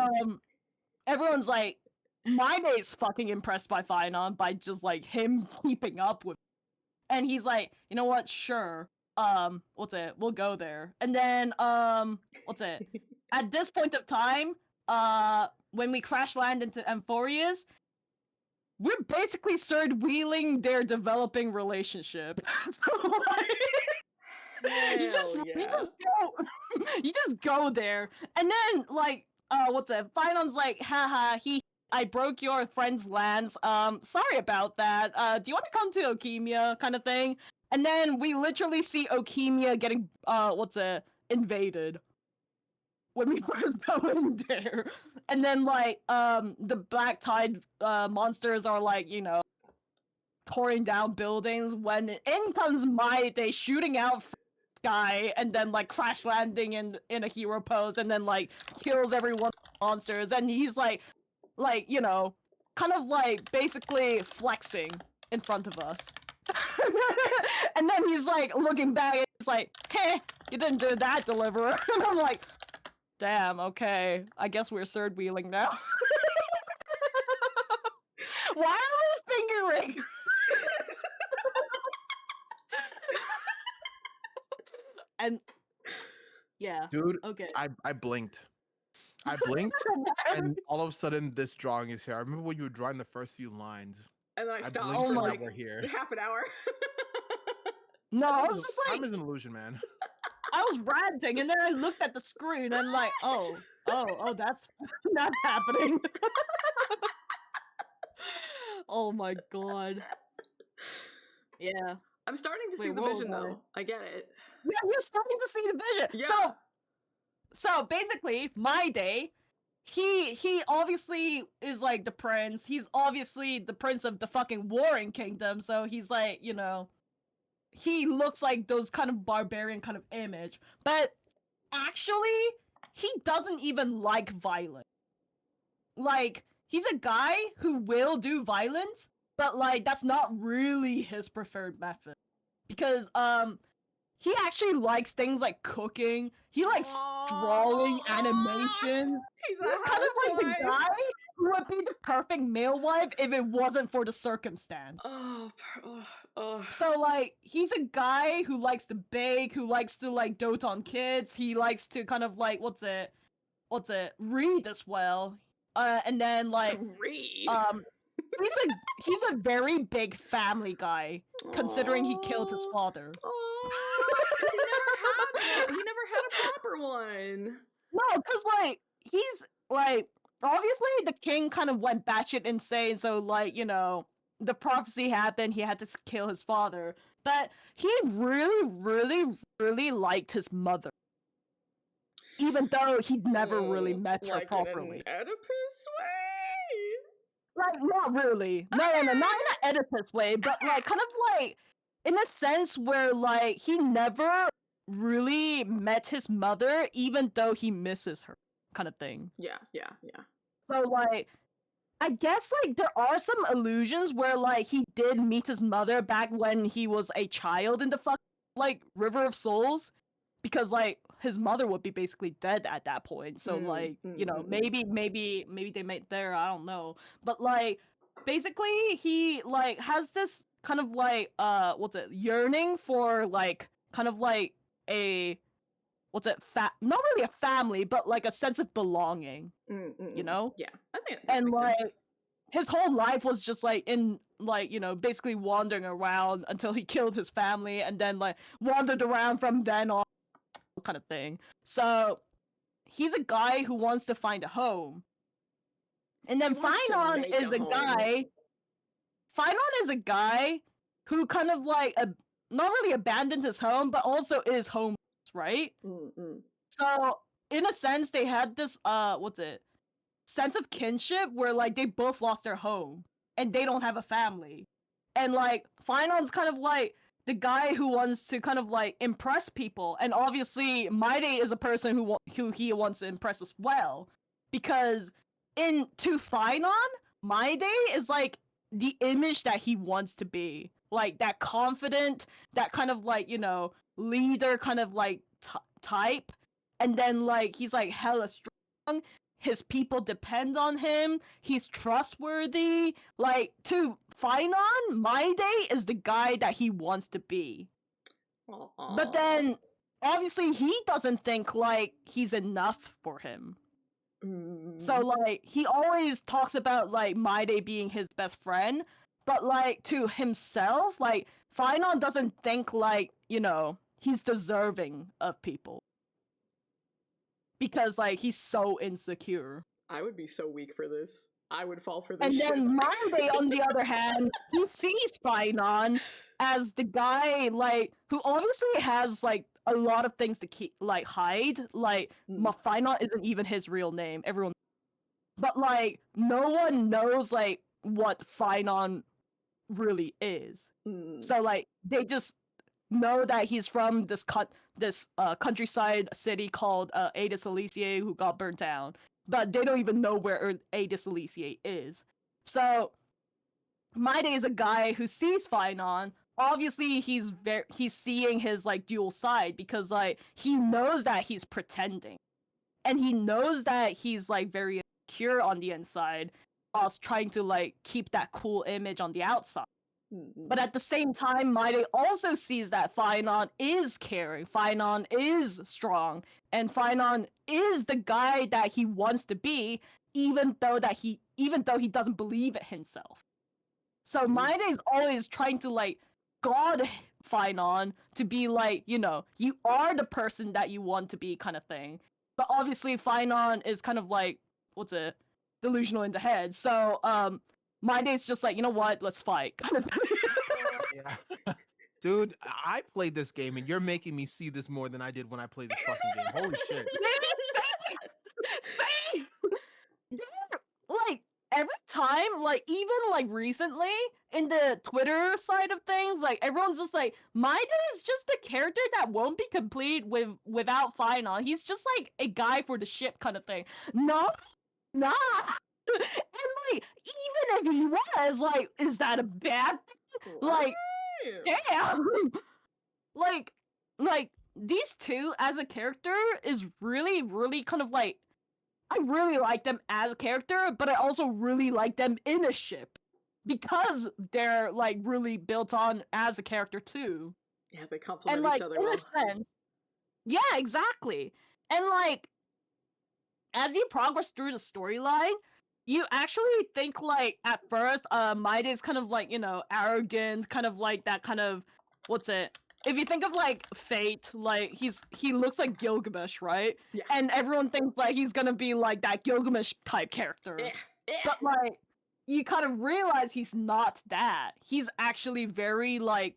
everyone's like, Mine's fucking impressed by Phynon by just like him keeping up with, and he's like, you know what, sure, we'll go there. And then at this point of time, when we crash land into Amphorius, we're basically third wheeling their developing relationship. So like, you just go there, and then like Phynon's like, haha, I broke your friend's lands. Sorry about that. Do you want to come to Okemia, kind of thing? And then we literally see Okemia getting invaded when we first go in there. And then like the Black Tide monsters are like, you know, tearing down buildings, when in comes Maide shooting out sky and then like crash landing in a hero pose and then like kills everyone monsters, and he's like, you know, kind of like basically flexing in front of us. And then he's like looking back and he's like, hey, you didn't do that, Deliverer. And I'm like, damn, okay, I guess we're third wheeling now. Why are we fingering? And yeah, Dude, okay. I blinked. I blinked, and all of a sudden this drawing is here. I remember when you were drawing the first few lines. And then I stopped blinked for and now like we're here. half an hour. No, I was just like, time is an illusion, man. I was ranting, and then I looked at the screen and like, oh, that's happening. Oh my god. Yeah. I'm starting to see the what was vision I? though. I get it. Yeah, you're starting to see the vision. Yeah. So basically, Maide, he obviously is like the prince. He's obviously the prince of the fucking warring kingdom. So he's like, you know, he looks like those kind of barbarian kind of image. But actually, he doesn't even like violence. Like, he's a guy who will do violence, but like that's not really his preferred method. Because he actually likes things like cooking. He likes drawing animation. He's He's kind of like the guy who would be the perfect male wife if it wasn't for the circumstance. So like, he's a guy who likes to bake, who likes to like dote on kids. He likes to kind of like read as well. And then like read. he's a very big family guy, considering he killed his father. He never had a proper one. No, because like he's like, obviously the king kind of went batshit insane, so like, you know, the prophecy happened, he had to kill his father, but he really liked his mother, even though he'd never really met her properly. In an Oedipus way? Like, not really. No, not in an Oedipus way, but like kind of like in a sense where like he never really met his mother, even though he misses her, kind of thing. Yeah. So like, I guess like there are some illusions where like he did meet his mother back when he was a child in the like River of Souls, because like his mother would be basically dead at that point. So like, you know, maybe they met there, I don't know. But like, basically he like has this kind of like yearning for like kind of like a not really a family, but like a sense of belonging. You know? Yeah, I think that and makes like sense. his whole life was just like in like, you know, basically wandering around until he killed his family, and then like wandered around from then on, kind of thing. So he's a guy who wants to find a home. And then Phynon is a guy. Phynon is a guy who kind of like not really abandoned his home, but also is homeless, right? So in a sense, they had this sense of kinship where like they both lost their home and they don't have a family. And like Phynon's kind of like the guy who wants to kind of like impress people, and obviously Maide is a person who he wants to impress as well, because to Phynon, Maide is like the image that he wants to be, like that confident, that kind of like, you know, leader kind of like type, and then like he's like hella strong, his people depend on him, he's trustworthy. Like, to Finon, My Day is the guy that he wants to be. But then obviously he doesn't think like he's enough for him. So like he always talks about like My Day being his best friend, but like to himself, like Finon doesn't think like, you know, he's deserving of people. Because like he's so insecure. I would be so weak for this. I would fall for this And shit. then My Day, on the other hand, he sees Finon as the guy like who obviously has like a lot of things to keep like hide. Like Finon isn't even his real name. Everyone, but like no one knows like what Finon really is. So like they just know that he's from this countryside city called Adis Elysiae, who got burnt down, but they don't even know where Adis Elysiae is. So My Day is a guy who sees Finon. Obviously he's seeing his like dual side, because like he knows that he's pretending, and he knows that he's like very insecure on the inside whilst trying to like keep that cool image on the outside. But at the same time, My Day also sees that Finon is caring, Finon is strong, and Finon is the guy that he wants to be, even though he doesn't believe it himself. So My Day's always trying to like god Finon to be like, you know, you are the person that you want to be, kind of thing. But obviously Finon is kind of like, delusional in the head. So My Day's just like, you know what, let's fight. Kind of thing. Yeah. Dude, I played this game and you're making me see this more than I did when I played this fucking game. Holy shit. Same! Like, every time, like, even, like, recently, in the Twitter side of things, like, everyone's just like, My Day is just a character that won't be complete without Finon. He's just, like, a guy for the ship kind of thing. No, nah. And, like, even if he was, like, is that a bad thing? Like, damn! like, these two as a character is really, really kind of, like, I really like them as a character, but I also really like them in a ship. Because they're, like, really built on as a character, too. Yeah, they complement and, like, each other in well. a sense, yeah, exactly. And, like, as you progress through the storyline, you actually think, like, at first, My Day's kind of, like, you know, arrogant, kind of like that kind of, if you think of, like, Fate, like, he looks like Gilgamesh, right? Yeah. And everyone thinks, like, he's gonna be, like, that Gilgamesh-type character. But, like, you kind of realize he's not that. He's actually very, like,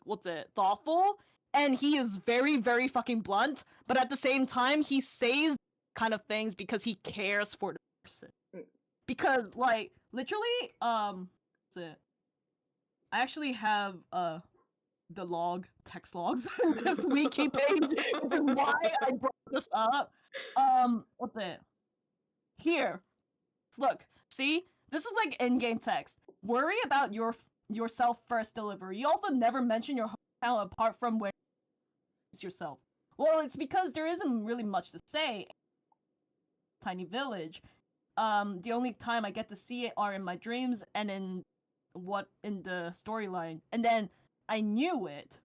thoughtful, and he is very, very fucking blunt, but at the same time, he says kind of things because he cares for the person. Because, like, literally, I actually have, the text logs, this wiki page, which is why I brought this up. Here. Look, see? This is like in-game text. Worry about yourself first delivery. You also never mention your hometown apart from where it's yourself. Well, it's because there isn't really much to say. Tiny village. The only time I get to see it are in my dreams and in the storyline. And then I knew it.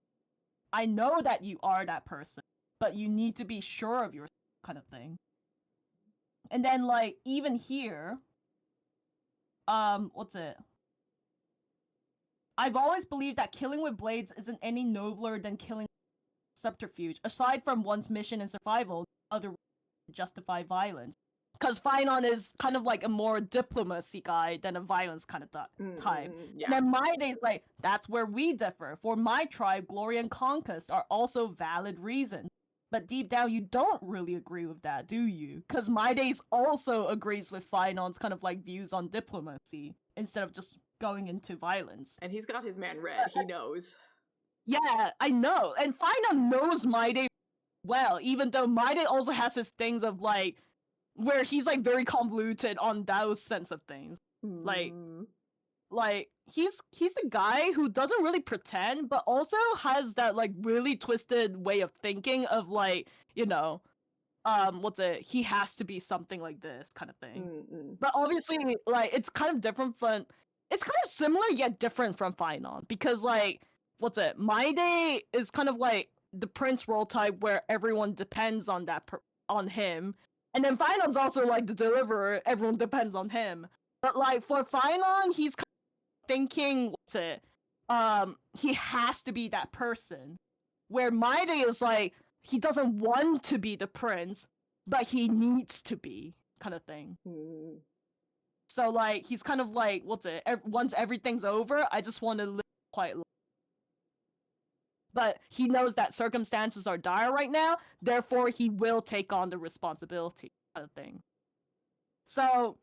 I know that you are that person, but you need to be sure of yourself, kind of thing. And then, like, even here, I've always believed that killing with blades isn't any nobler than killing with subterfuge. Aside from one's mission and survival, other ways to justify violence. Because Finon is kind of like a more diplomacy guy than a violence kind of type. Yeah. And then My Day's like, that's where we differ. For my tribe, glory and conquest are also valid reasons. But deep down, you don't really agree with that, do you? Because My Day's also agrees with Finon's kind of like views on diplomacy instead of just going into violence. And he's got his man Red. He knows. Yeah, I know. And Finon knows My Day well, even though My Day also has his things of like, where he's like very convoluted on those sense of things. Like like he's the guy who doesn't really pretend, but also has that like really twisted way of thinking of like, you know, he has to be something like this kind of thing. Mm-mm. But obviously, like it's kind of different from, it's kind of similar yet different from Finon, because like My Day is kind of like the prince role type where everyone depends on on him, and then Finon's also like the deliverer, everyone depends on him. But like for Finon, he's kind of thinking he has to be that person, where My Day is like he doesn't want to be the prince, but he needs to be kind of thing. Mm. So like he's kind of like once everything's over, I just want to live quite life. But he knows that circumstances are dire right now, therefore he will take on the responsibility kind of thing. So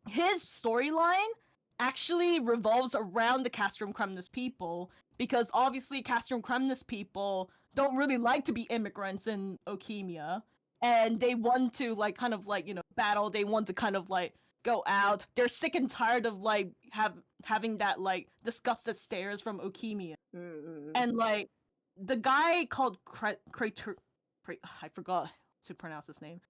his storyline actually revolves around the Castrum Cremnus people, because obviously Castrum Cremnus people don't really like to be immigrants in Okemia, and they want to like kind of like, you know, battle, they want to kind of like go out. They're sick and tired of like having that like disgusted stares from Okemia. Mm-mm. And like the guy called Krator, I forgot to pronounce his name.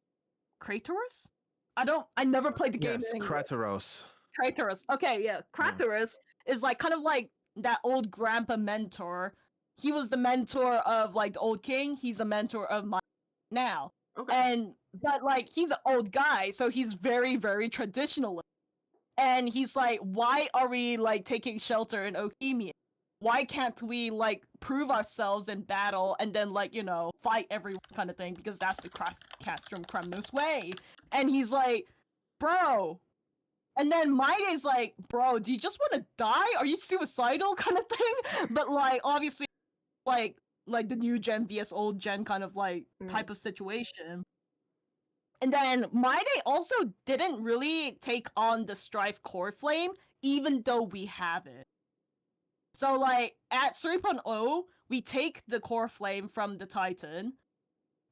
Kratorus? I never played the game. Yes, in English. Kratos. Kratorus. Okay, yeah. Kratorus is like kind of like that old grandpa mentor. He was the mentor of like the old king. He's a mentor of mine now. Okay. But like he's an old guy, so he's very, very traditional. And he's like, why are we like taking shelter in Okemia? Why can't we like prove ourselves in battle and then like, you know, fight everyone kind of thing, because that's the Castrum Cremnus way. And he's like, bro. And then Maide's like, bro, do you just want to die? Are you suicidal kind of thing? But like obviously like the new gen vs old gen kind of like type of situation. And then Maide also didn't really take on the Strife core flame, even though we have it. So like at 3.0, we take the core flame from the Titan,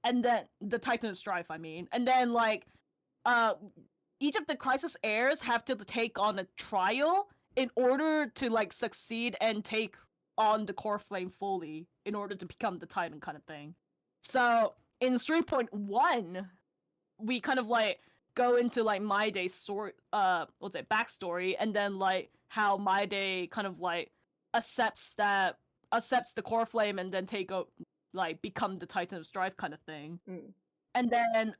and then the Titan of Strife, I mean, and then like each of the Crisis heirs have to take on a trial in order to like succeed and take on the core flame fully in order to become the Titan kind of thing. So in 3.1, we kind of like go into like Maide's story, backstory, and then like how Maide kind of like accepts the core flame and then become the Titan of Strife kind of thing. And then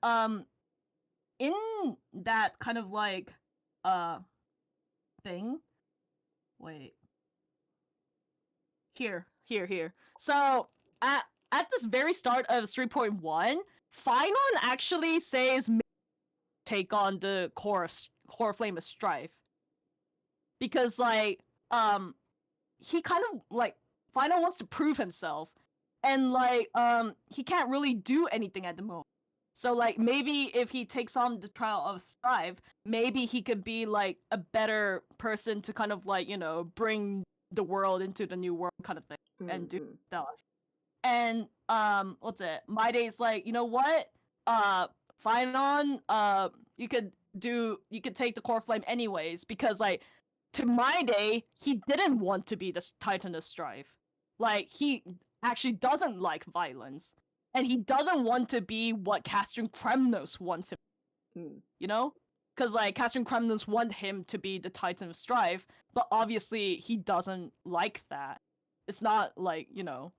in that kind of like thing, wait, here. So at this very start of 3.1, Finon actually says take on the core flame of Strife, because like he kind of like Finon wants to prove himself, and like he can't really do anything at the moment. So like maybe if he takes on the trial of Strife, maybe he could be like a better person to kind of like, you know, bring the world into the new world kind of thing and do stuff. And Maide's like, you know what? Finon, you could take the core flame anyways, because like to Maide, he didn't want to be the Titan of Strife. Like he actually doesn't like violence, and he doesn't want to be what Castrum Cremnos wants him. You know? Because like Castrum Cremnos want him to be the Titan of Strife, but obviously he doesn't like that. It's not like, you know,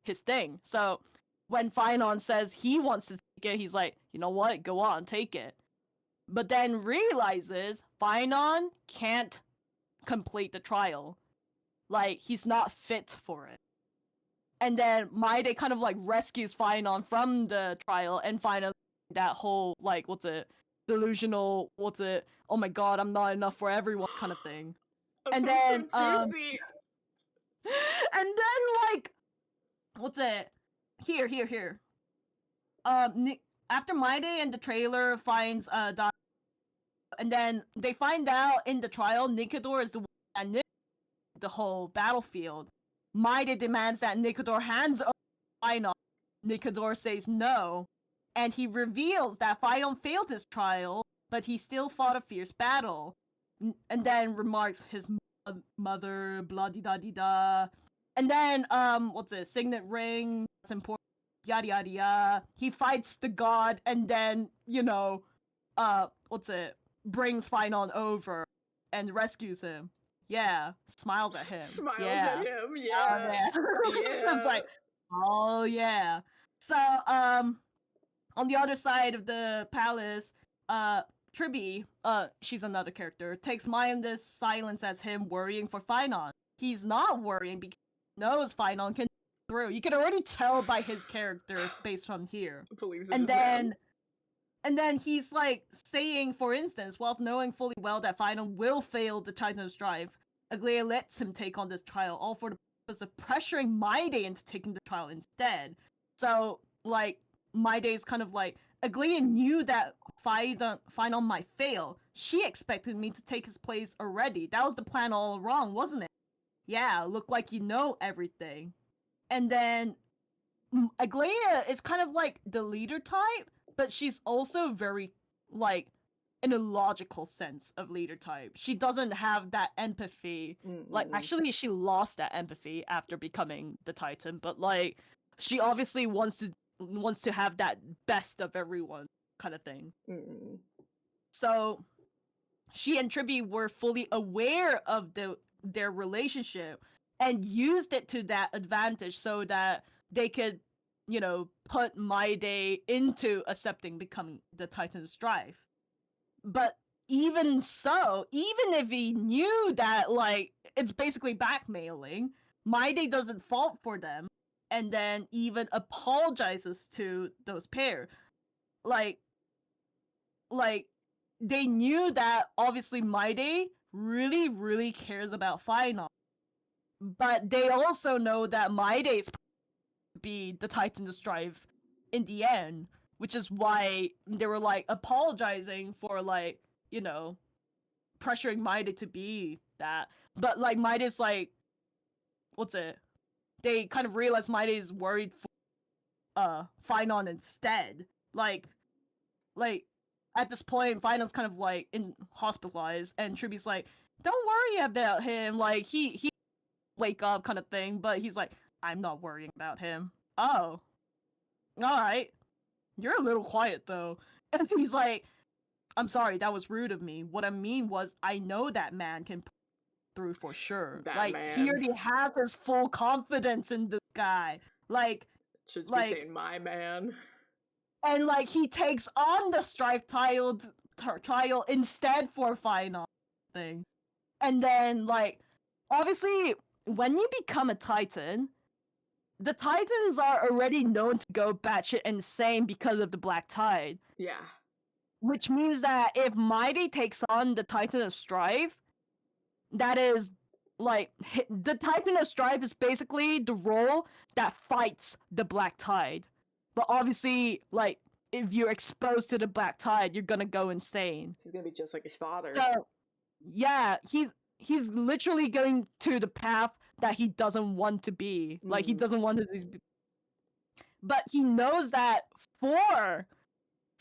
his thing. So when Finon says he wants to take it, he's like, you know what, go on, take it. But then realizes Finon can't complete the trial. Like, he's not fit for it. And then Maide kind of like rescues Finon from the trial, and Finon that whole like delusional oh my god, I'm not enough for everyone kind of thing. That And sounds then so juicy. and then like here after Maide and the trailer finds and then they find out in the trial Nikador is the one that nicked the whole battlefield. Maide demands that Nikador hands over Finon. Nikador says no, and he reveals that Finon failed his trial, but he still fought a fierce battle. and then remarks his mother, blah di da di da, and then what's it? Signet ring. That's important. Yada yada yada. He fights the god, and then what's it? Brings Finon over and rescues him. Yeah, smiles at him. Smiles yeah. at him. Yeah. Oh, yeah. It's Yeah. like, oh yeah. So on the other side of the palace, Tribby, she's another character, takes Mayanda's silence as him worrying for Finon. He's not worrying because he knows Finon can through. You can already tell by his character based on here. Believes in And his then man. and then he's like saying, for instance, whilst knowing fully well that Finon will fail the Titan's drive, Aglaia lets him take on this trial, all for the purpose of pressuring Maide into taking the trial instead. So, like, Maide's kind of like, Aglaia knew that Finon might fail. She expected me to take his place already. That was the plan all along, wasn't it? Yeah, look like you know everything. And then Aglaia is kind of like the leader type, but she's also very, like, in a logical sense of leader type. She doesn't have that empathy. Like, actually, she lost that empathy after becoming the Titan, but, like, she obviously wants to have that best of everyone kind of thing. So, she and Tribby were fully aware of their relationship and used it to that advantage so that they could, put Maide into accepting becoming the Titan's drive. But even so, even if he knew that, like, it's basically blackmailing, Maide doesn't fault for them, and then even apologizes to those pair. Like, they knew that obviously Maide really, really cares about Finon. But they also know that Maide's be the Titan's drive in the end, which is why they were like apologizing for, like, pressuring Maide to be that. But like Maide's like, what's it? They kind of realize Maide is worried for Finon instead. Like at this point, Finon's kind of like hospitalized, and Tribby's like, don't worry about him. Like he wake up kind of thing, but he's like, I'm not worrying about him. Oh, all right. You're a little quiet though. And he's like, I'm sorry, that was rude of me. What I mean was, I know that man can pull through for sure. That like man. He already has his full confidence in this guy. Like, should be like, saying my man. And like he takes on the strife trial instead for Finon thing. And then, like, obviously when you become a Titan, the Titans are already known to go batshit insane because of the Black Tide. Yeah. Which means that if Maide takes on the Titan of Strife, that is, like, the Titan of Strife is basically the role that fights the Black Tide. But obviously, like, if you're exposed to the Black Tide, you're gonna go insane. He's gonna be just like his father. So, yeah, he's literally going to the path that he doesn't want to be. Like, he doesn't want to be. But he knows that for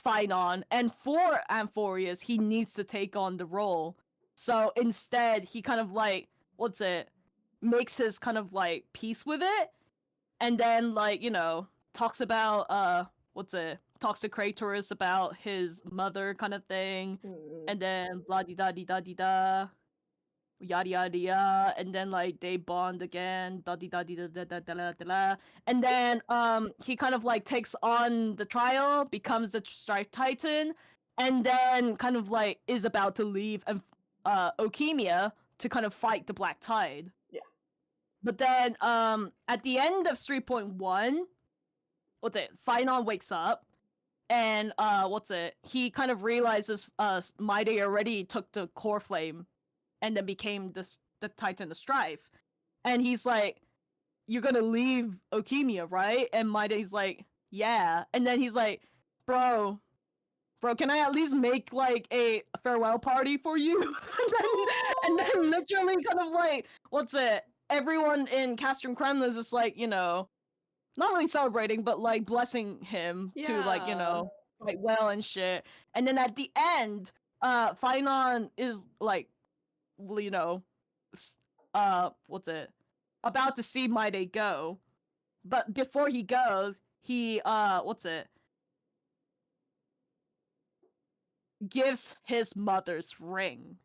Finon and for Amphorius, he needs to take on the role. So instead, he kind of like, makes his kind of like peace with it, and then, like, talks about talks to Kratos about his mother kind of thing, and then blah di da di da di da, yada yada yada, and then like they bond again, da di da di da da da da da da, and then he kind of like takes on the trial, becomes the Strife Titan, and then kind of like is about to leave Okemia to kind of fight the Black Tide. Yeah. But then at the end of 3.1, Finon wakes up, and he kind of realizes Maide already took the core flame and then became the Titan of Strife. And he's like, you're gonna leave Okemia, right? And Maide's like, yeah. And then he's like, bro, can I at least make like a farewell party for you? and then literally kind of like, everyone in Castrum Kremlin is just like, not really celebrating, but like blessing him to, like, fight well and shit. And then at the end, Finon is like you know, what's it? About to see Maide go. But before he goes, he what's it? Gives his mother's ring.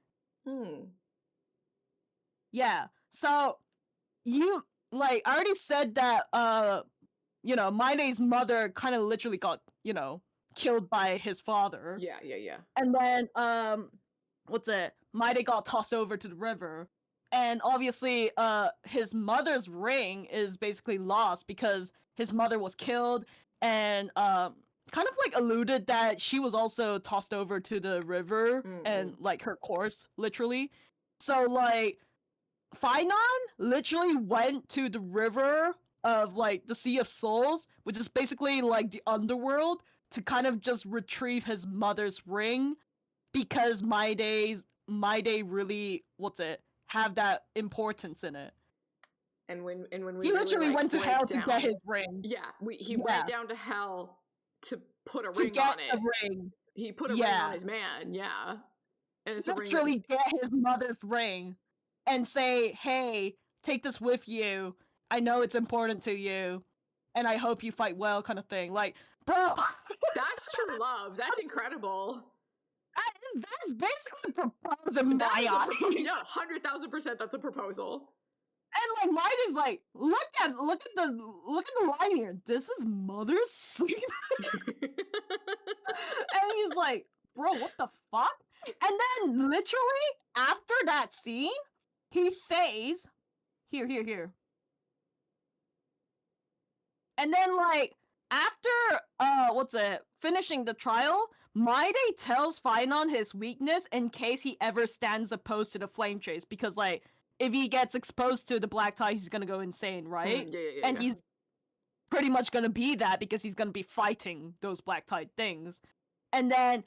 Yeah. So you like I already said that you know, Maide's mother kind of literally got, you know, killed by his father. Yeah. And then what's it? Maide got tossed over to the river. And obviously his mother's ring is basically lost because his mother was killed, and kind of like alluded that she was also tossed over to the river and like her corpse literally. So like Finon literally went to the river of like the Sea of Souls, which is basically like the underworld, to kind of just retrieve his mother's ring, because Maide really have that importance in it. And when we He really, literally like, went to break hell down, to get his ring. Yeah, he went down to hell to put a To ring get on it. a ring. He put a ring on his man. Yeah, and it's a ring. Literally get his mother's ring and say, "Hey, take this with you. I know it's important to you, and I hope you fight well," kind of thing. Like, bro, That's true love. That's incredible. That's basically proposing my eyes. No, 100,000% that's a proposal. And like mine is like, look at the line here. This is mother's scene. And he's like, bro, what the fuck? And then literally after that scene, he says, here. And then like after finishing the trial, Maide tells Finon his weakness in case he ever stands opposed to the flame chase, because like if he gets exposed to the black tie, he's gonna go insane, right? Yeah. He's pretty much gonna be that because he's gonna be fighting those black tie things. And then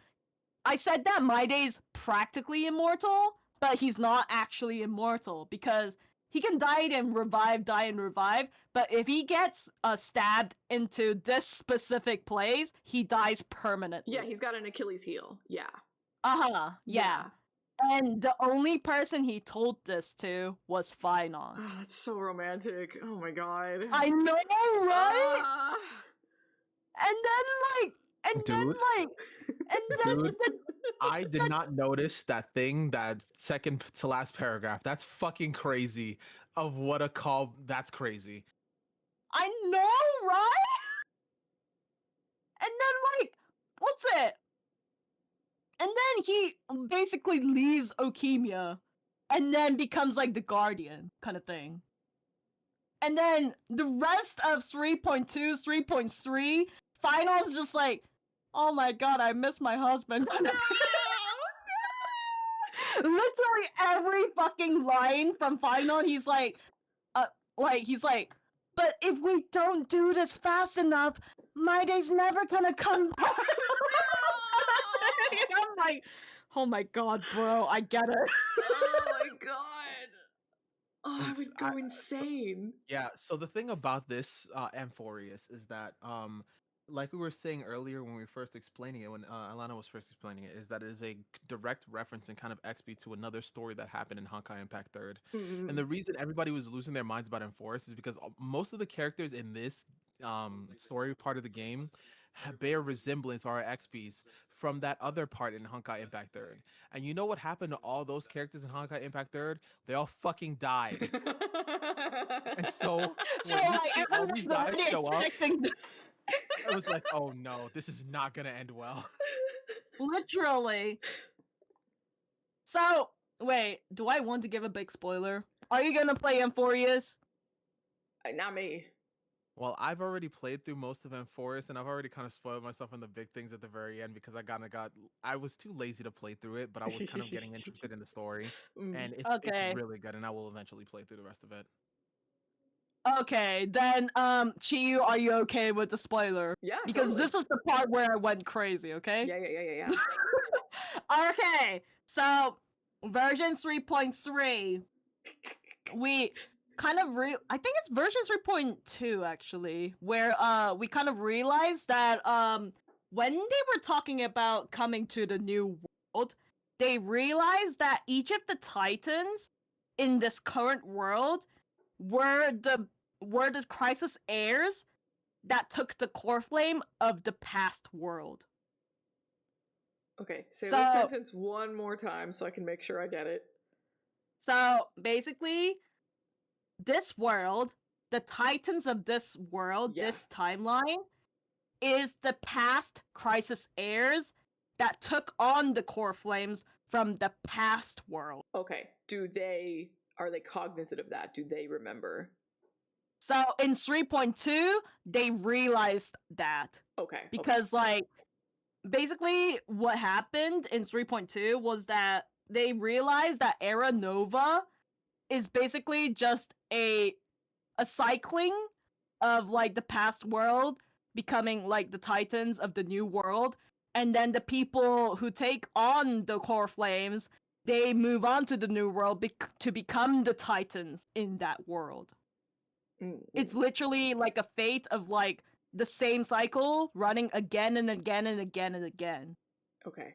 I said that Maide's practically immortal, but he's not actually immortal because he can die and revive, but if he gets stabbed into this specific place, he dies permanently. Yeah, he's got an Achilles heel. Yeah. Yeah. And the only person he told this to was Finon. Oh, that's so romantic. Oh my god. I know, right? Dude, I did not notice that thing, that second to last paragraph. That's fucking crazy. Of what a call. That's crazy. I know, right? And then like, what's it? And then he basically leaves Okemia and then becomes like the Guardian kind of thing. And then the rest of 3.2, 3.3, Final's just like, oh my god, I miss my husband. Literally every fucking line from Final, he's like, but if we don't do this fast enough, my day's never gonna come back. I'm like, oh my god, bro, I get it. Oh my god. Oh, I would go insane. So the thing about this Amphorius is that like we were saying earlier when we were first explaining it, when Alana was first explaining it, is that it is a direct reference and kind of XP to another story that happened in Honkai Impact 3rd. Mm-hmm. And the reason everybody was losing their minds about Amphorius is because most of the characters in this story part of the game bear resemblance or are XPs from that other part in Honkai Impact 3rd. And you know what happened to all those characters in Honkai Impact 3rd? They all fucking died. And so when all these guys show up, I was like, oh no, this is not gonna end well. Literally. So, wait, do I want to give a big spoiler? Are you gonna play Amphorius? Not me. Well, I've already played through most of Amphorius, and I've already kind of spoiled myself on the big things at the very end because I was too lazy to play through it, but I was kind of getting interested in the story, and it's really good, and I will eventually play through the rest of it. Okay, then, Chiu, are you okay with the spoiler? Yeah, because totally. This is the part where I went crazy, okay? Yeah. Okay, so version 3.3, we kind of I think it's version 3.2 actually, where we kind of realized that when they were talking about coming to the new world, they realized that each of the Titans in this current world were the Crisis heirs that took the core flame of the past world. Okay, say So- that sentence one more time so I can make sure I get it. So basically, this world, the Titans of this world, Yeah. this timeline, is the past Crisis heirs that took on the core flames from the past world. Okay, are they cognizant of that? Do they remember? So in 3.2, they realized that. Okay. Because, like, basically what happened in 3.2 was that they realized that Era Nova is basically just a cycling of, like, the past world becoming, like, the Titans of the new world, and then the people who take on the core flames, they move on to the new world to become the Titans in that world. It's literally like a fate of, like, the same cycle running again and again and again and again. Okay.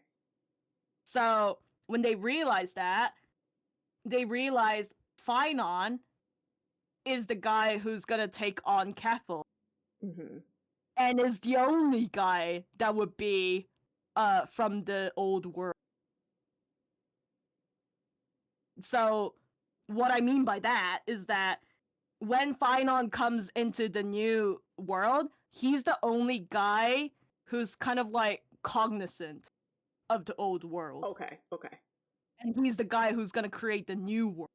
So when they realized that, they realized Phynon is the guy who's gonna take on Keppel, Mm-hmm. and is the only guy that would be from the old world. So what I mean by that is that when Phynon comes into the new world, he's the only guy who's kind of, like, cognizant of the old world. Okay. Okay. And he's the guy who's gonna create the new world.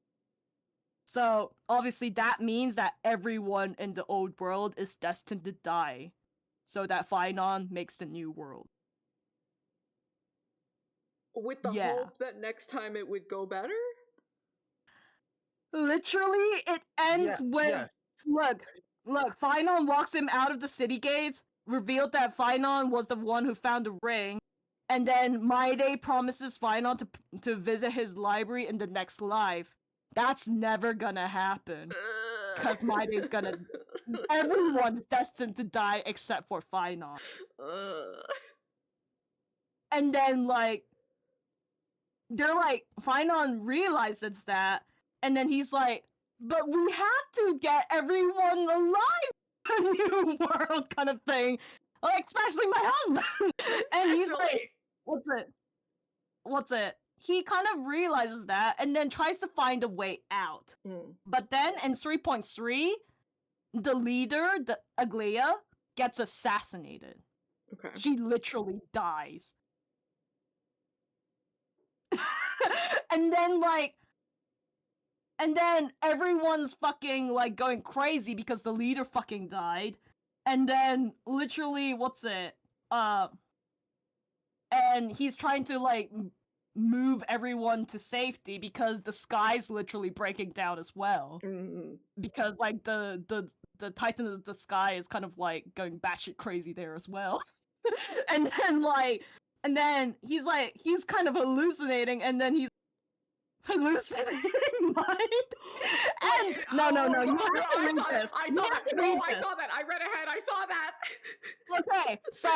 So obviously that means that everyone in the old world is destined to die, so that Phynon makes the new world. With the Yeah. hope that next time it would go better? Literally, it ends with Yes. look, Phynon walks him out of the city gates, revealed that Phynon was the one who found the ring, and then Maide promises Phynon to visit his library in the next life. That's never gonna happen. Because Maide's gonna... Everyone's destined to die except for Phynon. And then, like... They're like, Phynon realizes that, and then he's like, but we have to get everyone alive in the new world, kind of thing. Like, especially my husband. And he's like, what's it? He kind of realizes that, and then tries to find a way out. But then in 3.3, the leader, the Aglaia, gets assassinated. Okay. She literally dies. And then everyone's fucking, like, going crazy because the leader fucking died. And then literally, and he's trying to, like, move everyone to safety because the sky's literally breaking down as well. Because, like, the Titan of the sky is kind of, like, going batshit crazy there as well. And then he's kind of hallucinating, and then he's hallucinating mind. And no, you have to read this. I saw that. I read ahead. I saw that. Okay, so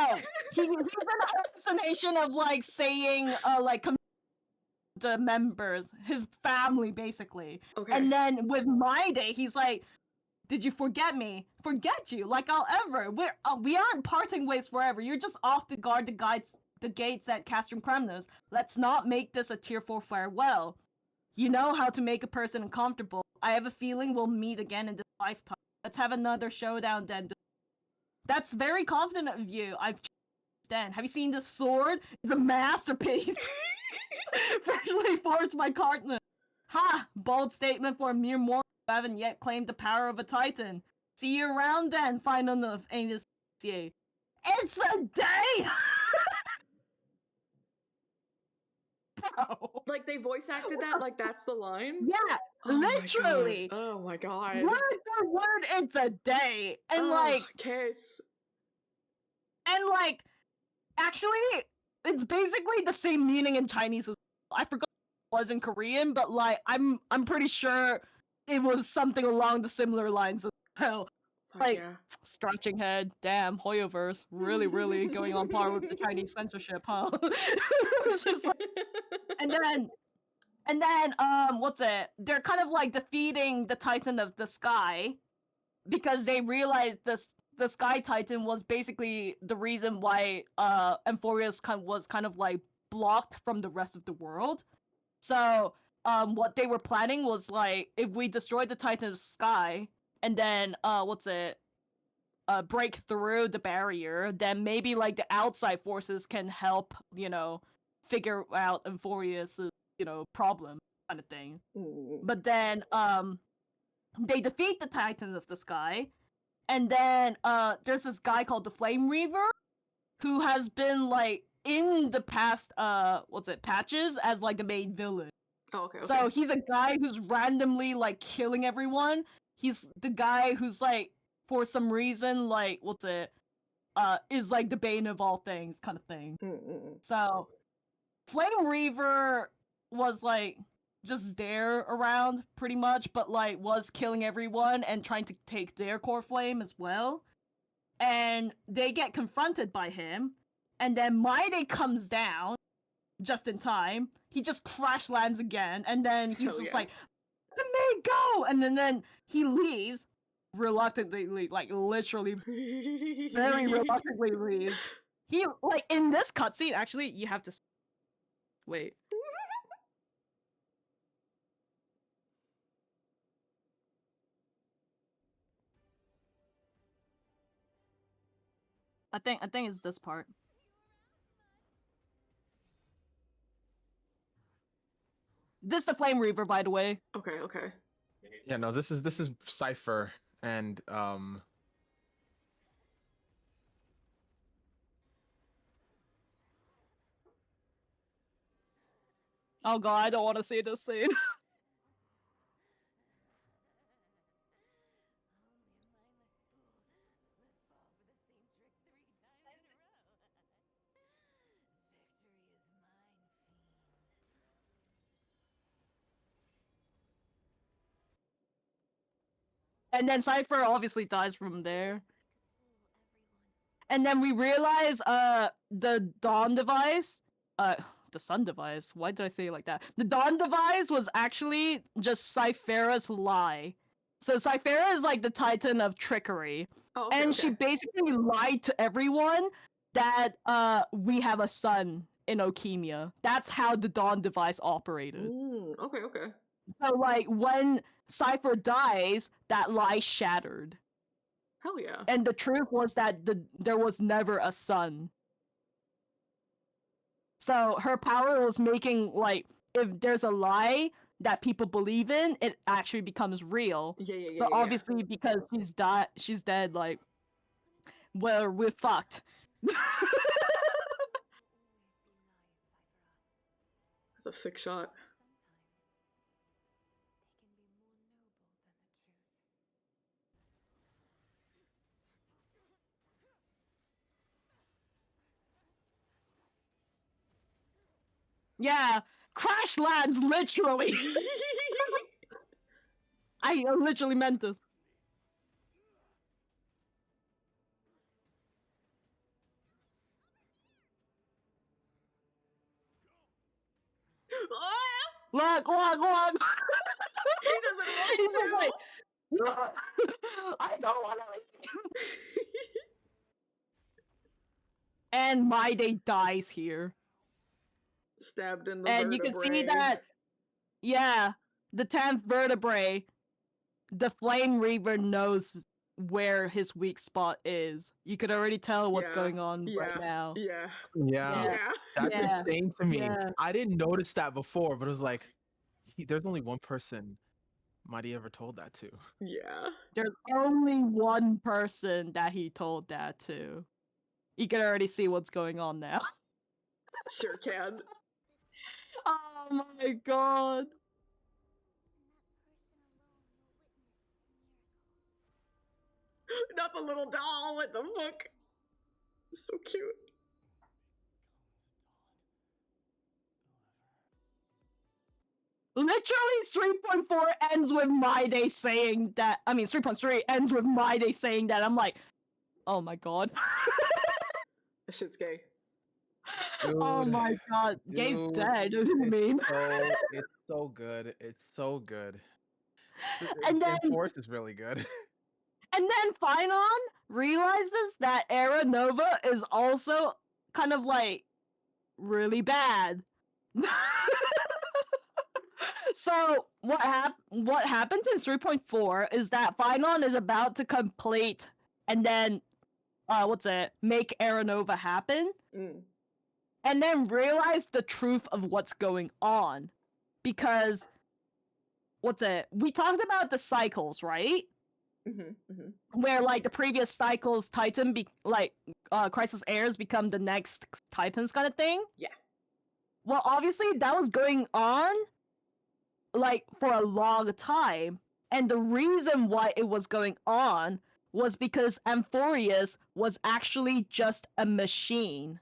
he's an hallucination of, like, saying like the members, his family, basically. Okay. And then with Maide, he's like, did you forget me? Forget you? Like I'll ever. We aren't parting ways forever. You're just off to guard the gates at Castrum Kremnos. Let's not make this a tearful farewell. You know how to make a person uncomfortable. I have a feeling we'll meet again in this lifetime. Let's have another showdown then. That's very confident of you. Have you seen this sword? It's a masterpiece. Freshly forged by Cartman. Ha! Bold statement for a mere mortal who haven't yet claimed the power of a titan. See you around then, final of Anus. It's a day! Bro. Like, they voice acted that? Like, that's the line? Yeah, literally. Oh my god. Word for word, it's a day. And Kiss. And actually, it's basically the same meaning in Chinese as well. I forgot what it was in Korean, but, like, I'm pretty sure it was something along the similar lines as well. Fuck Like, yeah. scratching head, damn, Hoyoverse, really, really going on par with the Chinese censorship, huh? It's just like, and then what's it? They're kind of like defeating the Titan of the Sky because they realized the Sky Titan was basically the reason why Amphorius was kind of like blocked from the rest of the world. So what they were planning was like, if we destroy the Titan of the Sky and then break through the barrier, then maybe like the outside forces can help, figure out Amphorius' problem kind of thing. But then they defeat the Titan of the Sky, and then there's this guy called the Flame Reaver who has been like in the past patches as like the main villain. Oh, okay. So he's a guy who's randomly like killing everyone. He's the guy who's like, for some reason, like is like the bane of all things kind of thing. So Flame Reaver was like just there around pretty much, but like was killing everyone and trying to take their core flame as well. And they get confronted by him, and then Maide comes down just in time. He just crash lands again, and then he's like, "The maid go!" And then he leaves reluctantly, like literally very reluctantly leaves. He like in this cutscene, actually, you have to wait. I think it's this part. This is the Flame Reaver, by the way. Okay. Yeah, no, this is Cypher and Oh god, I don't want to see this scene. And then Cypher obviously dies from there. And then we realize the Dawn device, the Sun device, why did I say it like that? The Dawn device was actually just Cyphera's lie. So Cyphera is like the Titan of trickery. Oh, and she basically lied to everyone that we have a son in Okemia. That's how the Dawn device operated. Okay. So like when Cypher dies, that lie shattered. Hell yeah. And the truth was that there was never a sun. So her power was making, like, if there's a lie that people believe in, it actually becomes real. Yeah. But obviously, because she's dead, like, well, we're fucked. That's a sick shot. Yeah, crash lands, literally. I literally meant this. Look. He doesn't want He's to. like, I don't want to. And Maide dies here. Stabbed in the And vertebrae. you can see that, yeah, the 10th vertebrae, the Flame Reaver knows where his weak spot is. You could already tell what's going on right now. Yeah. That's insane to me. Yeah. I didn't notice that before, but it was like, there's only one person Mighty ever told that to. Yeah. There's only one person that he told that to. You can already see what's going on now. Sure can. Oh my god. Not the little doll. What the fuck? So cute. Literally, 3.4 ends with Maide saying that. I mean, 3.3 ends with Maide saying that. I'm like, oh my god. That shit's gay. Oh Dude, my god, Gay's dude, dead. What do you mean? it's so good. It's so good. And then Enforce is really good. And then Phynon realizes that Era Nova is also kind of like really bad. So what happens in 3.4 is that Phynon is about to complete and then make Era Nova happen, and then realize the truth of what's going on, because we talked about the cycles, right? Where like the previous cycles, Titan Crisis Heirs become the next Titans kind of thing. Yeah. Well, obviously that was going on like for a long time, and the reason why it was going on was because Amphorius was actually just a machine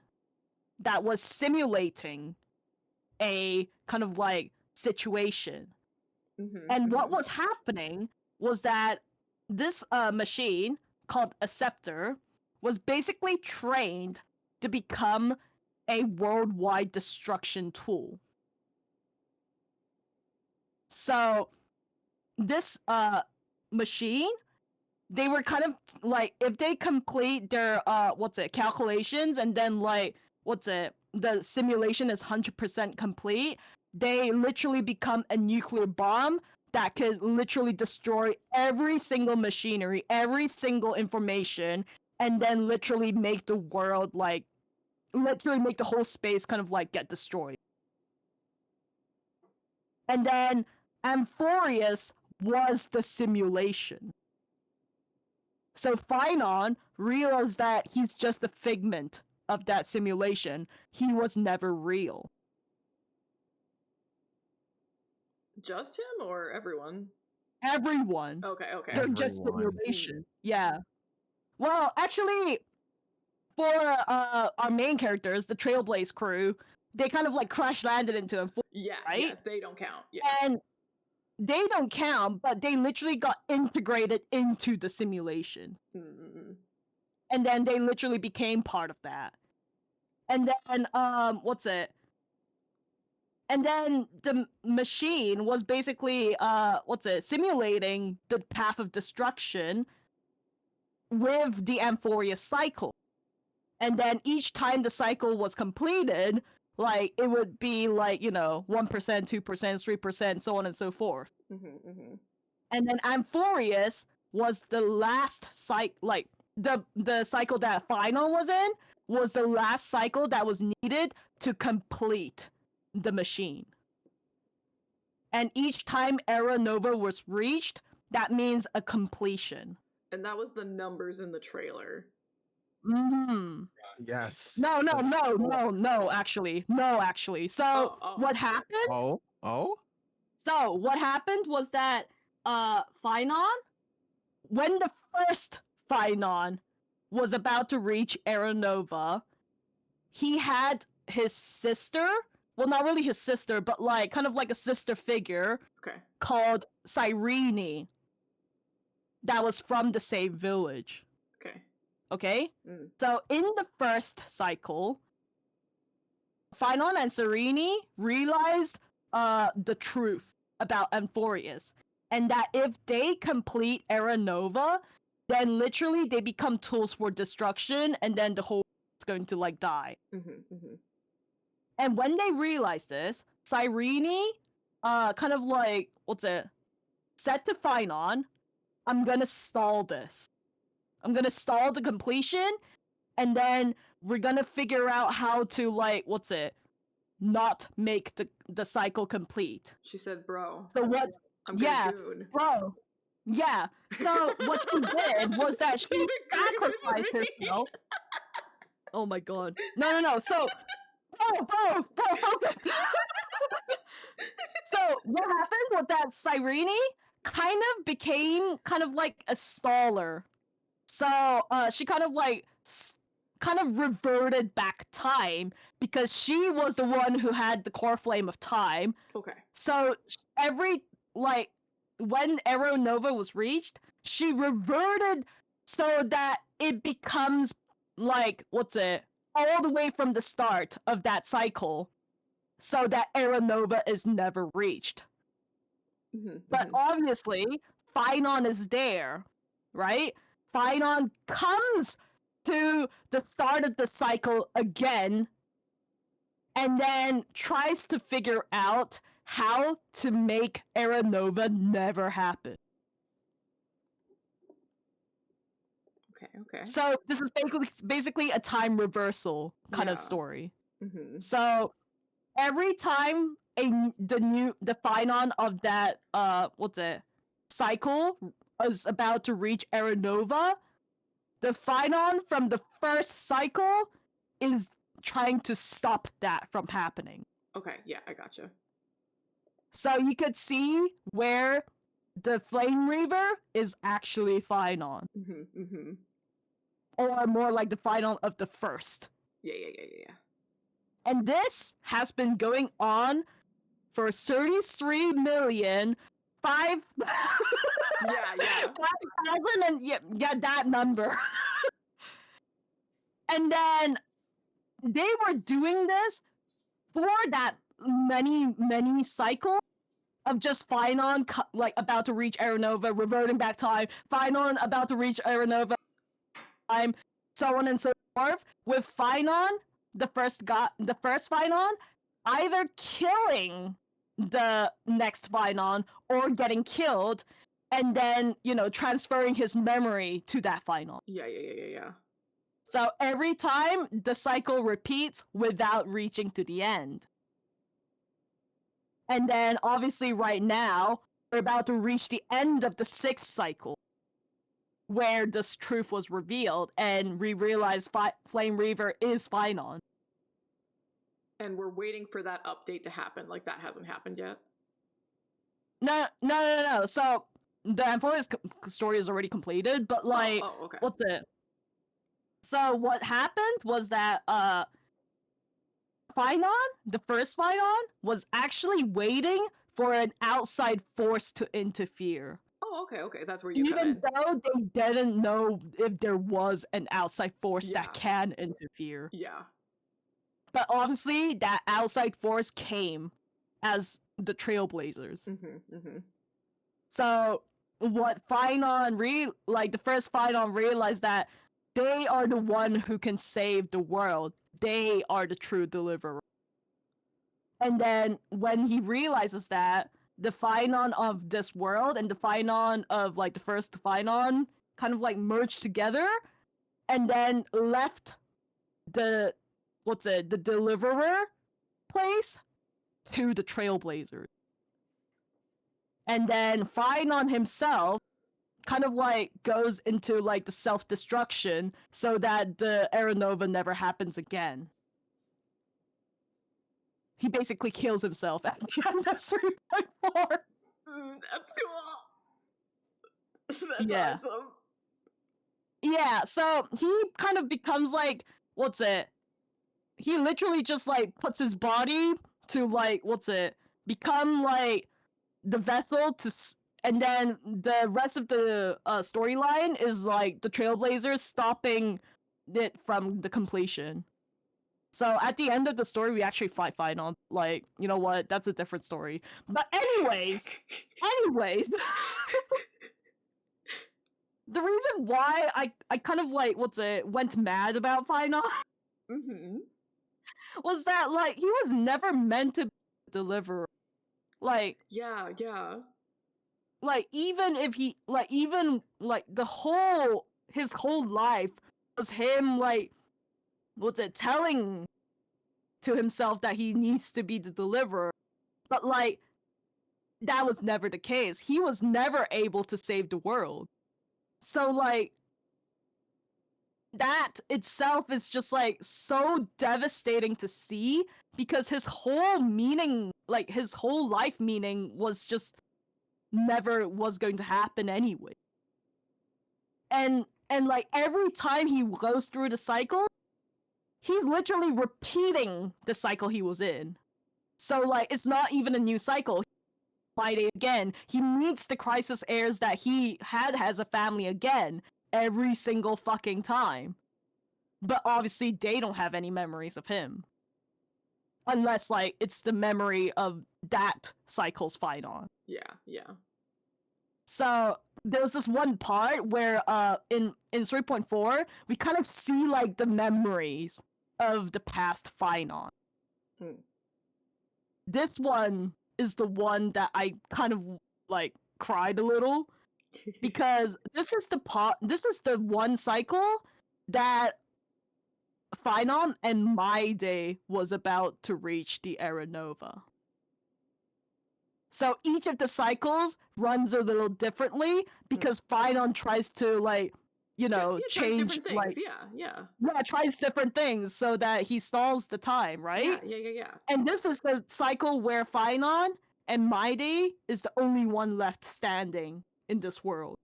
that was simulating a kind of like situation. And what was happening was that this machine called a scepter was basically trained to become a worldwide destruction tool. So this machine, they were kind of like, if they complete their calculations, and then the simulation is 100% complete, they literally become a nuclear bomb that could literally destroy every single machinery, every single information, and then literally make the world literally make the whole space kind of like get destroyed. And then Amphorius was the simulation. So Phynon realized that he's just a figment of that simulation. He was never real. Just him or everyone? Everyone. Okay. They're just Everyone. simulation. Yeah. Well, actually, for our main characters, the Trailblaze crew, they kind of like crash landed into him. Yeah, right? yeah, they don't count. Yeah. And they don't count, but they literally got integrated into the simulation. And then they literally became part of that. And then and then the machine was basically simulating the path of destruction with the Amphorius cycle. And then each time the cycle was completed, like it would be like, 1%, 2%, 3%, so on and so forth. And then Amphorius was the last cycle, like the cycle that Final was in was the last cycle that was needed to complete the machine. And each time Era Nova was reached, that means a completion. And that was the numbers in the trailer. Yes. No, actually. So what happened? So what happened was that Phynon, when the first Phynon was about to reach Era Nova, he had his sister, well, not really his sister, but like kind of like a sister figure called Cyrene that was from the same village. Okay? So in the first cycle, Phynon and Cyrene realized the truth about Amphorius, and that if they complete Era Nova, then literally they become tools for destruction, and then the whole is going to like die. And when they realized this, Cyrene kind of like said to Phynon, I'm gonna stall this. I'm gonna stall the completion, and then we're gonna figure out how to not make the cycle complete. She said, bro. So what? I'm gonna goon. Bro. Yeah. So what she did was that she sacrificed herself. Oh my god. No. So, bro, focus. So what happened was that Cyrene kind of became kind of like a staller. So she kind of reverted back time, because she was the one who had the core flame of time. So when Era Nova was reached, she reverted so that it becomes all the way from the start of that cycle so that Era Nova is never reached. But obviously, Phynon is there, right? Phynon comes to the start of the cycle again and then tries to figure out how to make Era Nova never happen. Okay. So this is basically a time reversal kind of story. So every time the Phynon of that cycle is about to reach Era Nova, the Phynon from the first cycle is trying to stop that from happening. Okay, yeah, I gotcha. So you could see where the Flame Reaver is actually Phynon. Or more like the Phynon of the first. Yeah. And this has been going on for 33 million five. Yeah. 5,000 and yeah, that number. And then they were doing this for that many cycles of just Phynon like about to reach Era Nova, reverting back time, Phynon about to reach Era Nova time, so on and so forth. With Phynon, the first Phynon, either killing the next Phynon or getting killed, and then transferring his memory to that Phynon. Yeah. So every time the cycle repeats without reaching to the end. And then obviously right now we're about to reach the end of the 6th cycle, where this truth was revealed, and we realize Flame Reaver is Phynon. And we're waiting for that update to happen. Like, that hasn't happened yet? No. So the Amphora's story is already completed, but like, okay. what's it? So what happened was that Phynon, the first Phynon, was actually waiting for an outside force to interfere. Oh, okay. That's where you come in. Even though they didn't know if there was an outside force that can interfere. Yeah. But obviously, that outside force came as the Trailblazers. So what Phynon the first Phynon realized that they are the one who can save the world. They are the true deliverer. And then when he realizes that, the Phynon of this world and the Phynon of like the first Phynon kind of like merged together, and then left the deliverer place to the Trailblazers. And then Phynon himself kind of like goes into like the self-destruction so that the Era Nova never happens again. He basically kills himself at the end of 3.4. That's cool. That's awesome. Yeah, so he kind of becomes like, he literally just like puts his body to like, become like the vessel to, and then the rest of the storyline is like the Trailblazers stopping it from the completion. So at the end of the story, we actually fight Phynon. Like, you know what? That's a different story. But anyways, the reason why I kind of like went mad about Phynon was that like he was never meant to deliver. Like yeah. Like even if he his whole life was him like telling to himself that he needs to be the deliverer, but like that was never the case. He was never able to save the world. So like that itself is just like so devastating to see, because his whole meaning, like his whole life meaning, was just never was going to happen anyway. And like every time he goes through the cycle, he's literally repeating the cycle he was in. So like it's not even a new cycle. Friday again. He meets the crisis heirs that he had as a family again every single fucking time. but obviously they don't have any memories of him. Unless, like, it's the memory of that cycle's Phynon. Yeah, yeah. So there was this one part where in 3.4 we kind of see like the memories of the past Phynon. Hmm. This one is the one that I kind of like cried a little because this is the one cycle that Phynon and My Day was about to reach the Era Nova. So each of the cycles runs a little differently because Phynon tries to, like, you know, tries change different things. like Yeah. tries different things so that he stalls the time, right? Yeah. And this is the cycle where Phynon and My Day is the only one left standing in this world.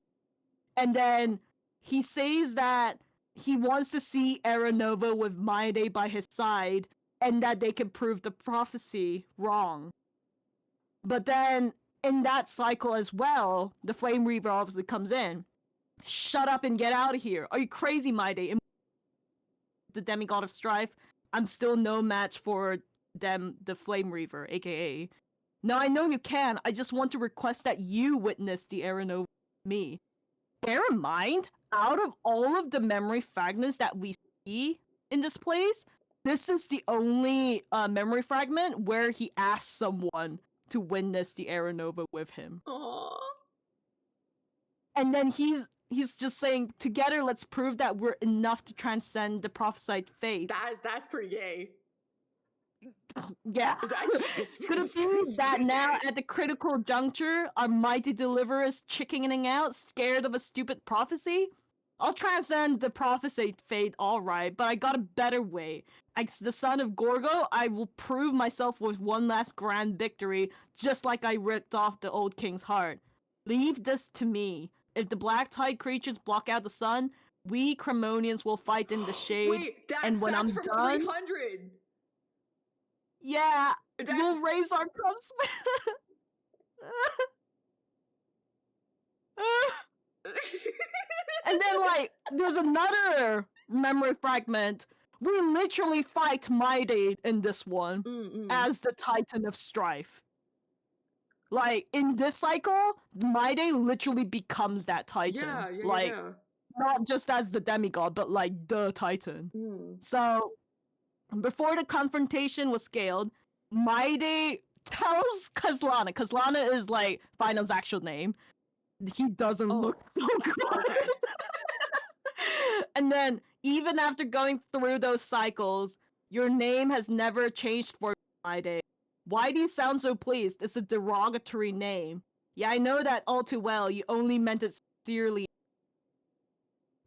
And then he says that he wants to see Era Nova with My Day by his side and that they can prove the prophecy wrong. But then in that cycle as well, the Flame Reaver obviously comes in. Shut up and get out of here. Are you crazy, My Day? The demigod of strife, I'm still no match for them, the Flame Reaver, aka. No, I know you can. I just want to request that you witness the Era Nova with me. Bear in mind, out of all of the memory fragments that we see in this place, this is the only memory fragment where he asks someone to witness the Era Nova with him. Aww. And then he's just saying, together let's prove that we're enough to transcend the prophesied fate. That's pretty gay. Yeah. It's Could it be that now at the critical juncture, our mighty deliverer is chickening out, scared of a stupid prophecy? I'll transcend the prophesied fate, alright, but I got a better way. As the son of Gorgo, I will prove myself with one last grand victory, just like I ripped off the old king's heart. Leave this to me. If the black tide creatures block out the sun, we Cremonians will fight in the shade. Wait, and when that's I'm from done, 300. yeah, we'll raise our cups. And then, like, there's another memory fragment. We literally fight My Day in this one as the Titan of Strife. Like, in this cycle, My Day literally becomes that Titan. Yeah. Not just as the demigod, but like the Titan. So, before the confrontation was scaled, My Day tells Kazlana. Kazlana is like Final's actual name. He doesn't look so good. And then, even after going through those cycles, your name has never changed for My Day. Why do you sound so pleased? It's a derogatory name. Yeah, I know that all too well. You only meant it sincerely.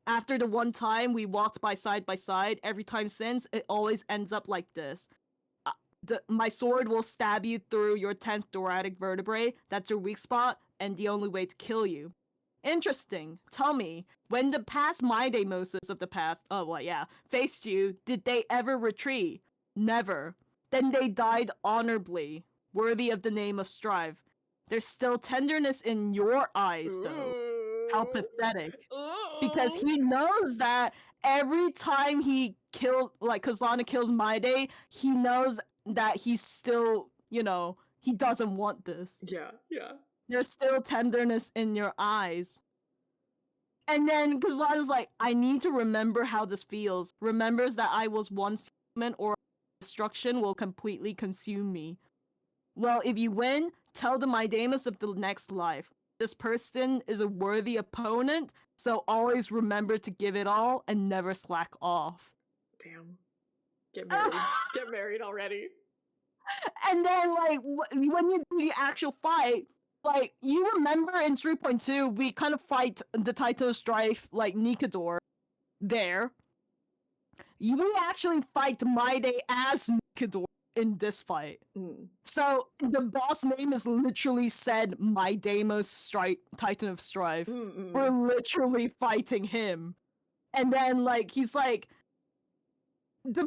After the one time we walked by side, every time since, it always ends up like this. My sword will stab you through your 10th thoracic vertebrae. That's your weak spot, and the only way to kill you. Interesting. Tell me, when the past My Day Moses of the past, faced you, did they ever retreat? Never. Then they died honorably, worthy of the name of Strive. There's still tenderness in your eyes, though. How pathetic. Because he knows that every time he Kazlana kills My Day, he knows that he's still, he doesn't want this. Yeah. There's still tenderness in your eyes. And then Kazlana's like, I need to remember how this feels. Remembers that I was once human, or destruction will completely consume me. Well, if you win, tell the Midamus of the next life. This person is a worthy opponent, so always remember to give it all and never slack off. Damn. Get married. Get married already. And then, like, when you do the actual fight, like, you remember in 3.2, we kind of fight the Titan of Strife, like, Nikador, there. You actually fight My Day as Nikador in this fight. So, the boss name is literally said My Deimos Titan of Strife. We're literally fighting him. And then, like, he's like... Did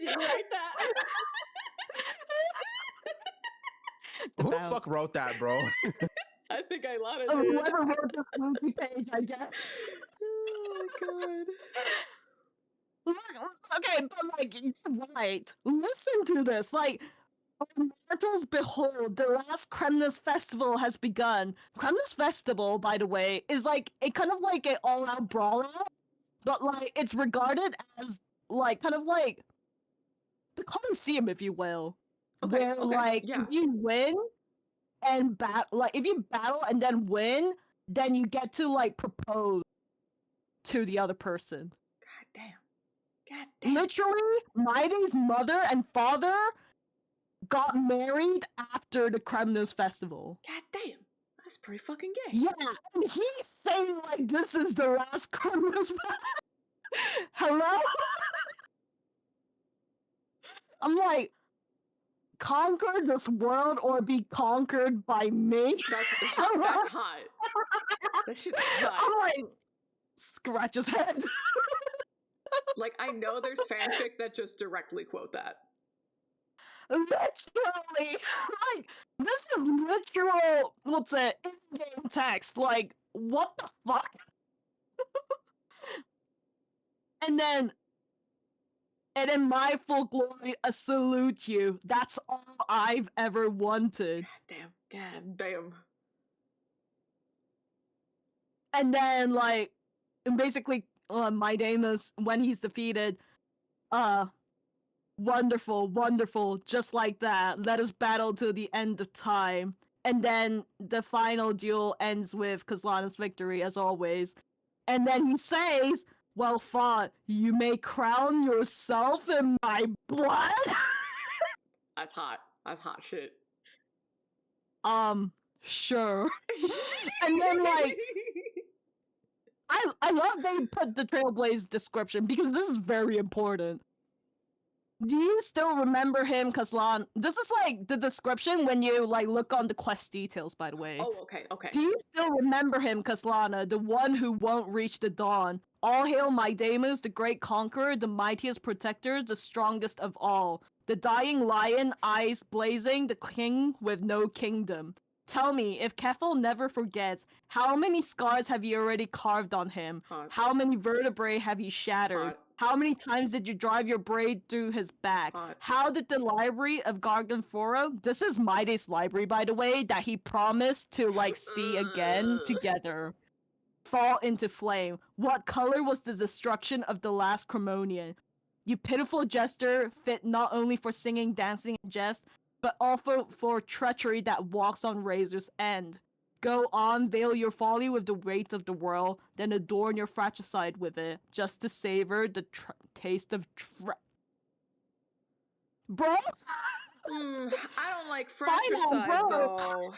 you write that? Who the fuck wrote that, bro? I think I love it. Whoever wrote this movie page, I guess. Oh my like, you're right. Listen to this. Like, mortals behold, the last Kremnis festival has begun. Kremnis festival, by the way, is like a kind of like an all-out brawler, but like it's regarded as like kind of like the Colosseum, if you will. Okay, Where okay, like yeah. if you win and if you battle and then win, then you get to like propose to the other person. God damn. God damn. Literally, Maide's mother and father got married after the Kremnos festival. God damn. That's pretty fucking gay. Yeah, and he's saying like this is the last Kremnos. Hello? I'm like, conquer this world or be conquered by me. That's hot. That shit's hot. I'm like, scratch his head. Like, I know there's fanfic that just directly quote that. Literally, like, this is literal, what's it, in-game text. Like, what the fuck? And then my full glory, I salute you. That's all I've ever wanted. God damn. And then, like, and basically, my name is, when he's defeated, wonderful, wonderful, just like that. Let us battle to the end of time. And then the final duel ends with Kazlana's victory, as always. And then he says, well fought, you may crown yourself in my blood. That's hot. That's hot shit. Sure. And then, like, I love they put the Trailblaze description because this is very important. Do you still remember him, Kazlan? This is like the description when you like look on the quest details, by the way. Oh, okay. Do you still remember him, Kaslana, the one who won't reach the dawn? All hail my Damus, the great conqueror, the mightiest protector, the strongest of all. The dying lion, eyes blazing, the king with no kingdom. Tell me, if Keffel never forgets, how many scars have you already carved on him? Hot. How many vertebrae have you shattered? Hot. How many times did you drive your blade through his back? Hot. How did the library of Garganforo, this is Maide's library, by the way, that he promised to, like, see again together, fall into flame? What color was the destruction of the last Cremonian? You pitiful jester, fit not only for singing, dancing, and jest, but also for treachery that walks on razor's end. Go on, veil your folly with the weight of the world, then adorn your fratricide with it, just to savor the taste of Bro? I don't like Final, fratricide, bro. though.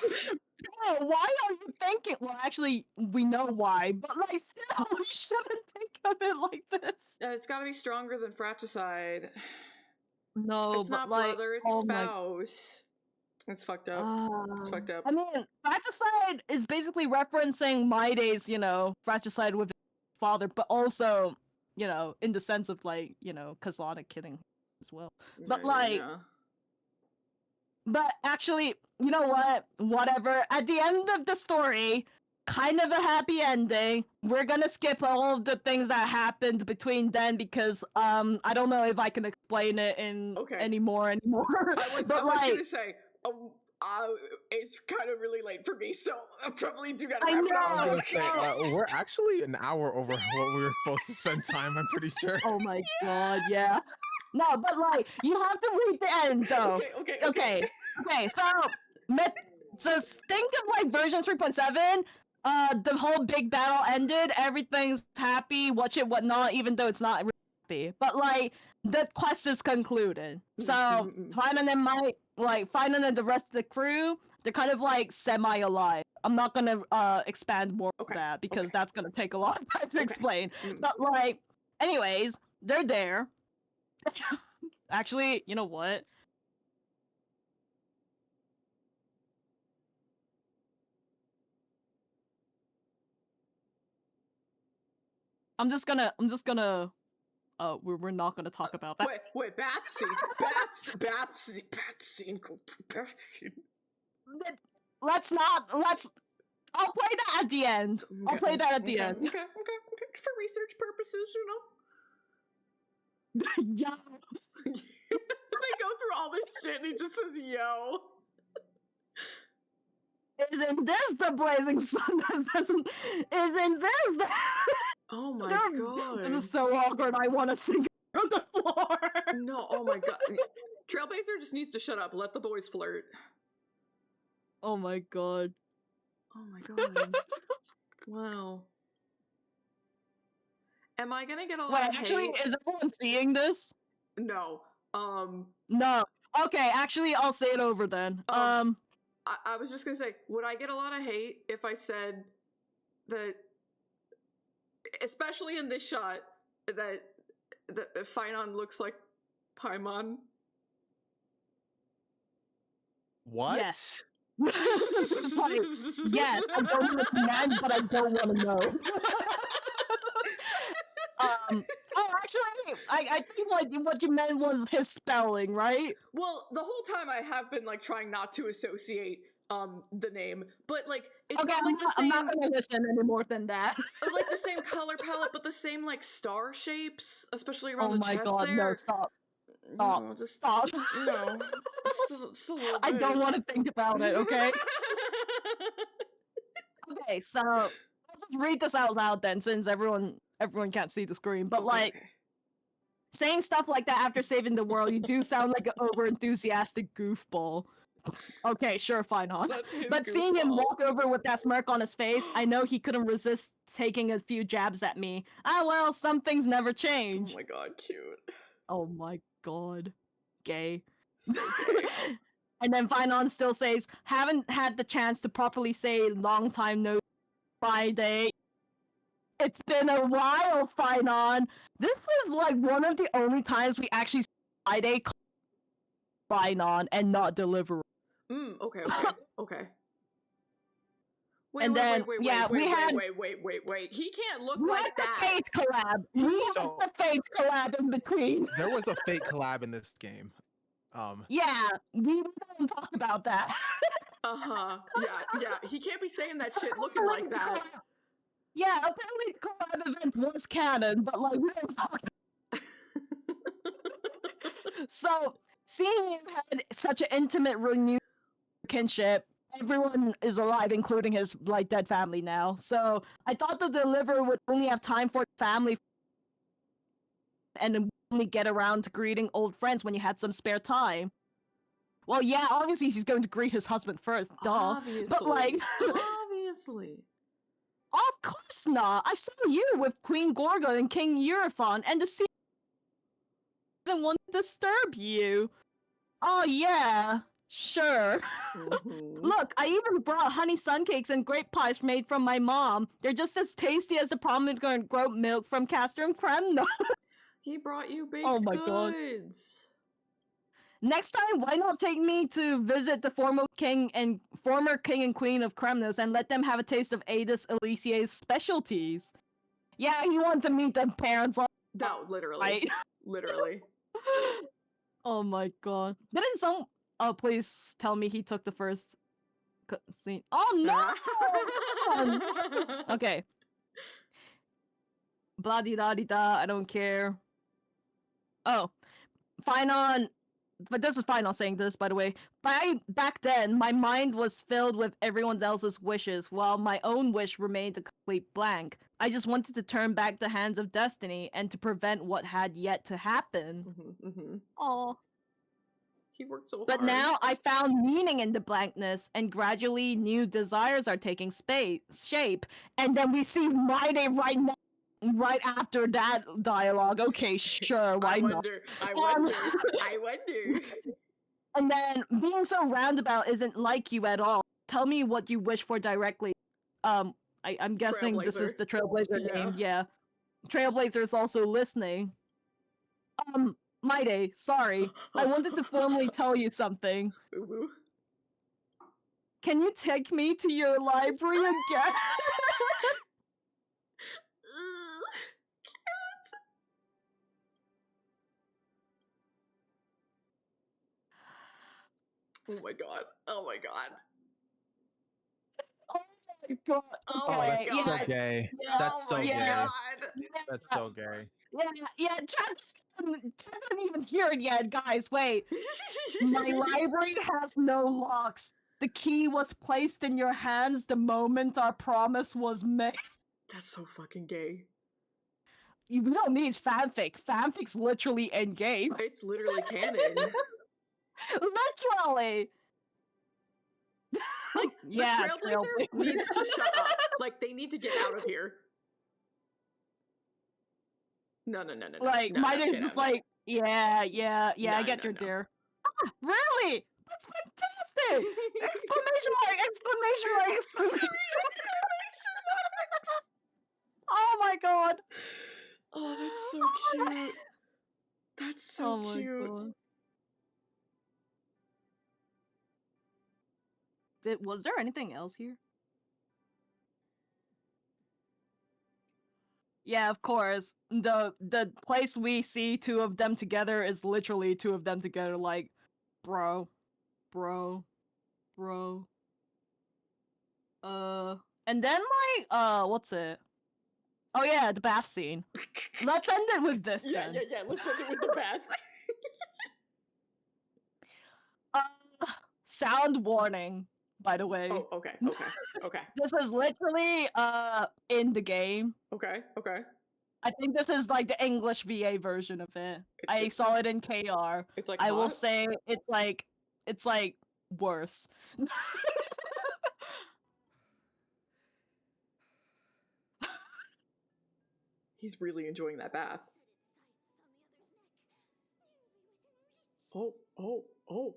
Bro, why are you thinking? Well, actually, we know why, but like, still, we shouldn't think of it like this. It's gotta be stronger than fratricide. No, It's but not like, brother, it's oh my spouse. It's fucked up. It's fucked up. I mean, fratricide is basically referencing Maide's, fratricide with his father, but also, in the sense of like, Kazlana killing as well. But like, Yeah. but actually, you know what? Whatever. At the end of the story, kind of a happy ending. We're gonna skip all of the things that happened between then because I don't know if I can explain it anymore. I was But gonna say, it's kind of really late for me, so I probably do gotta I wrap it I was up. gonna say, we're actually an hour over what we were supposed to spend time, I'm pretty sure. Oh my god, yeah. No, but like, you have to read the end though. Okay. So think of like version 3.7. The whole big battle ended. Everything's happy. Watch it, whatnot. Even though it's not really happy, but like the quest is concluded. So Finan and the rest of the crew, they're kind of like semi-alive. I'm not gonna expand more on that because that's gonna take a lot of time to explain. But like, anyways, they're there. Actually, you know what? I'm just gonna we're not gonna talk about that. Wait, bath scene. I'll play that at the end. I'll play that at the end. Okay. For research purposes, Yo. They go through all this shit and he just says, yo. Isn't this the blazing sun? Isn't this the... Oh my god. This is so awkward. I want to sink on the floor. No, oh my god. Trailblazer just needs to shut up. Let the boys flirt. Oh my god. Oh my god. Wow. Am I gonna get a lot Wait, of actually, hate? is everyone seeing this? No. No. Okay, actually, I'll say it over then. I was just gonna say, would I get a lot of hate if I said that, especially in this shot, that Finon looks like Paimon? What? Yes. Like, yes, I don't want to command, but I don't want to know. Oh, actually, I think like what you meant was his spelling, right? Well, the whole time I have been like trying not to associate the name, but like it's Okay, got like the I'm same, not gonna listen any more than that. like the same color palette, but the same like star shapes, especially around Oh the my chest god, there. no, stop. You Stop. know, just Stop. you know, just a little bit. I don't want to think about it, okay? Okay, so I'll just read this out loud then, since everyone can't see the screen. But Okay, like, okay. saying stuff like that after saving the world, you do sound like an over-enthusiastic goofball. Okay, sure, fine, huh? That's his But seeing him goofball. walk over with that smirk on his face, I know he couldn't resist taking a few jabs at me. Ah, well, some things never Oh change. my god, cute. Oh my god. Gay. So gay. And then Finon still says, haven't had the chance to properly say long time no Friday. It's been a while, Finon. This is like one of the only times we actually Friday Finon and not Deliveroo. Okay. Okay. Wait, And then, wait. He can't look We had like the that. Fate collab. We had So- the Fate collab in between. There was a fake collab in this game. Yeah, we don't talk about that. Yeah. He can't be saying that shit looking like that. Yeah, apparently the collab event was canon, but like we don't talk. So seeing him had such an intimate renewed kinship, everyone is alive, including his like dead family now. So I thought the deliverer would only have time for family and only get around to greeting old friends when you had some spare time. Well, yeah, obviously he's going to greet his husband first, duh. Obviously. But like, obviously. of course not. I saw you with Queen Gorgo and King Eurofon, and the scene didn't want to disturb you. Oh yeah, sure. Mhm. Look, I even brought honey sun cakes and grape pies made from my mom. They're just as tasty as the pomegranate goat milk from Castor and Kremno. He brought you baked Oh my God. goods. Next time, why not take me to visit the former king and queen of Kremnos and let them have a taste of Adis Elysia's specialties? Yeah, he wanted to meet their parents. No, literally. Right? Literally. Oh my god! Didn't some? Oh, please tell me he took the first scene. Oh no! Come on. Okay. Blah di da di da. I don't care. Oh, Finon. But this is Finon saying this, by the way. Back then, my mind was filled with everyone else's wishes, while my own wish remained a complete blank. I just wanted to turn back the hands of destiny and to prevent what had yet to happen. Aww. He worked so hard. But now I found meaning in the blankness, and gradually new desires are taking shape. And then we see Friday right after that dialogue. Okay, sure, why not? I wonder. And then being so roundabout isn't like you at all. Tell me what you wish for directly. I'm guessing this is Trailblazer. the Trailblazer name. Yeah, Trailblazer is also listening. Maide, sorry. I wanted to formally tell you something. Ooh. Can you take me to your library again? Oh my god. Oh my god. Oh my god. Oh Oh, my Okay, that's god. so gay. Yeah. That's Oh so my gay. god. That's so gay. Yeah, Chad's didn't even hear it yet, guys. Wait. My library has no locks. The key was placed in your hands the moment our promise was made. That's so fucking gay. We don't need fanfic. Fanfic's literally end game. It's literally canon. Literally. Like, Yeah, the Trailblazer needs to shut up. Like, they need to get out of here. No. Like, no, mine no, is get just out. like, yeah, No, I get no, your no. dear. Ah, really? That's fantastic! Exclamation mark, exclamation mark, exclamation mark. Oh my god. Oh, that's so cute. That's so Oh my cute. god. Was there anything else here? Yeah, of course. The place we see two of them together is literally two of them together, like, bro. And then like, what's it? Oh yeah, the bath scene. Let's end it with this then. Yeah. Let's end it with the bath. Sound warning, by the way. Oh, okay. This is literally in the game. Okay. I think this is like the English VA version of it. I saw it in KR. It's like I will hot? say it's like worse. He's really enjoying that bath. Oh.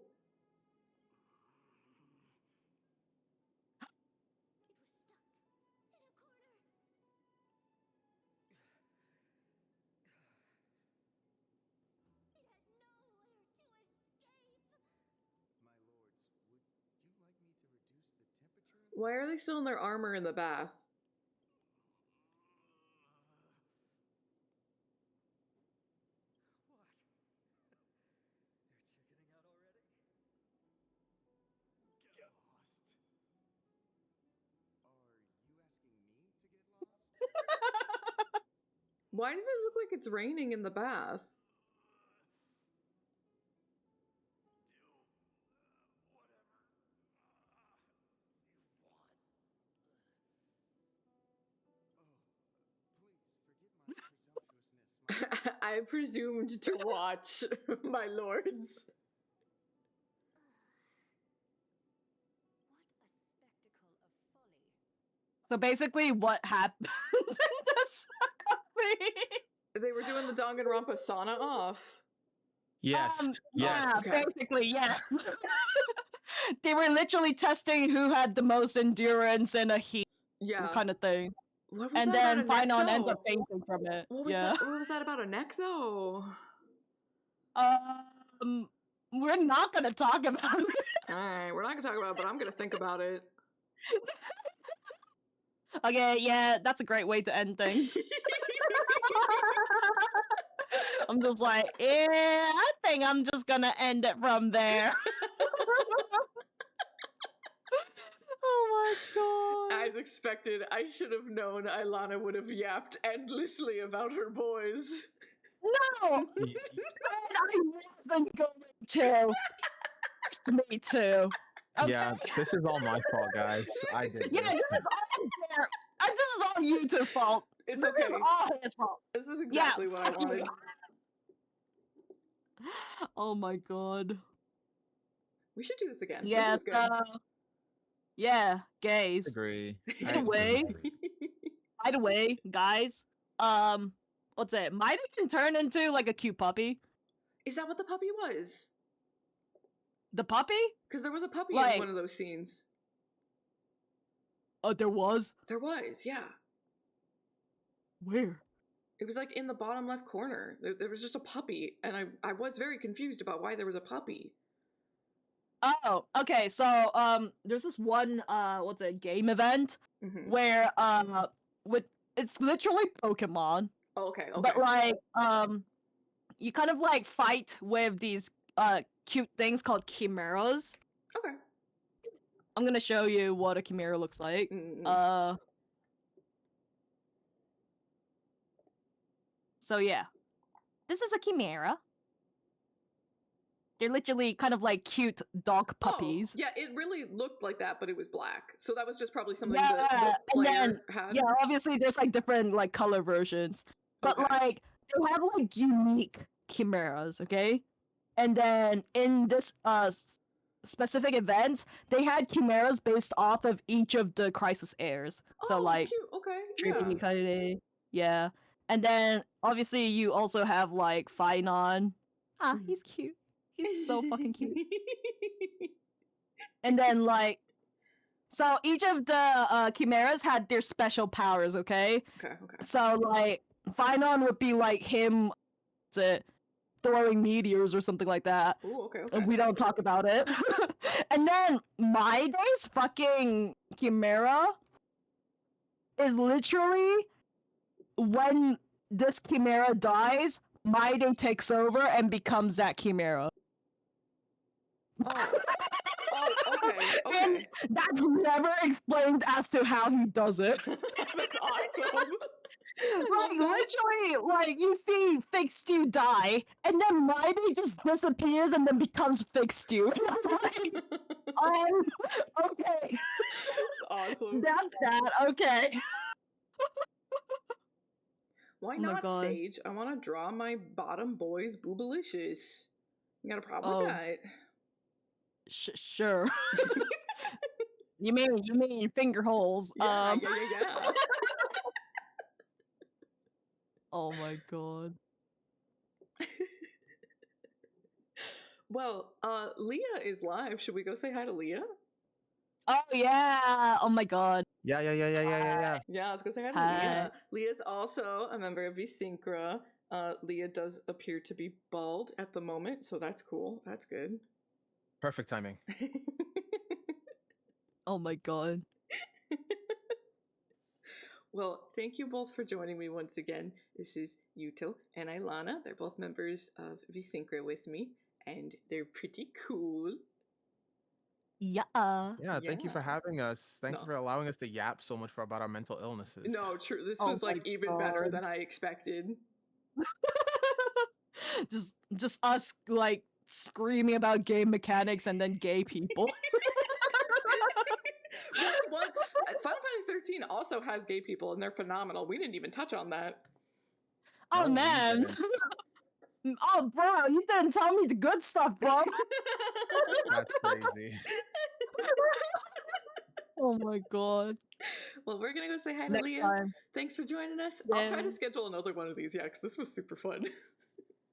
Why are they still in their armor in the bath? Why does it look like it's raining in the bath? I presumed to watch, my lords. So basically, what happened in this movie? They were doing the Danganronpa sauna off. Yes. Yeah, Okay. basically, yeah. They were literally testing who had the most endurance in a heat Yeah. kind of thing. What was And that then about a neck, Finon ends though? up fainting from it. What was Yeah. that? What was that about a neck, though? We're not gonna talk about it. Alright, we're not gonna talk about it, but I'm gonna think about it. Okay, yeah, that's a great way to end things. I'm just like, yeah, I think I'm just gonna end it from there. Oh my god. As expected, I should have known Ilana would have yapped endlessly about her boys. No! I wasn't going to. Me too. Okay? Yeah, this is all my fault, guys. I did Yeah, this. this is all there. This is all Yuta's fault. It's This is okay. all his fault. This is exactly what I fuck you. wanted. Oh my god. We should do this again. Yeah, This was good. yeah, gays. Agree. Anyway. By the way, guys, what's it? Maida can turn into like a cute puppy. Is that what the puppy was? The puppy? Because there was a puppy Like- in one of those scenes. Oh, there was? There was, yeah. Where? It was like in the bottom left corner. There was just a puppy, and I was very confused about why there was a puppy. Oh, okay. So, there's this one, what's it, game event Mhm. where, it's literally Pokemon, Oh, okay. but like, you kind of like fight with these, cute things called chimeras. Okay. I'm gonna show you what a chimera looks like. Mm. So yeah, this is a chimera. They're literally kind of like cute dog puppies. Oh, yeah, it really looked like that, but it was black. So that was just probably something Yeah, the and player then had. yeah, obviously there's like different like color versions, but Okay. like they have like unique chimeras, okay? And then in this specific event, they had chimeras based off of each of the crisis heirs. So Oh, like cute. Okay. Trinity, Yeah. Kaede, yeah. And then obviously you also have like Finon. Ah, he's cute. He's so fucking cute. And then like, so each of the chimeras had their special powers, okay? Okay. Okay. So like, Finon would be like him, throwing meteors or something like that. Ooh, okay. And Okay. we don't talk about it. And then my day's fucking chimera is literally when this chimera dies, my day takes over and becomes that chimera. Oh, okay. And Okay. that's never explained as to how he does it. That's awesome. Like literally, like you see Fake Stew die, and then my day just disappears and then becomes Fake Stew. Like, okay, That's awesome. that's that. Okay. Why Oh my not, God. Sage? I want to draw my bottom boys boobalicious. You got a problem with Oh. that? Sure. You mean finger holes? Yeah, yeah. Oh my God. Well, Leah is live. Should we go say hi to Leah? Oh yeah. Oh my God. Yeah. Yeah, let's go say hi to Hi. Leah. Leah's also a member of vSYNCRA. Leah does appear to be bald at the moment, so that's cool. That's good. Perfect timing. Oh my God. Well, thank you both for joining me once again. This is Yuto and Ilana. They're both members of vSYNCRA with me, and they're pretty cool. Yeah. Yeah, thank you for Yeah. having us. Thank No. you for allowing us to yap so much about our mental illnesses. No, true. This Oh was like my even better God. than I expected. just us like screaming about game mechanics and then gay people. That's one. Final Fantasy 13 also has gay people, and they're phenomenal. We didn't even touch on that. Oh No, we man. didn't. Oh bro, you didn't tell me the good stuff, bro. That's crazy. Oh my God. Well, we're gonna go say hi to Next Leah. time. Thanks for joining us. I'll try Yeah. to schedule another one of these, yeah, because this was super fun.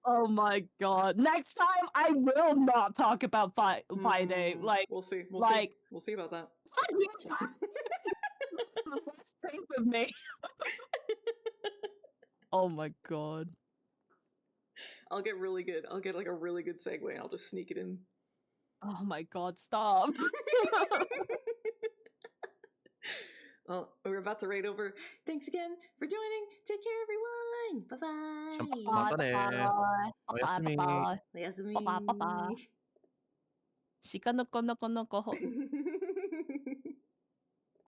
Oh my God. Next time I will not talk about Pi Day. Like we'll see. We'll like- see. We'll see about that. Let's think with me. Oh my God. I'll get really good. I'll get like a really good segue, and I'll just sneak it in. Oh my God, stop. Well, we're about to raid over. Thanks again for joining. Take care, everyone. Bye-bye. Oyasumi. Bye. Oyasumi. Bye-bye. Shika no ko no ko no ko ho.